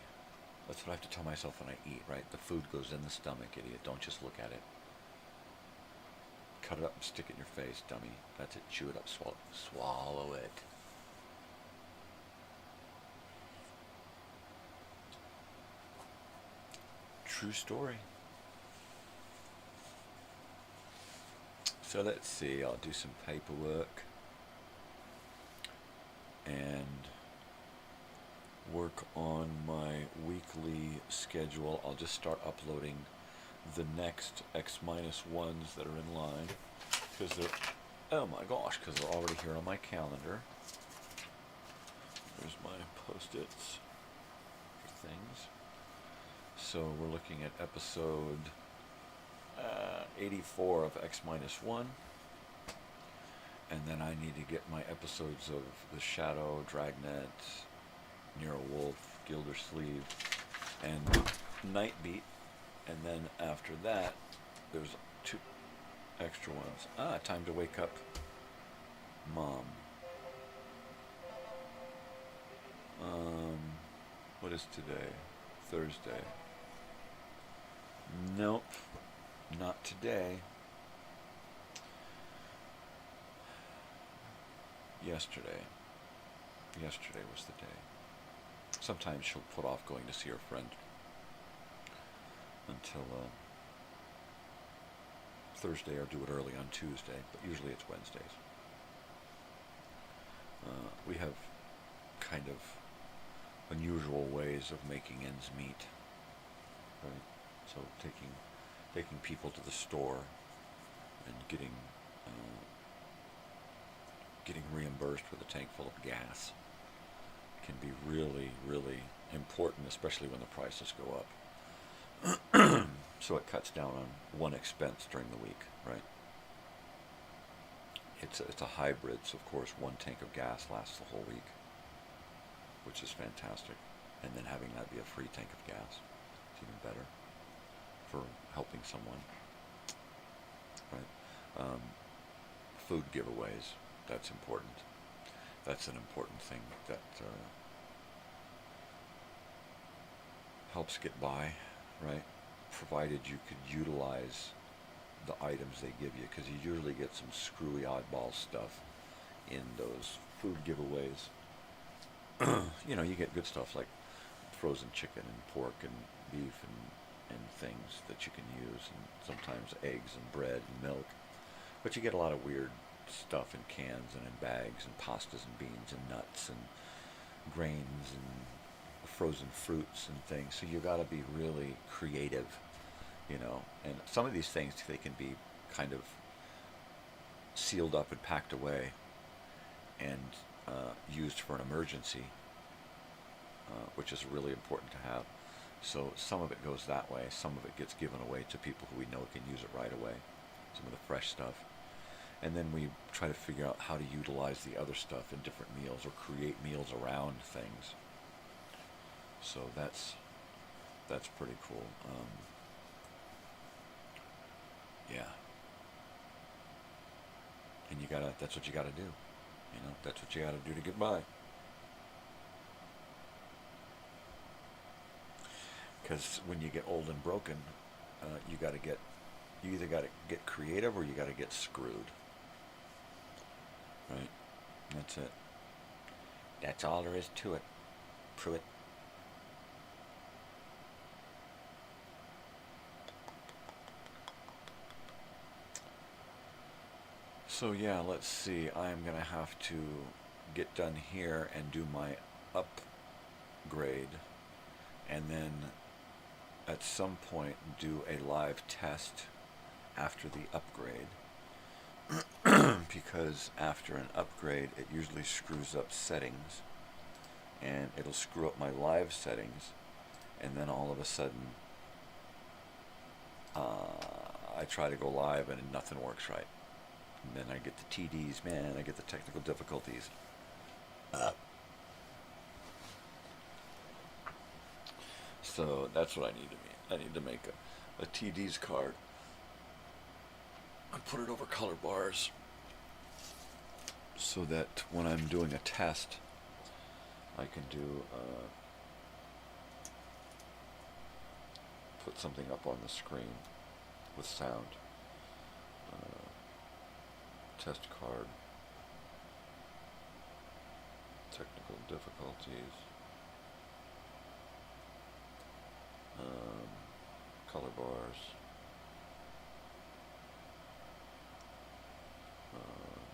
That's what I have to tell myself when I eat, right? The food goes in the stomach, idiot. Don't just look at it. Cut it up and stick it in your face, dummy. That's it. Chew it up. Swallow it. True story. So let's see. I'll do some paperwork and work on my weekly schedule. I'll just start uploading the next X-1s that are in line, because they're, oh my gosh, because they're already here on my calendar. There's my post-its for things. So we're looking at episode 84 of X-1, and then I need to get my episodes of The Shadow, Dragnet, Nero Wolf, Gildersleeve, and Nightbeat. And then after that, there's 2 extra ones. Time to wake up Mom. What is today? Thursday. Nope, not today. Yesterday was the day. Sometimes she'll put off going to see her friend until Thursday, or do it early on Tuesday, but usually it's Wednesdays. We have kind of unusual ways of making ends meet, right? So taking people to the store and getting reimbursed with a tank full of gas can be really, really important, especially when the prices go up. So it cuts down on one expense during the week, right? It's a hybrid, so of course one tank of gas lasts the whole week, which is fantastic. And then having that be a free tank of gas is even better for helping someone, right? Food giveaways, that's important. That's an important thing that helps get by, right? Provided you could utilize the items they give you, because you usually get some screwy oddball stuff in those food giveaways. You know, you get good stuff like frozen chicken and pork and beef and things that you can use, and sometimes eggs and bread and milk. But you get a lot of weird stuff in cans and in bags, and pastas and beans and nuts and grains and frozen fruits and things. So you got to be really creative, you know. And some of these things, they can be kind of sealed up and packed away, and used for an emergency, which is really important to have. So some of it goes that way. Some of it gets given away to people who we know can use it right away, some of the fresh stuff. And then we try to figure out how to utilize the other stuff in different meals or create meals around things. So that's pretty cool. Yeah. And that's what you gotta do. You know, that's what you gotta do to get by. Because when you get old and broken, you either gotta get creative or you gotta get screwed. Right? That's it. That's all there is to it. Pruitt. So yeah, let's see. I'm gonna have to get done here and do my upgrade, and then at some point do a live test after the upgrade. Because after an upgrade, it usually screws up settings, and it'll screw up my live settings, and then all of a sudden, I try to go live and nothing works right. And then I get the TDs, man, I get the technical difficulties. So that's what I need to make. I need to make a TDs card and put it over color bars so that when I'm doing a test, I can do put something up on the screen with sound. Test card, technical difficulties, color bars,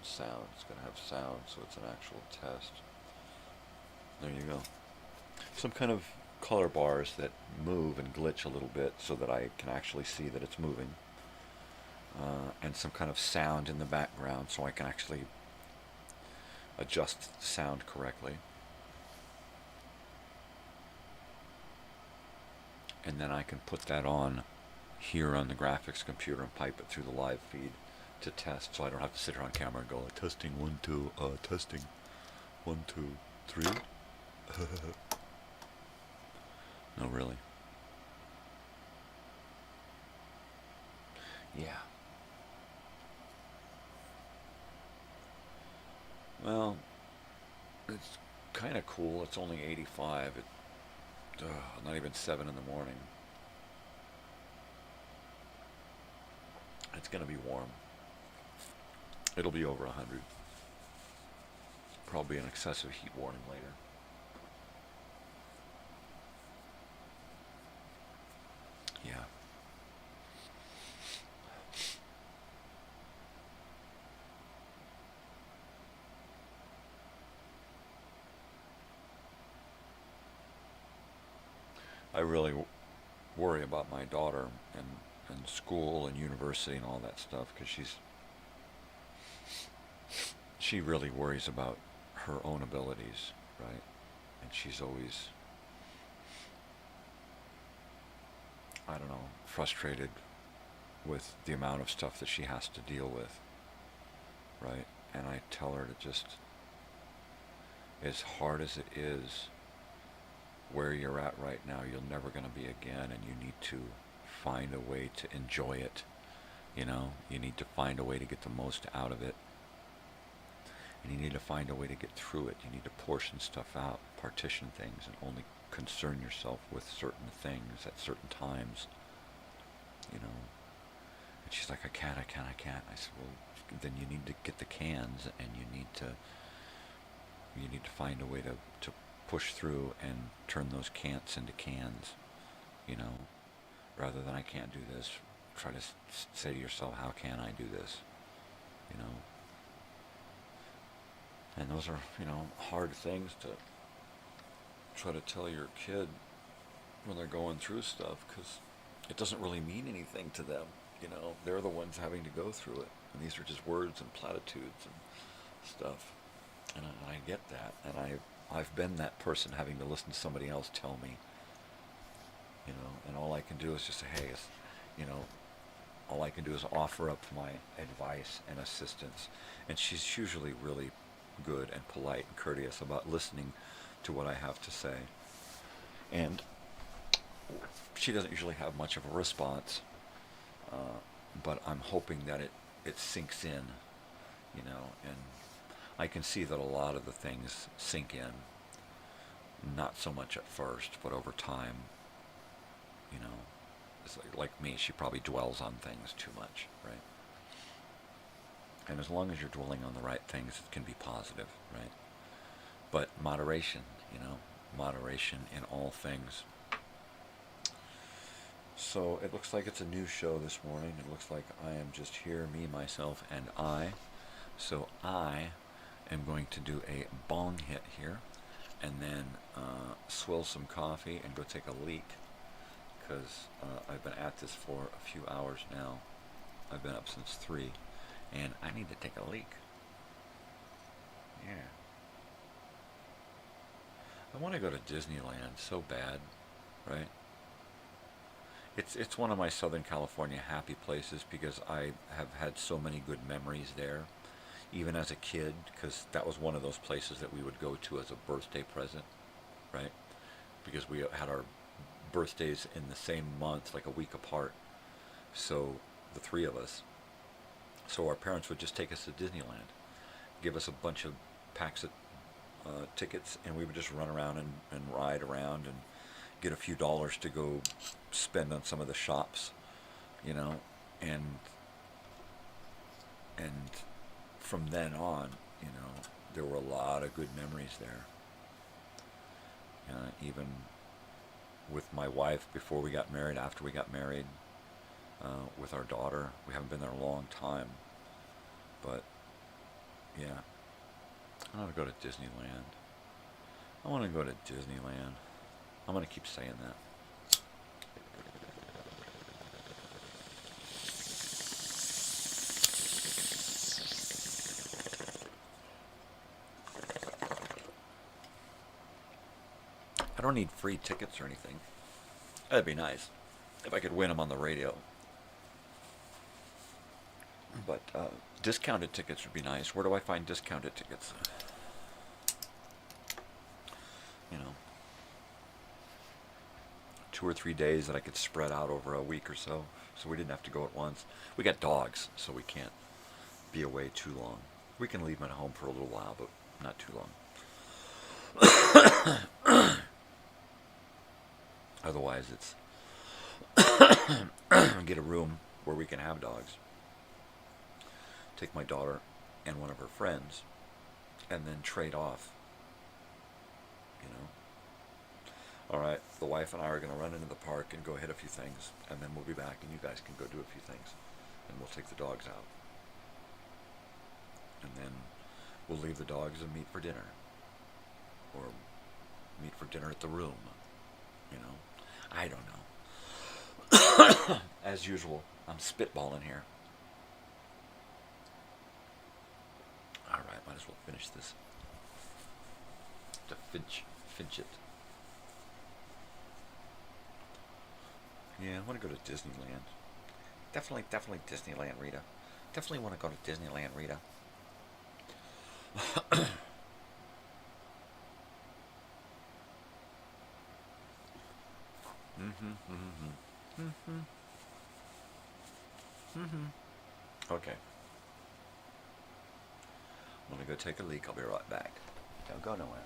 sound. It's going to have sound, so it's an actual test. There you go. Some kind of color bars that move and glitch a little bit so that I can actually see that it's moving. And some kind of sound in the background so I can actually adjust the sound correctly. And then I can put that on here on the graphics computer and pipe it through the live feed to test, so I don't have to sit here on camera and go like, testing 1 2 testing 1 2 3. No, really. Yeah. Well, it's kind of cool. It's only 85. Not even 7 in the morning. It's going to be warm. It'll be over 100. Probably an excessive heat warning later. Yeah. I really worry about my daughter and school and university and all that stuff, because she really worries about her own abilities, right? And she's always, I don't know, frustrated with the amount of stuff that she has to deal with, right? And I tell her to just, as hard as it is, where you're at right now, you're never going to be again, and you need to find a way to enjoy it. You know, you need to find a way to get the most out of it, and you need to find a way to get through it. You need to portion stuff out, partition things, and only concern yourself with certain things at certain times, you know. And she's like, I can't. I said, well, then you need to get the cans, and you need to find a way to push through and turn those can'ts into cans, you know, rather than I can't do this. Try to say to yourself, how can I do this, you know? And those are, you know, hard things to try to tell your kid when they're going through stuff, because it doesn't really mean anything to them, you know. They're the ones having to go through it, and these are just words and platitudes and stuff. And I get that, and I've been that person having to listen to somebody else tell me, and all I can do is just say, hey, all I can do is offer up my advice and assistance. And she's usually really good and polite and courteous about listening to what I have to say. And she doesn't usually have much of a response, but I'm hoping that it sinks in, and I can see that a lot of the things sink in, not so much at first, but over time, it's like me, she probably dwells on things too much, right? And as long as you're dwelling on the right things, it can be positive, right? But moderation, moderation in all things. So it looks like it's a new show this morning. It looks like I am just here, me, myself, and I. So I am going to do a bong hit here, and then swill some coffee and go take a leak, because I've been at this for a few hours now. I've been up since 3, and I need to take a leak. Yeah. I want to go to Disneyland so bad, right? It's one of my Southern California happy places because I have had so many good memories there, even as a kid, because that was one of those places that we would go to as a birthday present, right? Because we had our birthdays in the same month, like a week apart. So the 3 of us. So our parents would just take us to Disneyland, give us a bunch of packs of tickets, and we would just run around and ride around and get a few dollars to go spend on some of the shops, and from then on, there were a lot of good memories there. Even with my wife, before we got married, after we got married, with our daughter. We haven't been there a long time, but yeah, I want to go to Disneyland. I want to go to Disneyland. I'm going to keep saying that. I don't need free tickets or anything. That'd be nice if I could win them on the radio. But discounted tickets would be nice. Where do I find discounted tickets? 2 or 3 days that I could spread out over a week or so we didn't have to go at once. We got dogs, so we can't be away too long. We can leave them at home for a little while, but not too long. Otherwise, it's get a room where we can have dogs. Take my daughter and one of her friends, and then trade off. All right, the wife and I are going to run into the park and go hit a few things, and then we'll be back, and you guys can go do a few things, and we'll take the dogs out. And then we'll leave the dogs and meet for dinner, or meet for dinner at the room. I don't know. As usual, I'm spitballing here. All right, might as well finish this. To finch it. Yeah, I want to go to Disneyland. Definitely Disneyland, Rita. Definitely want to go to Disneyland, Rita. Okay. I'm gonna go take a leak. I'll be right back. Don't go nowhere.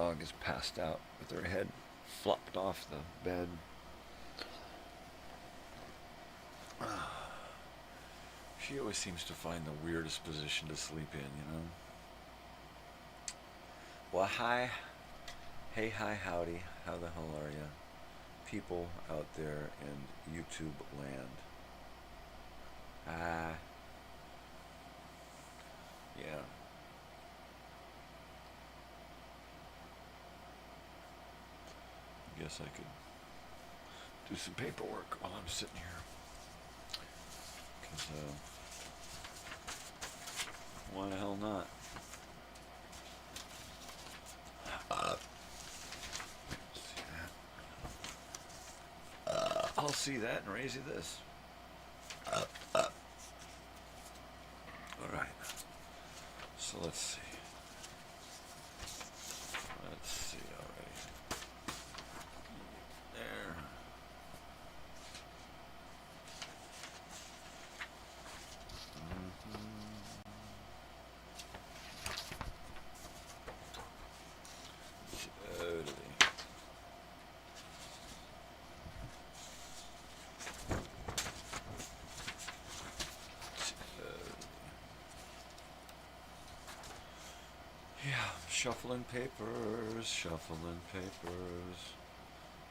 dog is passed out with her head flopped off the bed. She always seems to find the weirdest position to sleep in, you know? Well, hi. Hey, hi, howdy. How the hell are ya? People out there in YouTube land. Yeah. I guess I could do some paperwork while I'm sitting here. Because, why the hell not? See that? I'll see that and raise you this. Alright. So let's see. Already. There. Totally. Yeah, shuffling papers,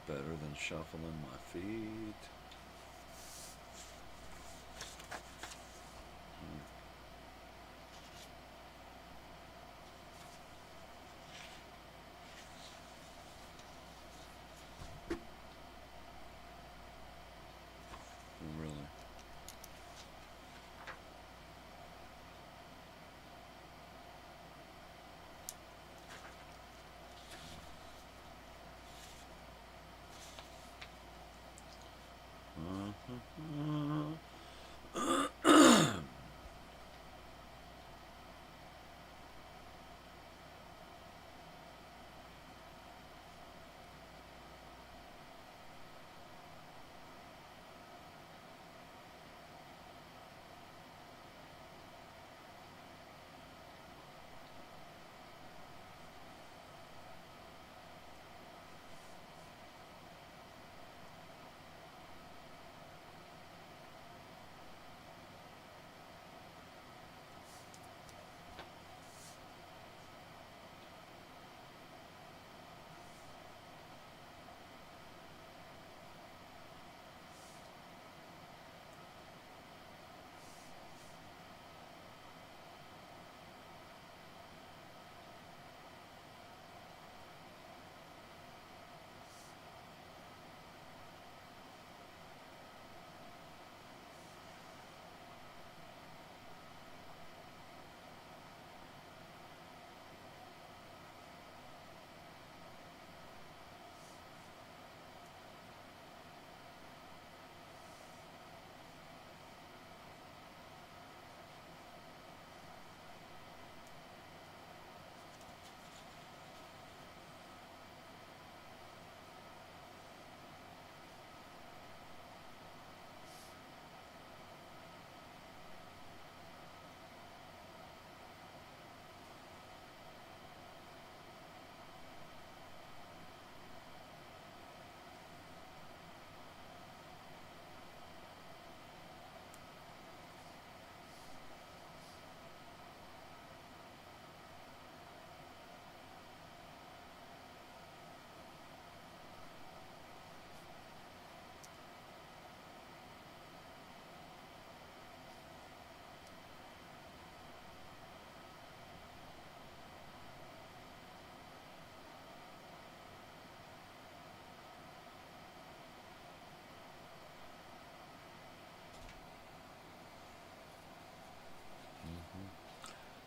better than shuffling my feet. Really.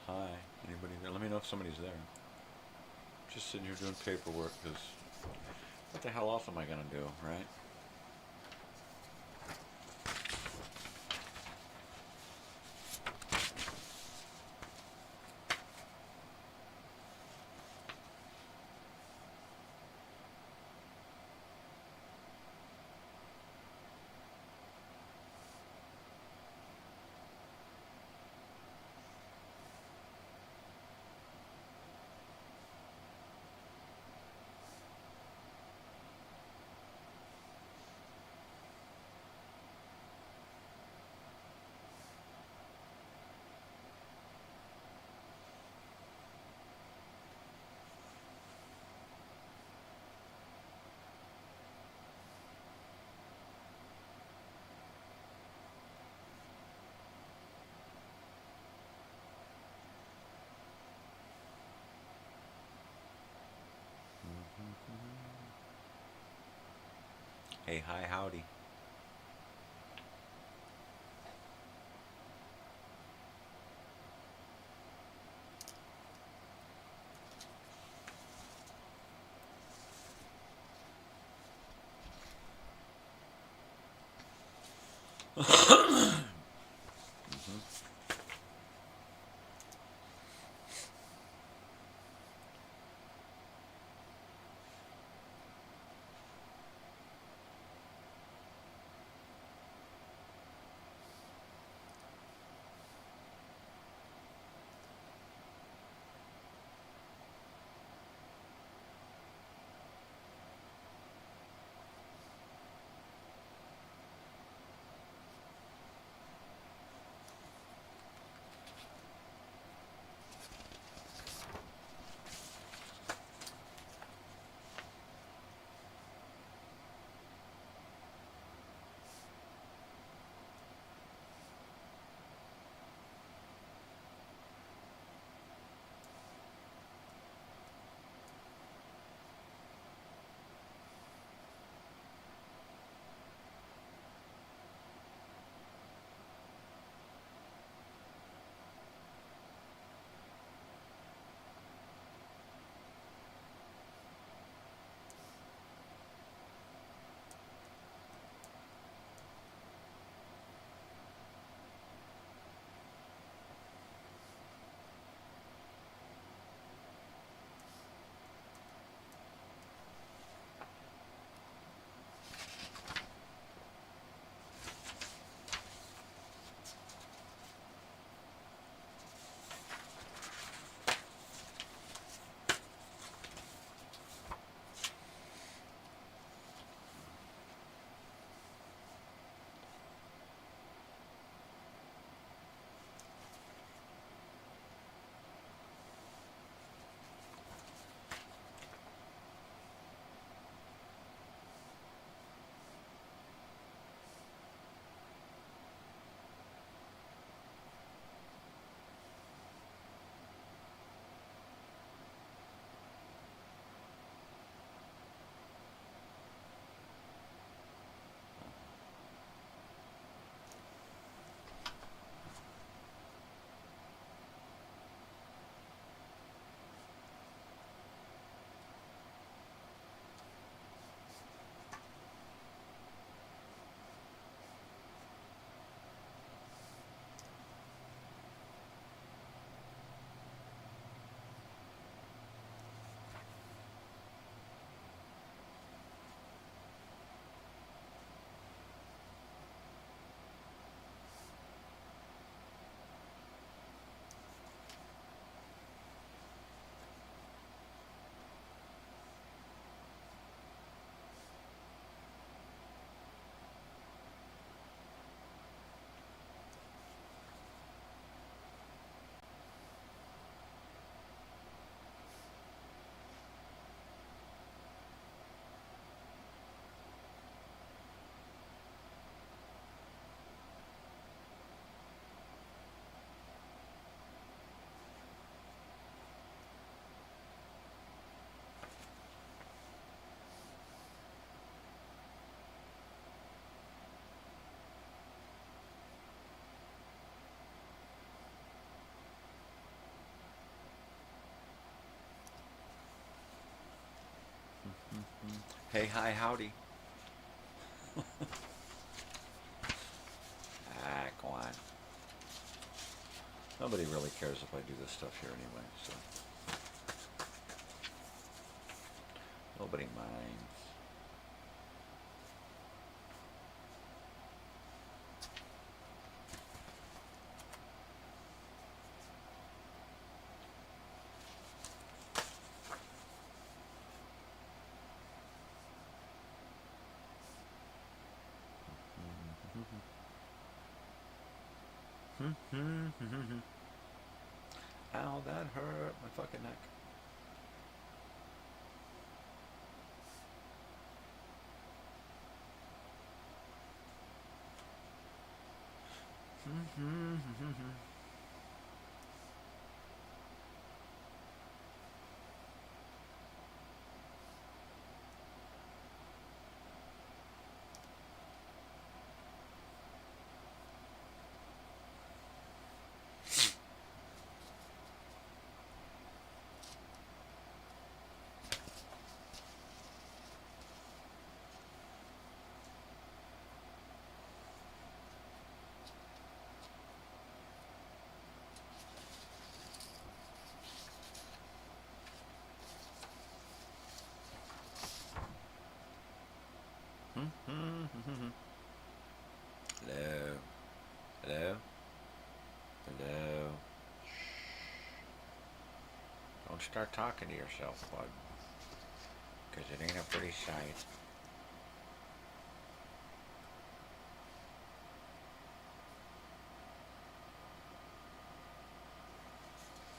Hi, anybody there? Let me know if somebody's there. Just sitting here doing paperwork, because what the hell else am I going to do, right? Hey, hi, howdy. Hey, hi, howdy. Go on. Nobody really cares if I do this stuff here anyway, so. Nobody minds. Ow, that hurt my fucking neck. start talking to yourself, bud. Because it ain't a pretty sight.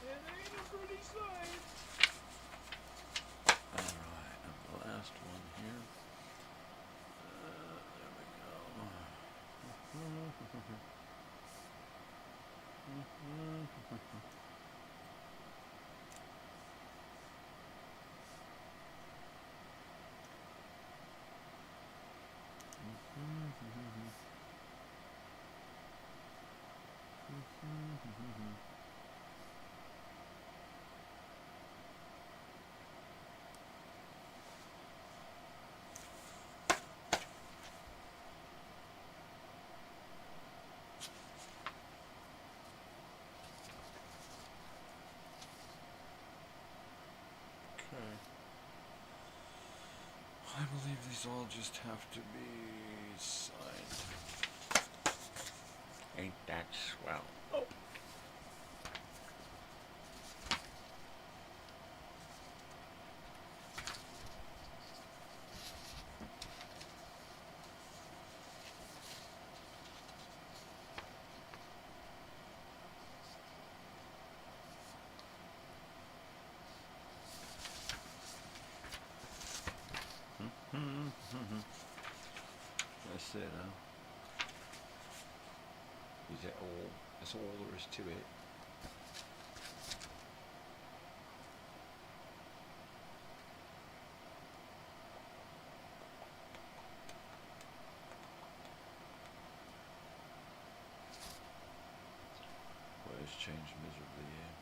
It ain't a pretty sight. Alright, and the last one here. There we go. I believe these all just have to be signed. Ain't that swell? Oh. That's it, huh? Is that all? That's all there is to it. Well, it's changed miserably, yeah.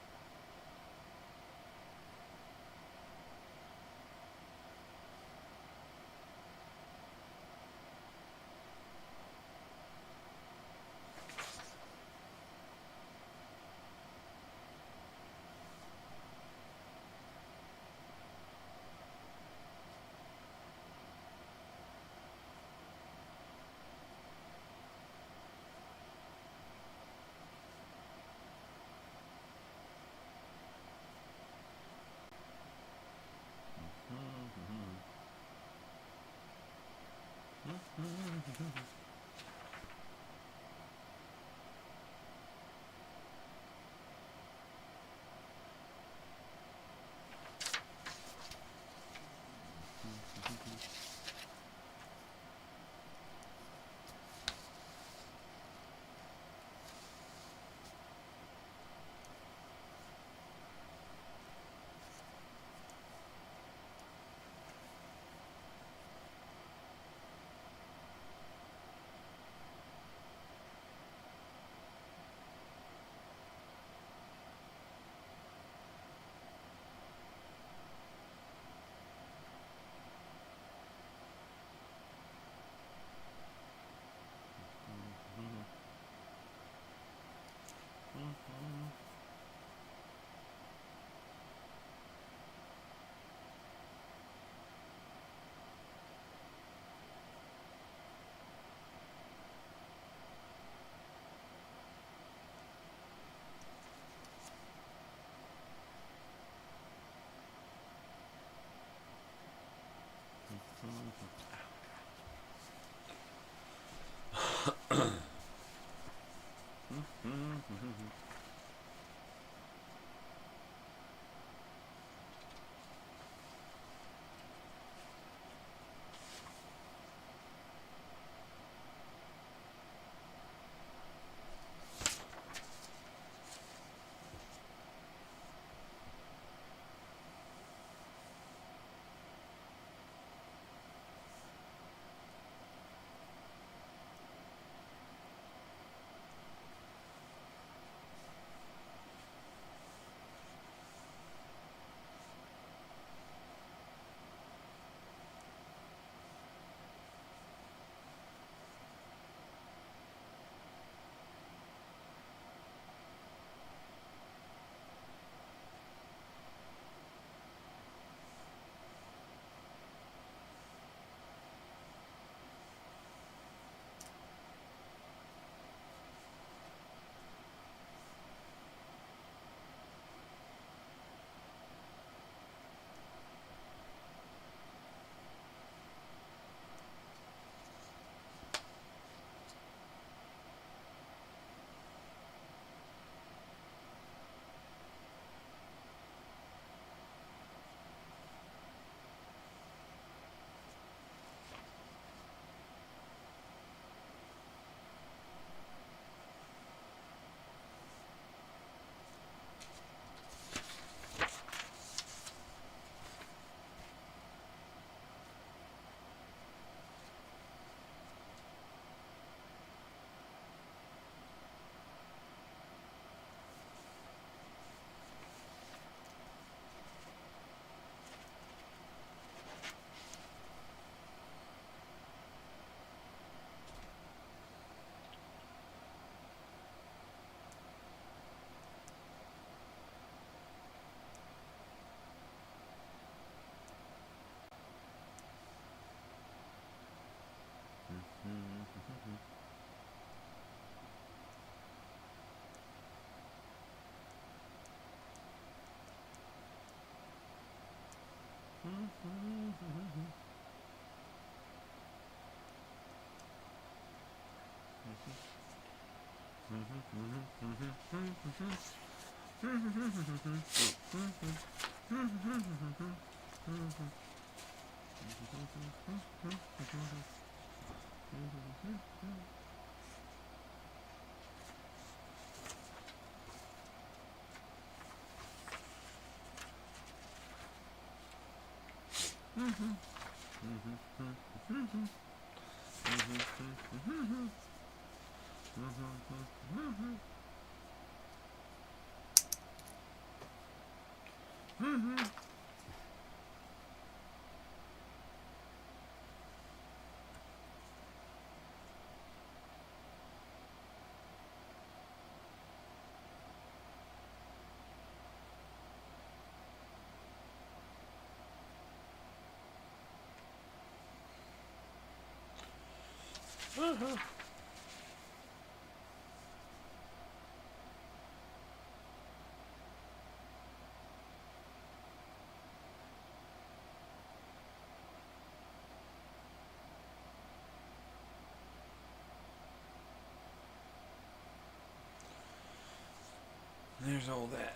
There's all that.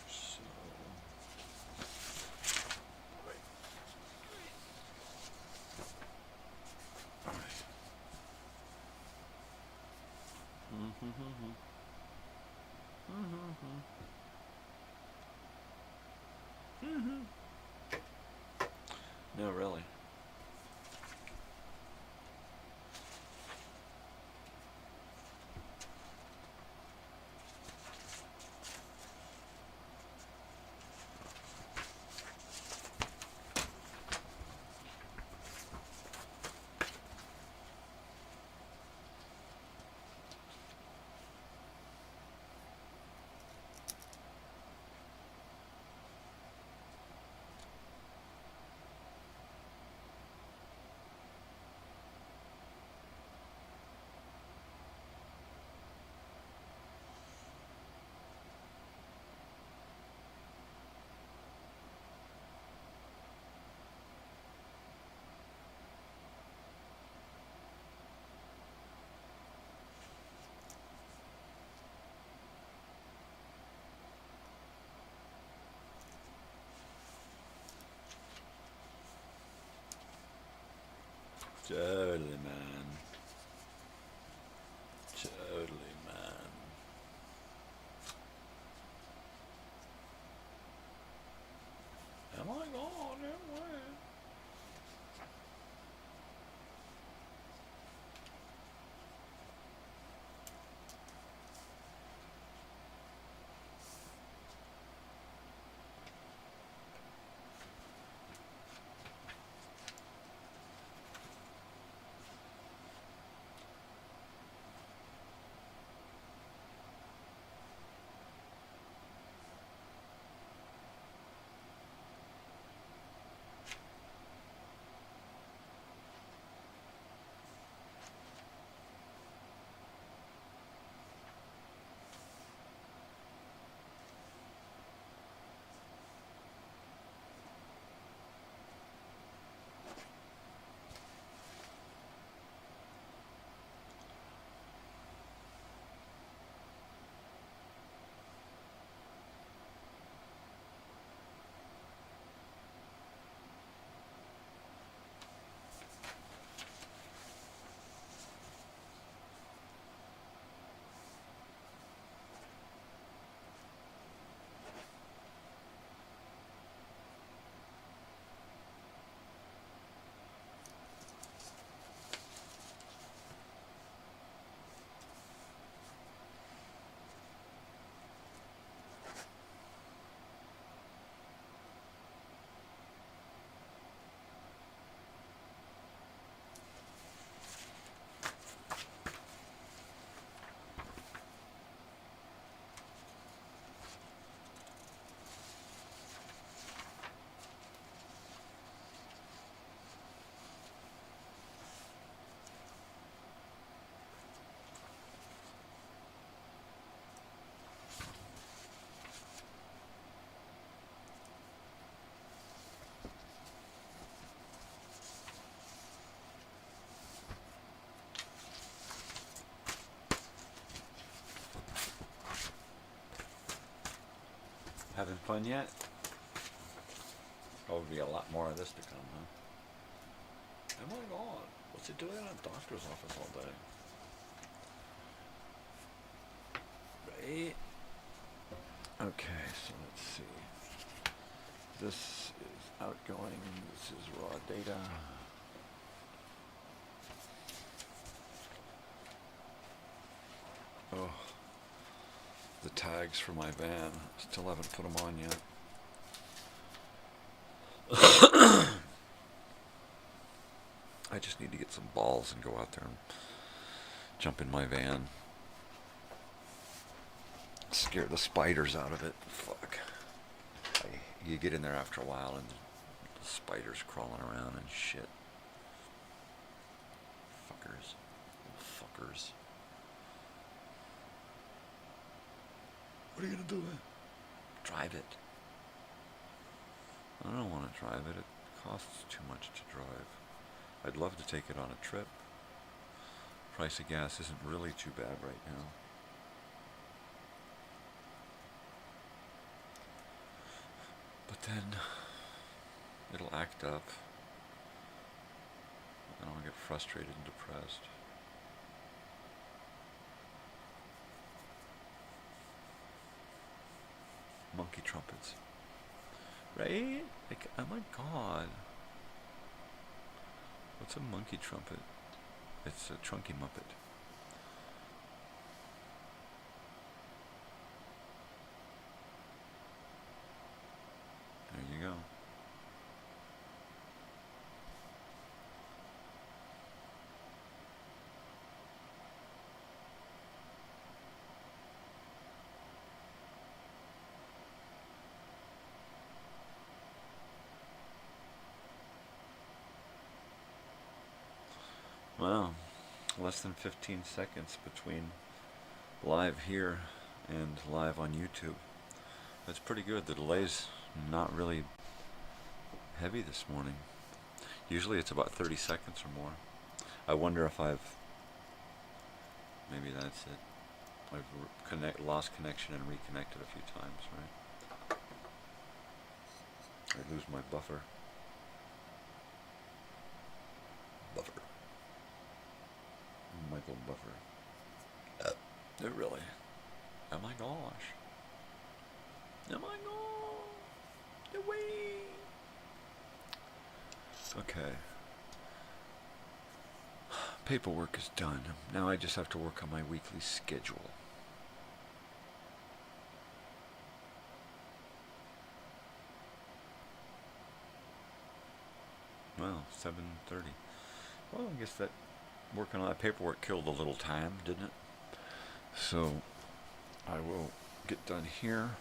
So, all right. No, really. Totally, man. Totally, man. Am I gone? Am I? Having fun yet? Oh, there'll be a lot more of this to come, huh? Oh my God, what's he doing in a doctor's office all day? Right? Okay, so let's see. This is outgoing, this is raw data. Oh, the tags for my van, still haven't put them on yet. I just need to get some balls and go out there and jump in my van. Scare the spiders out of it. Fuck. You get in there after a while and the spiders crawling around and shit. Fuckers. Fuckers. What are you gonna do? Drive it. I don't want to drive it. It costs too much to drive. I'd love to take it on a trip. Price of gas isn't really too bad right now. But then it'll act up and I'll get frustrated and depressed. Monkey trumpets. Right? Like, oh my God. What's a monkey trumpet? It's a trunky muppet. There you go. Wow, less than 15 seconds between live here and live on YouTube. That's pretty good. The delay's not really heavy this morning. Usually it's about 30 seconds or more. I wonder if maybe that's it. I've lost connection and reconnected a few times, right? I lose my buffer. Michael Buffer. Really? Oh my gosh. Oh my god. No way. Okay. Paperwork is done. Now I just have to work on my weekly schedule. Well, 7:30. Well, I guess that working on that paperwork killed a little time, didn't it? So I will get done here.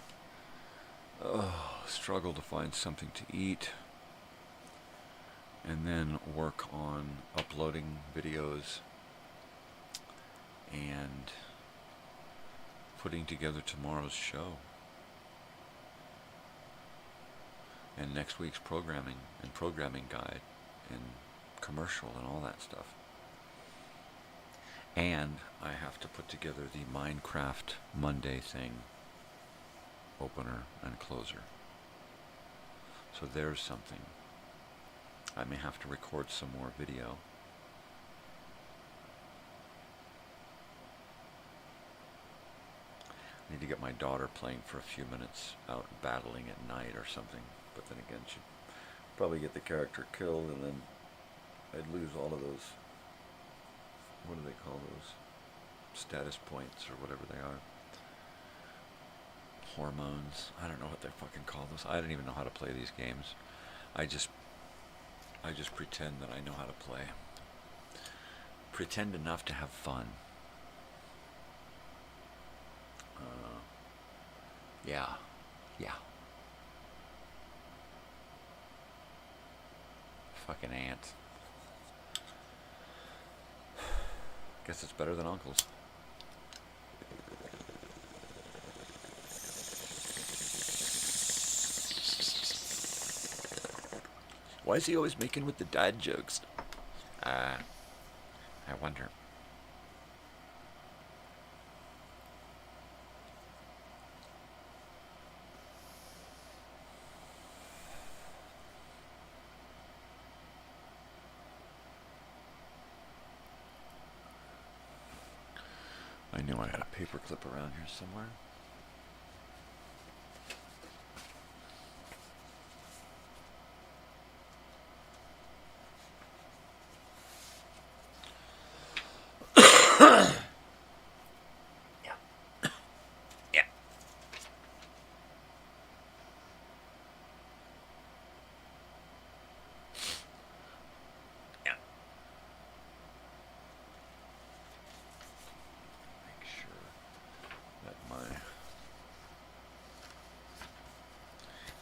Struggle to find something to eat. And then work on uploading videos and putting together tomorrow's show. And next week's programming and programming guide and commercial and all that stuff. And I have to put together the Minecraft Monday thing, opener and closer. So there's something. I may have to record some more video. I need to get my daughter playing for a few minutes out battling at night or something. But then again, she'd probably get the character killed and then I'd lose all of those, what do they call those? Status points or whatever they are. Hormones. I don't know what they fucking call those. I don't even know how to play these games. I just pretend that I know how to play. Pretend enough to have fun. Yeah. Fucking ant. Guess it's better than uncles. Why is he always making with the dad jokes? I wonder. knew I had a paper clip around here somewhere.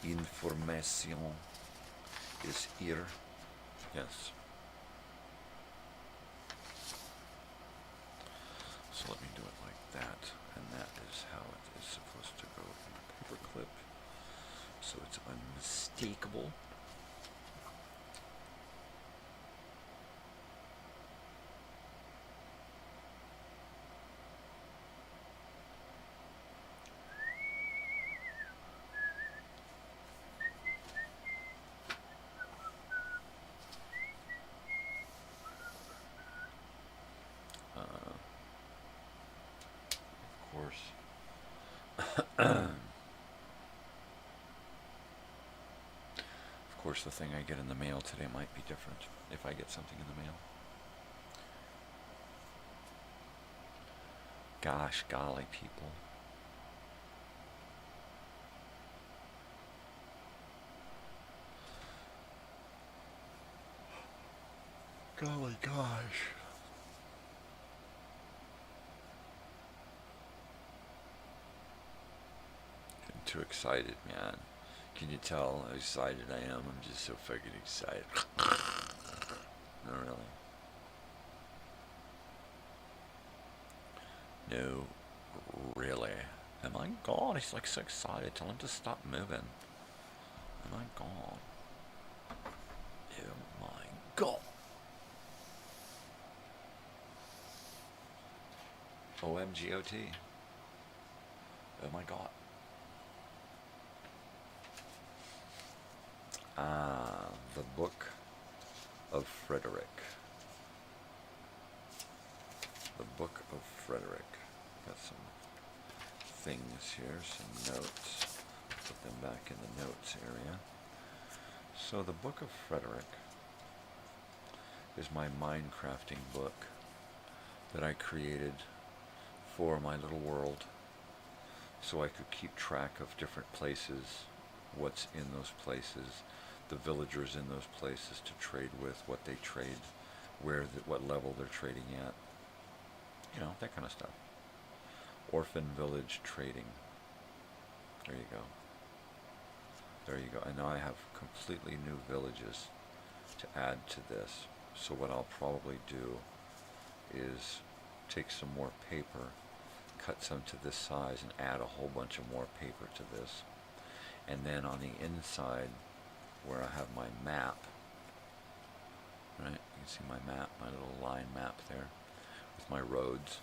Information is here. Yes. So let me do it like that, and that is how it is supposed to go in a paper clip. So it's unmistakable. Of course, the thing I get in the mail today might be different if I get something in the mail. Gosh golly, people. Golly gosh. Getting too excited, man. Can you tell how excited I am? I'm just so fucking excited. Not really. No, really. Am I gone? He's like so excited. Tell him to stop moving. Am I gone? Oh my god. OMGOT. Oh my god. The Book of Frederick. The Book of Frederick. Got some things here, some notes. Put them back in the notes area. So the Book of Frederick is my mind crafting book that I created for my little world so I could keep track of different places, what's in those places, the villagers in those places to trade with, what they trade, what level they're trading at, you know, that kind of stuff. Orphan village trading. There you go. There you go. And now I have completely new villages to add to this. So what I'll probably do is take some more paper, cut some to this size, and add a whole bunch of more paper to this. And then on the inside, where I have my map, right? You can see my map, my little line map there, with my roads.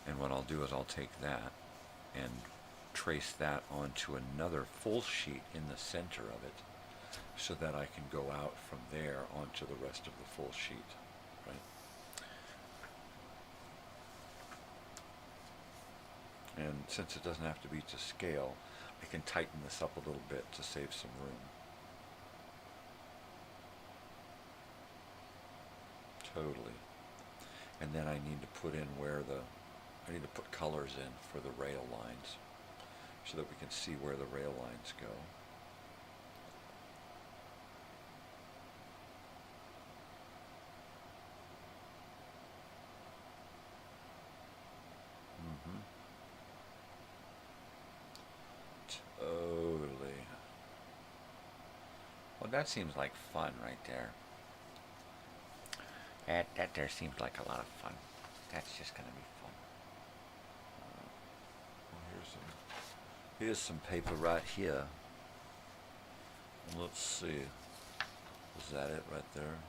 And what I'll do is I'll take that and trace that onto another full sheet in the center of it, so that I can go out from there onto the rest of the full sheet, right? And since it doesn't have to be to scale, I can tighten this up a little bit to save some room. Totally. And then I need to put in I need to put colors in for the rail lines so that we can see where the rail lines go. Totally. Well, that seems like fun right there. That there seems like a lot of fun. That's just going to be fun. Well, here's some paper right here. Let's see. Is that it right there?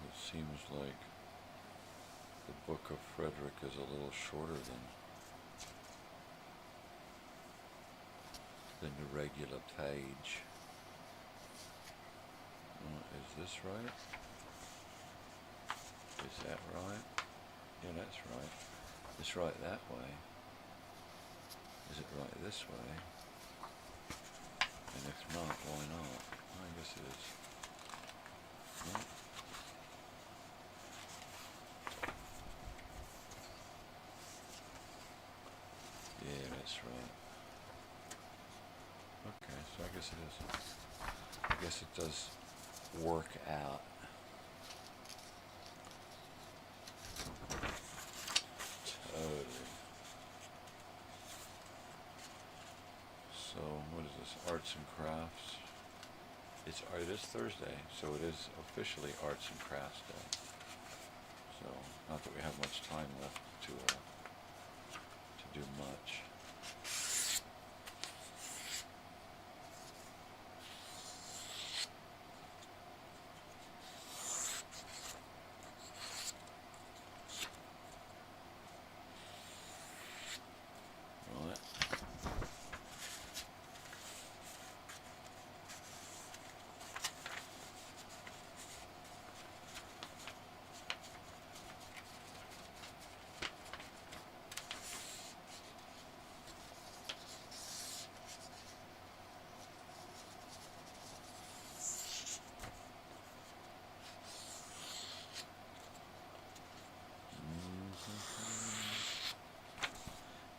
It seems like the Book of Frederick is a little shorter than the regular page. What is this right? Is that right? Yeah, that's right. It's right that way. Is it right this way? And if not, why not? I guess it is. No? Yeah, that's right. Okay, so I guess it is. I guess it does work out. Totally. So, what is this? Arts and crafts. It is Thursday, so it is officially Arts and Crafts Day. So, not that we have much time left to do much. Right.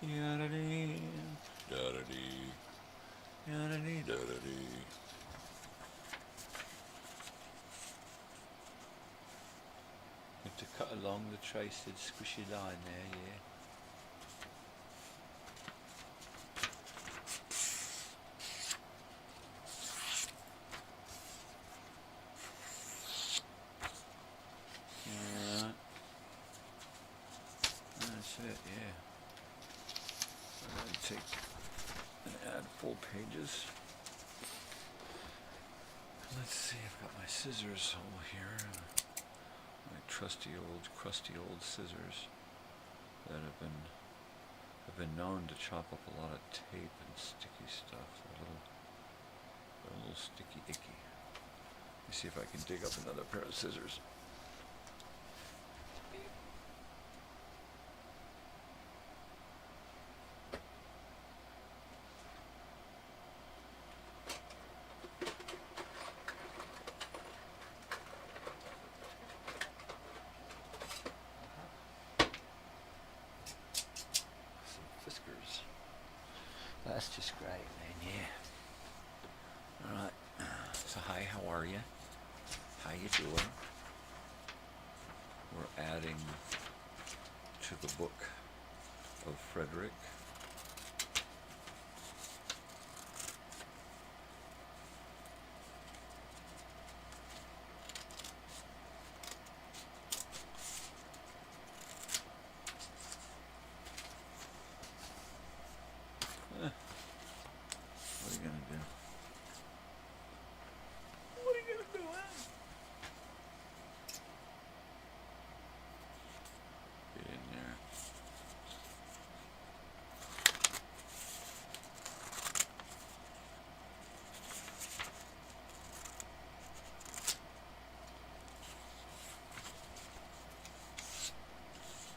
Yada-dee, da-da-dee, yada-dee, da-da-dee. Have to cut along the traced squishy line there, yeah. Yeah. That's it, yeah. Take and add full pages. Let's see, I've got my scissors over here. My trusty old, crusty old scissors that have been known to chop up a lot of tape and sticky stuff. They're a little sticky icky. Let me see if I can dig up another pair of scissors. That's just great, man, yeah. Alright, so hi, how are you? How you doing? We're adding to the book of Frederick.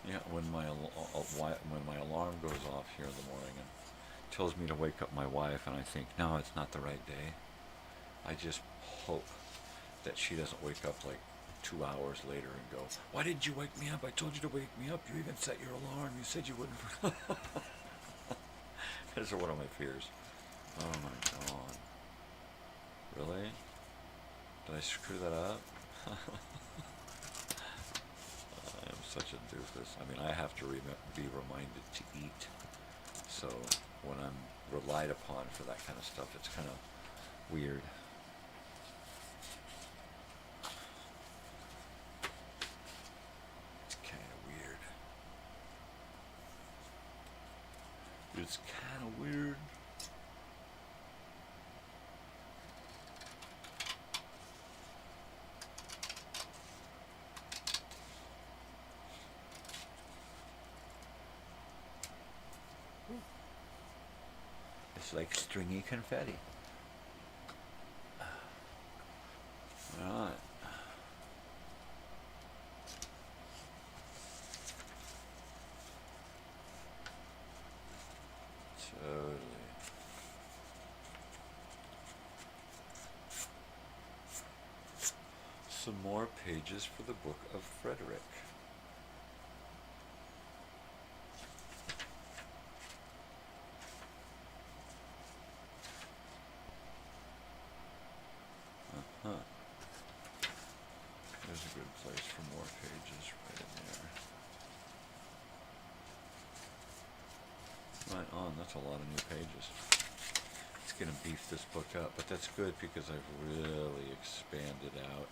Yeah, when my alarm goes off here in the morning and tells me to wake up my wife, and I think, no, it's not the right day. I just hope that she doesn't wake up like 2 hours later and go, why didn't you wake me up? I told you to wake me up. You even set your alarm. You said you wouldn't. Those are one of my fears. Oh my God. Really? Did I screw that up? I'm such a doofus. I mean, I have to be reminded to eat. So when I'm relied upon for that kind of stuff, it's kind of weird. It's kind of weird. It's kind of weird. It's like stringy confetti. Alright. some more pages for the Book of Frederick. There's a good place for more pages right in there. Right on, that's a lot of new pages. It's going to beef this book up, but that's good because I've really expanded out,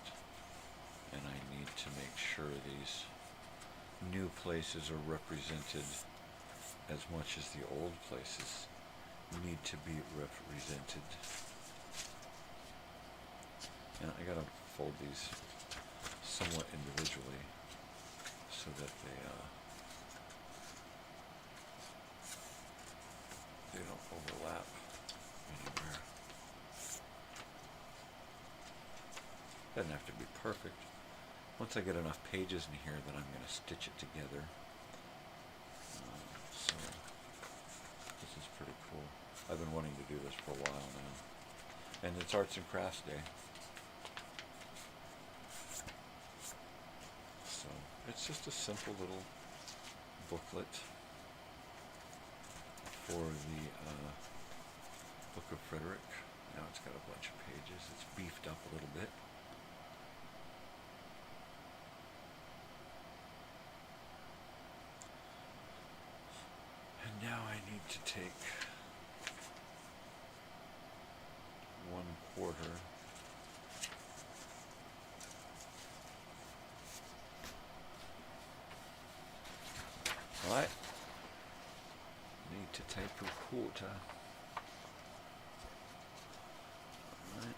and I need to make sure these new places are represented as much as the old places need to be represented. And I gotta fold these somewhat individually so that they don't overlap anywhere. Doesn't have to be perfect. Once I get enough pages in here, then I'm going to stitch it together. So this is pretty cool. I've been wanting to do this for a while now. And it's Arts and Crafts Day. So it's just a simple little booklet for the Book of Frederick. Now it's got a bunch of pages. It's beefed up a little bit. And now I need to take 1/4. Right. Need to take a 1/4. Right.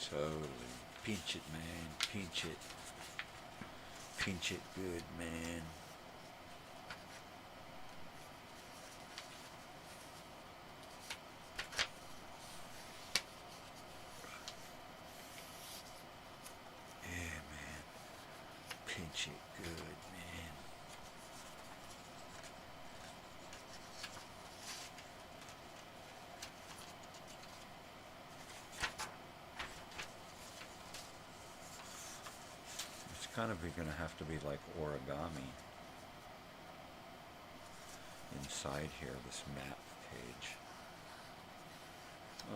Totally. Pinch it, man. Pinch it. Pinch it good, man. Yeah, man. Pinch it good, man. Kind of going to have to be like origami inside here, this map page.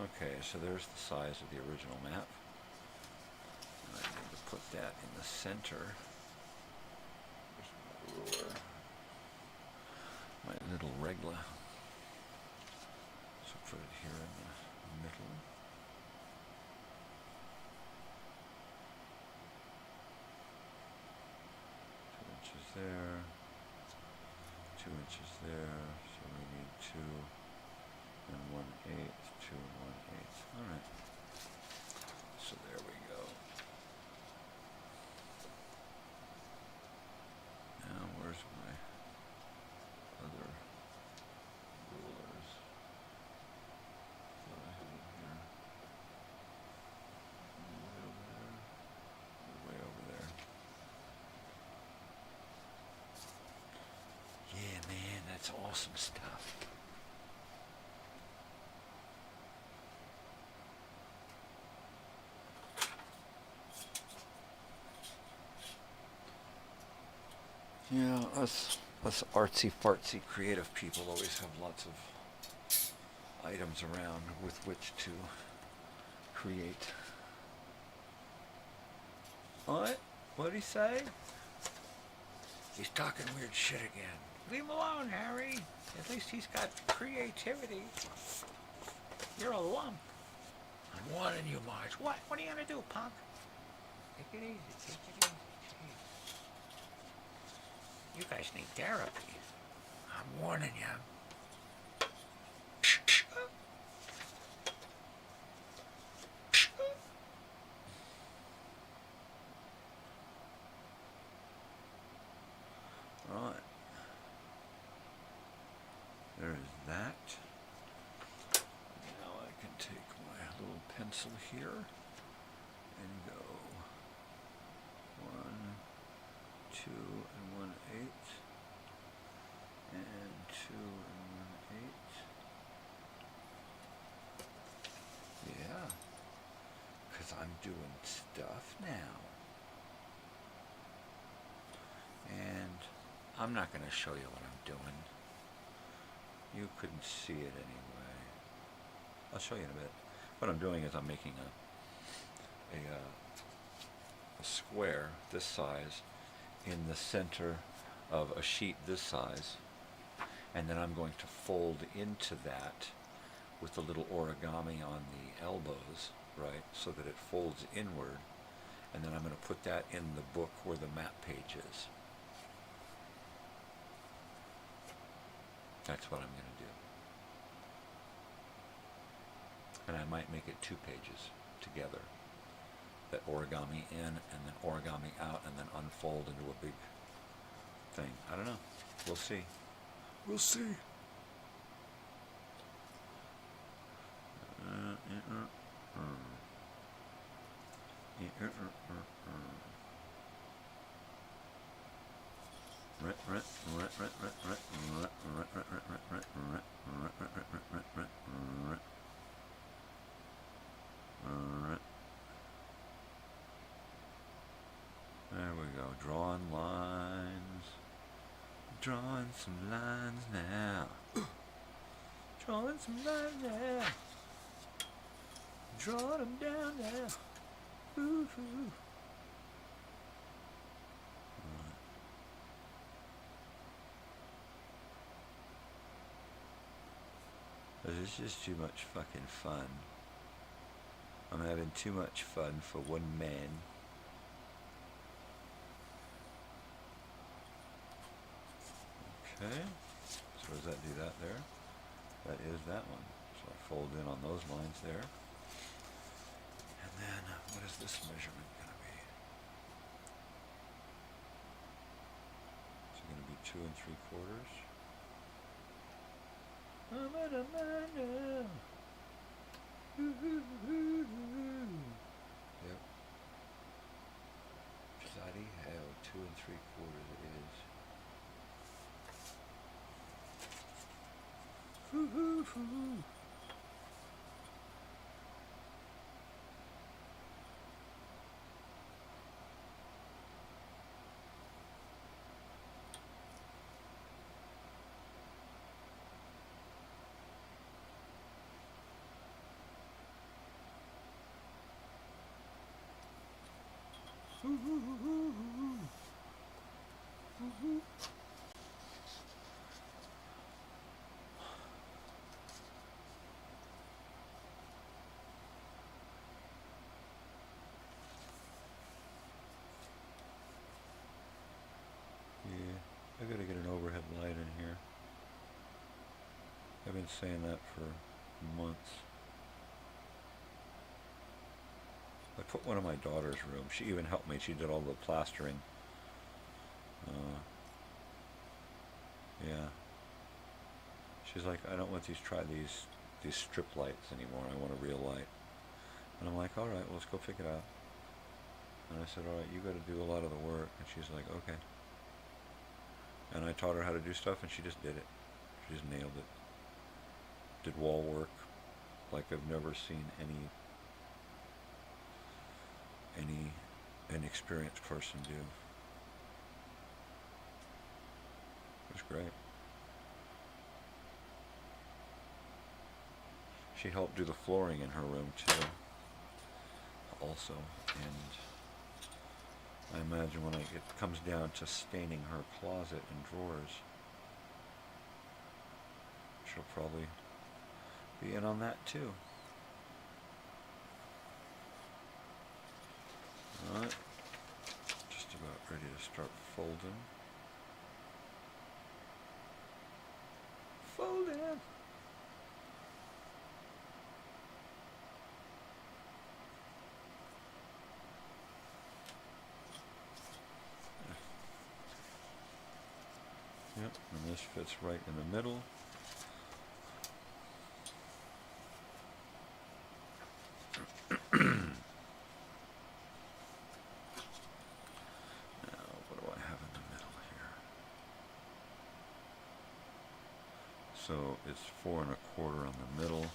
Okay, so there's the size of the original map. I need to put that in the center. There's my ruler. My little regla. So put it here in the middle. There, 2 inches there, so we need 2 and 1/8, 2 and 1/8. All right. So there we go. Now where's my other rulers? That I have it here. Way over there. Way over there. Yeah, man, that's awesome stuff. Yeah, us artsy-fartsy creative people always have lots of items around with which to create. What? What'd he say? He's talking weird shit again. Leave him alone, Harry. At least he's got creativity. You're a lump. I'm warning you, Marge. What? What are you gonna do, punk? Take it easy. Take it easy. Jeez. You guys need therapy. I'm warning you. Right. There's that. Now I can take my little pencil here and go 1, 2 1/8 and 2 1/8. Yeah, because I'm doing stuff now. And I'm not going to show you what I'm doing. You couldn't see it anyway. I'll show you in a bit. What I'm doing is I'm making a square this size in the center of a sheet this size, and then I'm going to fold into that with a little origami on the elbows, right, so that it folds inward, and then I'm going to put that in the book where the map page is. That's what I'm going to do. And I might make it 2 pages together. That origami in and then origami out and then unfold into a big thing. I don't know. We'll see. We'll see. There we go, drawing lines. Drawing some lines now. Drawing some lines now. Drawing them down now. Ooh, ooh. This is just too much fucking fun. I'm having too much fun for one man. Okay, so does that do that there? That is that one. So I fold in on those lines there. And then, what is this measurement going to be? Is it going to be 2 3/4? I'm at a man now. Yep. Bloody hell, 2 3/4 it is. I gotta get an overhead light in here. I've been saying that for months. I put one in my daughter's room. She even helped me. She did all the plastering. Yeah. She's like, I don't want these strip lights anymore. I want a real light. And I'm like, all right, well, let's go pick it out. And I said, all right, you got to do a lot of the work. And she's like, okay. And I taught her how to do stuff, and she just did it. She just nailed it. Did wall work like I've never seen an experienced person do. It was great. She helped do the flooring in her room too, also, and I imagine when it comes down to staining her closet and drawers, she'll probably be in on that too. Alright, just about ready to start folding. Folding! Yep, and this fits right in the middle. Now, what do I have in the So it's 4 1/4 on the middle.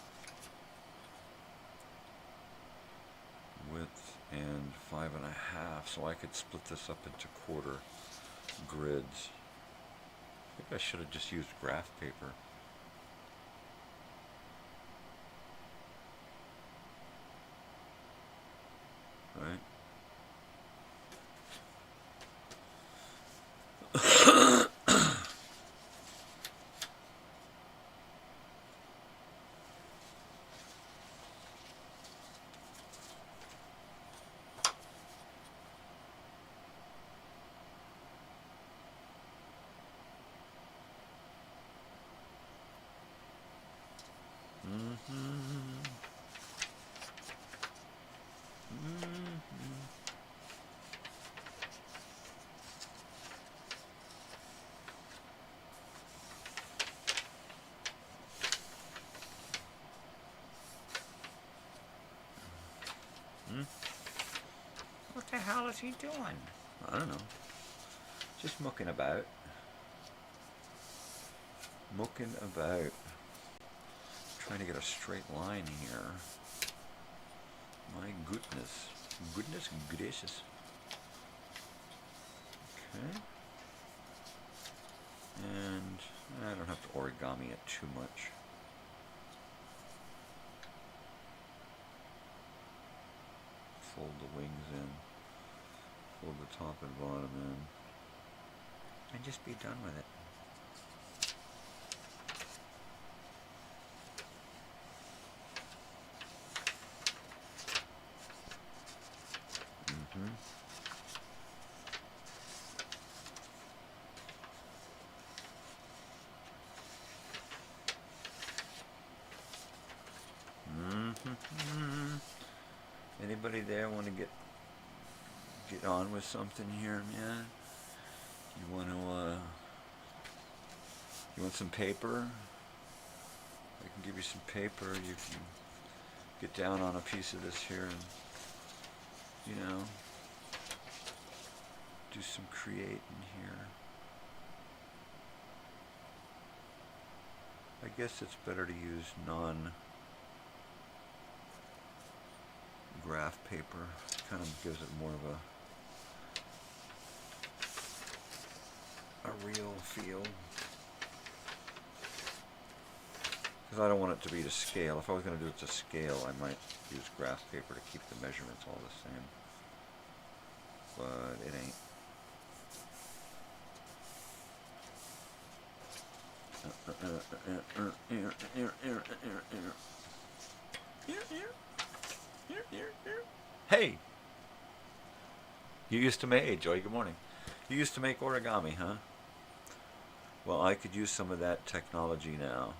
Width and 5 1/2. So I could split this up into quarter grids. I think I should have just used graph paper. Right? What the hell is he doing? I don't know. Just mucking about. Mucking about. Trying to get a straight line here. My goodness. Goodness gracious. Okay. And I don't have to origami it too much. Fold the wings in. Fold the top and bottom in. And just be done with it. Anybody there want to get on with something here, man? You want to you want some paper? I can give you some paper. You can get down on a piece of this here and, you know, do some creating here. I guess it's better to use graph paper. Kind of gives it more of a real feel. Because I don't want it to be to scale. If I was going to do it to scale, I might use graph paper to keep the measurements all the same. But it ain't. Hey! You used to make, hey Joy, good morning. You used to make origami, huh? Well, I could use some of that technology now.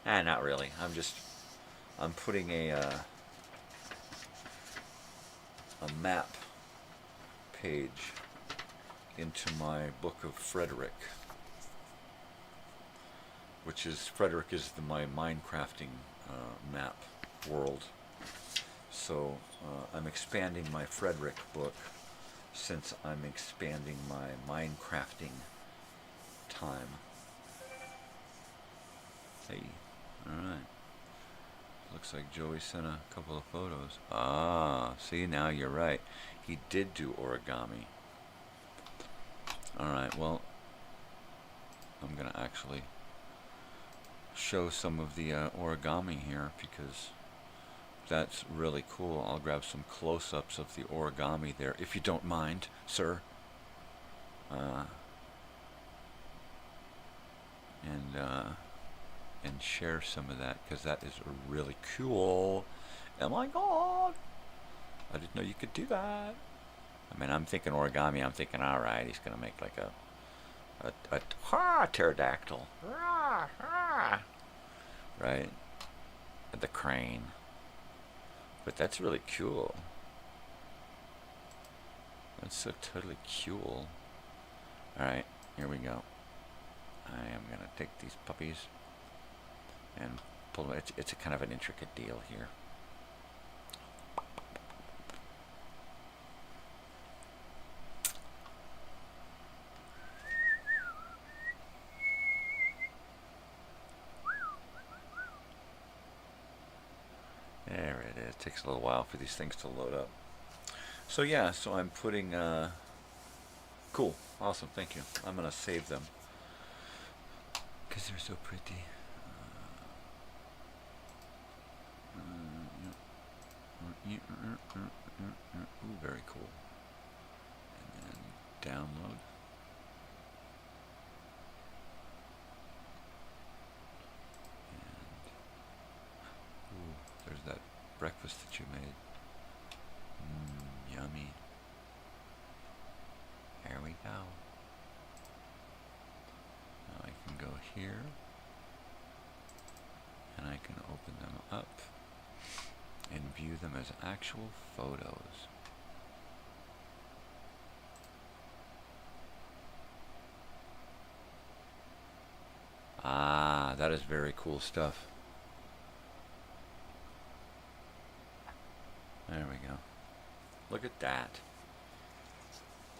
Not really. I'm putting a map page into my book of Frederick, which is, Frederick is my Minecrafting map world. So I'm expanding my Frederick book since I'm expanding my Minecrafting time. Hey, alright. Looks like Joey sent a couple of photos. Ah, see, now you're right. He did do origami. Alright, well, I'm going to actually show some of the origami here because that's really cool. I'll grab some close-ups of the origami there, if you don't mind, sir. And share some of that because that is really cool. Oh my god! I didn't know you could do that. I mean, I'm thinking origami. I'm thinking, all right, he's gonna make like a pterodactyl, right? The crane. But that's really cool. That's so totally cool. All right, here we go. I am gonna take these puppies and pull them. It's a kind of an intricate deal here. takes a little while for these things to load up. So yeah, so I'm putting, cool, awesome, thank you. I'm going to save them because they're so pretty. Ooh, very cool. And then download. And, ooh, there's that breakfast that you made. Yummy. There we go. Now I can go here, and I can open them up and view them as actual photos. Ah, that is very cool stuff. There we go. Look at that.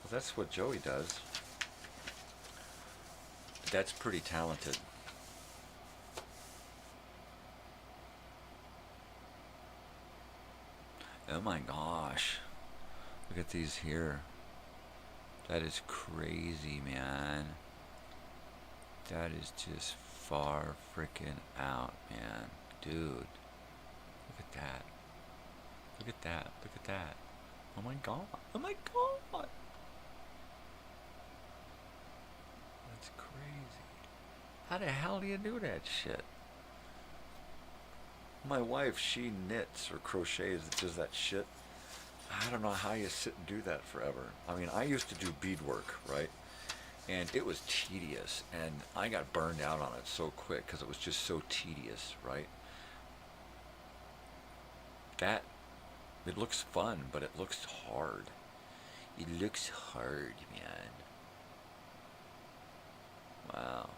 Well, that's what Joey does. That's pretty talented. Oh my gosh. Look at these here. That is crazy, man. That is just far freaking out, man. Dude. Look at that. Look at that. Look at that. Oh my god. Oh my god. That's crazy. How the hell do you do that shit? My wife, she knits or crochets, does that shit. I don't know how you sit and do that forever. I mean, I used to do beadwork, right? And it was tedious, and I got burned out on it so quick because it was just so tedious, right? That, it looks fun, but it looks hard. It looks hard, man. Wow.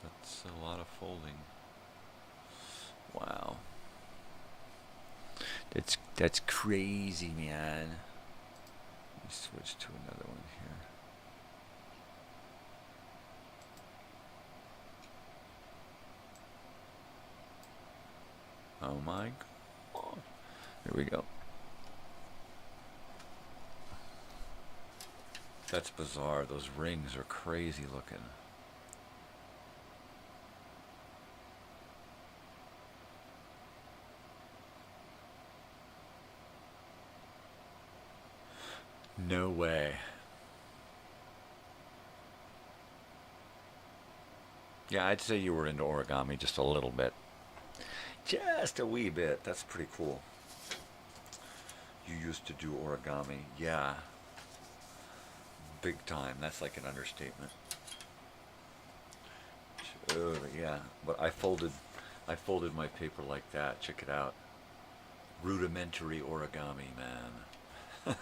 That's a lot of folding. Wow. That's crazy, man. Let me switch to another one here. Oh my god. Here we go. That's bizarre. Those rings are crazy looking. No way. Yeah, I'd say you were into origami just a little bit. Just a wee bit. That's pretty cool. You used to do origami. Yeah. Big time. That's like an understatement. Yeah. But I folded my paper like that. Check it out. Rudimentary origami, man. Oh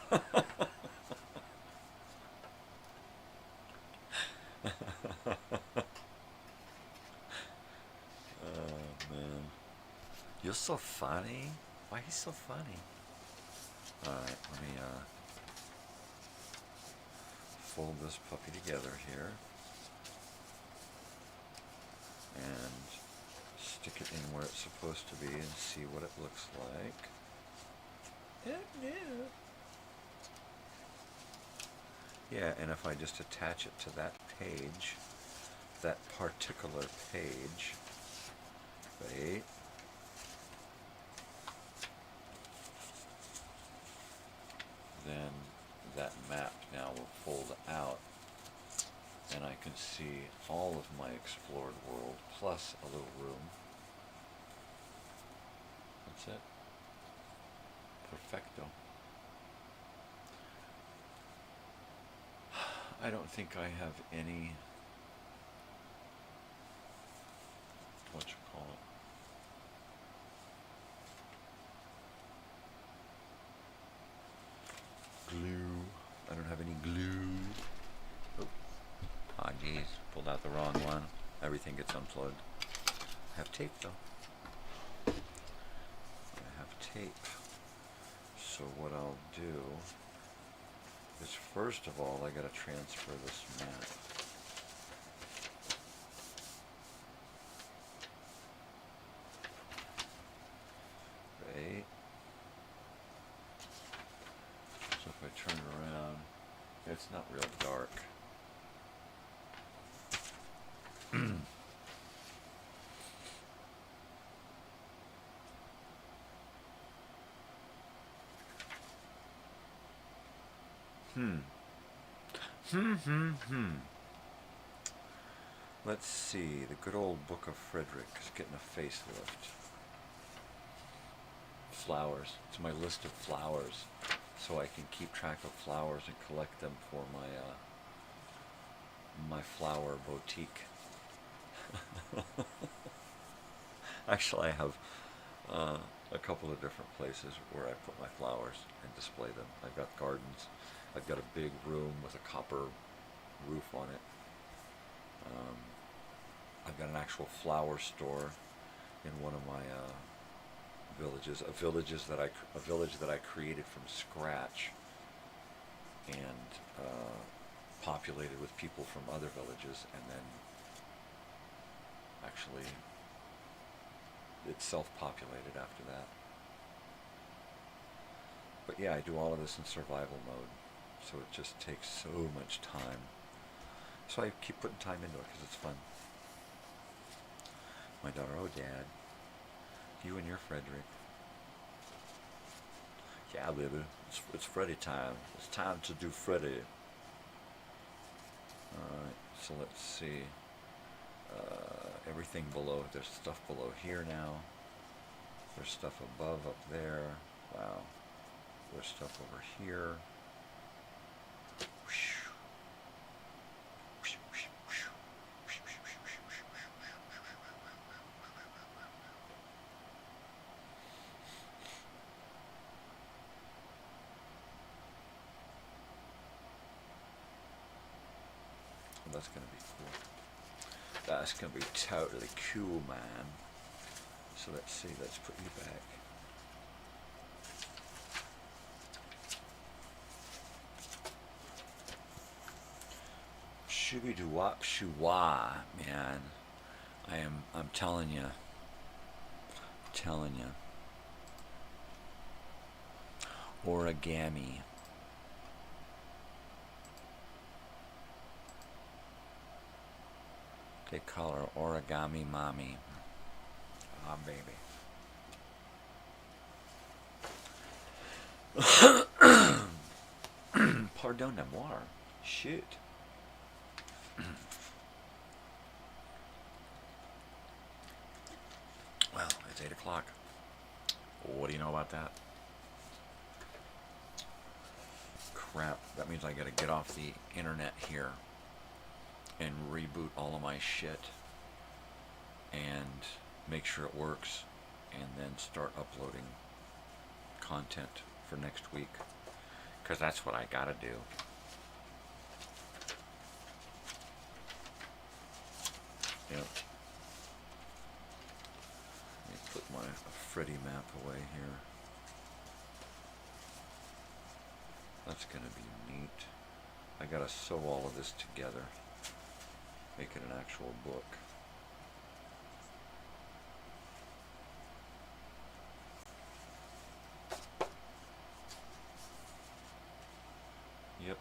man, you're so funny. Why he's so funny? All right, let me fold this puppy together here and stick it in where it's supposed to be and see what it looks like. Yeah, and if I just attach it to that page, that particular page, right? Then that map now will fold out, and I can see all of my explored world, plus a little room. That's it. Perfecto. I don't think I have any, glue. I don't have any glue. Oh, geez, pulled out the wrong one. Everything gets unplugged. I have tape though. I have tape. So what I'll do is, first of all, I gotta transfer this map. It's not real dark. Let's see. The good old Book of Frederick is getting a facelift. Flowers. It's my list of flowers, so I can keep track of flowers and collect them for my flower boutique. Actually, I have a couple of different places where I put my flowers and display them. I've got gardens. I've got a big room with a copper roof on it. I've got an actual flower store in one of my villages, a village that I created from scratch and populated with people from other villages, and then actually it's self-populated after that. But yeah, I do all of this in survival mode, so it just takes so much time. So I keep putting time into it because it's fun. My daughter, oh Dad, you and your Frederick. Yeah, baby, it's Freddy time. It's time to do Freddy. Alright, so let's see. Everything below, there's stuff below here now. There's stuff above up there. Wow. There's stuff over here. That's gonna be cool. That's gonna be totally cool, man. So let's see, let's put you back. Shooby-doo-wop shoo-wah, man. I'm telling you. Origami. They call her Origami Mommy. Ah, baby. Pardon-moi. Shoot. Well, it's 8 o'clock. What do you know about that? Crap. That means I gotta get off the internet here and reboot all of my shit and make sure it works, and then start uploading content for next week, because that's what I gotta do. Yep. Let me put my Freddy map away here. That's gonna be neat. I gotta sew all of this together, make it an actual book. Yep.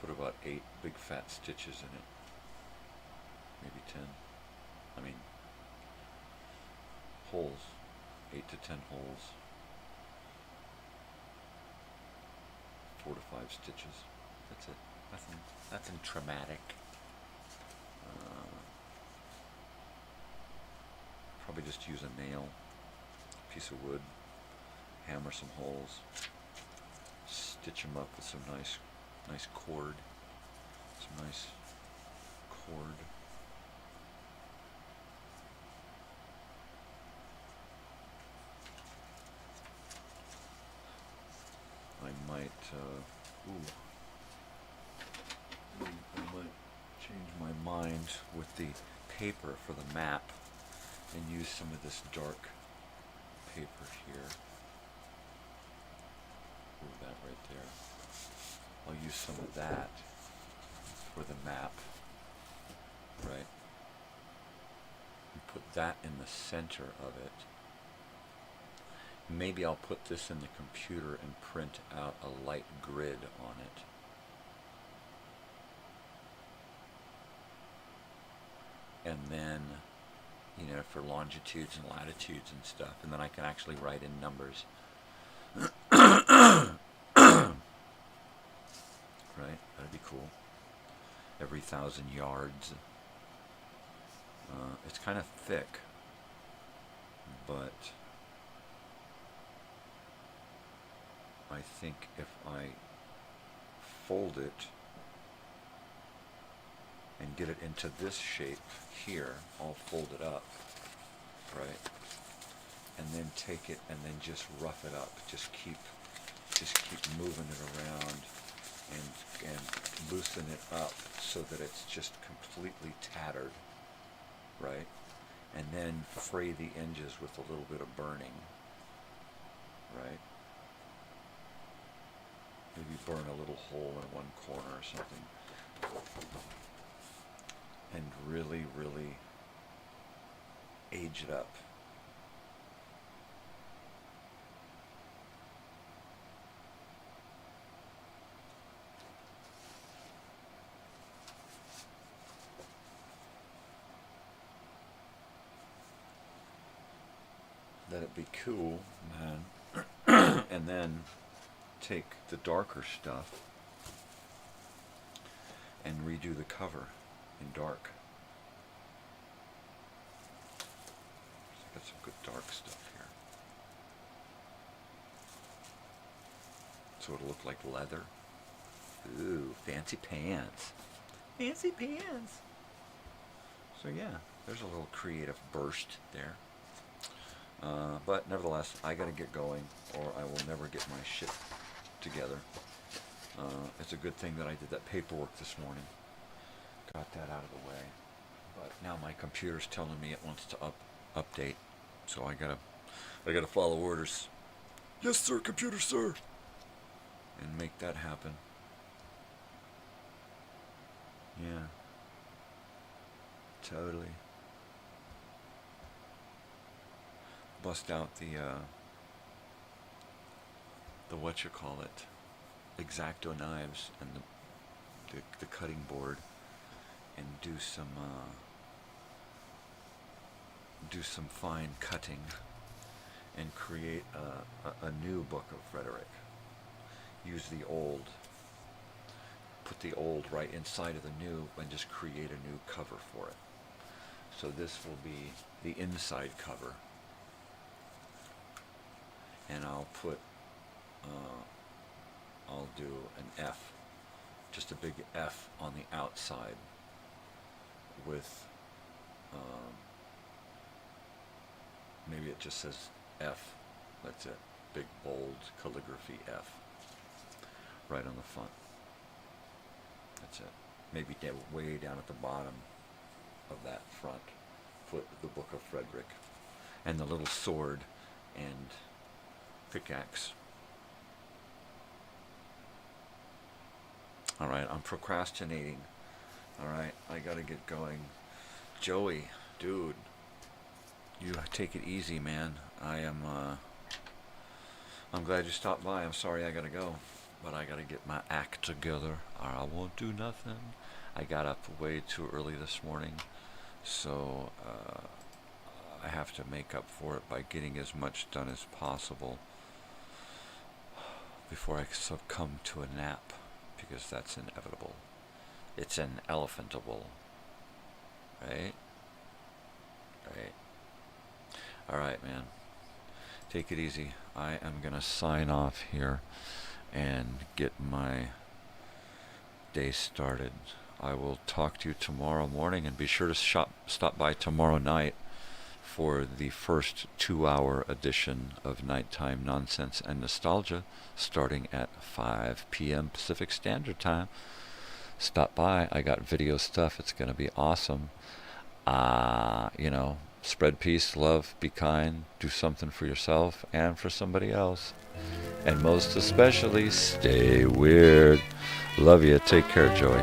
Put about 8 big fat stitches in it. Maybe 10. I mean, holes. 8 to 10 holes. 4 to 5 stitches. That's it. Nothing traumatic. Probably just use a nail, piece of wood, hammer some holes, stitch them up with some nice cord. Some nice cord. I might, I might change my mind with the paper for the map and use some of this dark paper here. Ooh, that right there. I'll use some of that for the map, right? put that in the center of it. Maybe I'll put this in the computer and print out a light grid on it. And then, you know, for longitudes and latitudes and stuff, and then I can actually write in numbers. Right? That'd be cool. Every 1,000 yards. It's kind of thick, but I think if I fold it and get it into this shape here, I'll fold it up, right? And then take it and then just rough it up. Just keep moving it around and loosen it up so that it's just completely tattered, right? And then fray the edges with a little bit of burning, right? Maybe burn a little hole in one corner or something. And really, really age it up. Let it be cool, man. And then take the darker stuff and redo the cover in dark. Got some good dark stuff here. So it'll look like leather. Ooh, fancy pants. Fancy pants. So yeah, there's a little creative burst there. But nevertheless, I gotta get going or I will never get my shit together. It's a good thing that I did that paperwork this morning. Got that out of the way. But now my computer's telling me it wants to update. So I gotta follow orders. Yes, sir, computer, sir. And make that happen. Yeah. Totally. Bust out the X-Acto knives and the cutting board and do some fine cutting and create a new book of Frederick. Use the old, put the old right inside of the new and just create a new cover for it. So this will be the inside cover. And I'll do an F, just a big F on the outside with, maybe it just says F, that's it, big bold calligraphy F, right on the front, that's it. Maybe way down at the bottom of that front, put the Book of Frederick, and the little sword and pickaxe. All right, I'm procrastinating. All right, I gotta get going. Joey, dude, you take it easy, man. I'm glad you stopped by. I'm sorry I gotta go, but I gotta get my act together or I won't do nothing. I got up way too early this morning, so I have to make up for it by getting as much done as possible before I succumb to a nap, because that's inevitable. It's an elephantable. Right? Right. Alright, man. Take it easy. I am going to sign off here and get my day started. I will talk to you tomorrow morning, and be sure to stop by tomorrow night for the first 2-hour edition of Nighttime Nonsense and Nostalgia, starting at 5 p.m. Pacific Standard Time. Stop by. I got video stuff. It's going to be awesome. Spread peace, love, be kind, do something for yourself and for somebody else. And most especially, stay weird. Love you. Take care, Joey.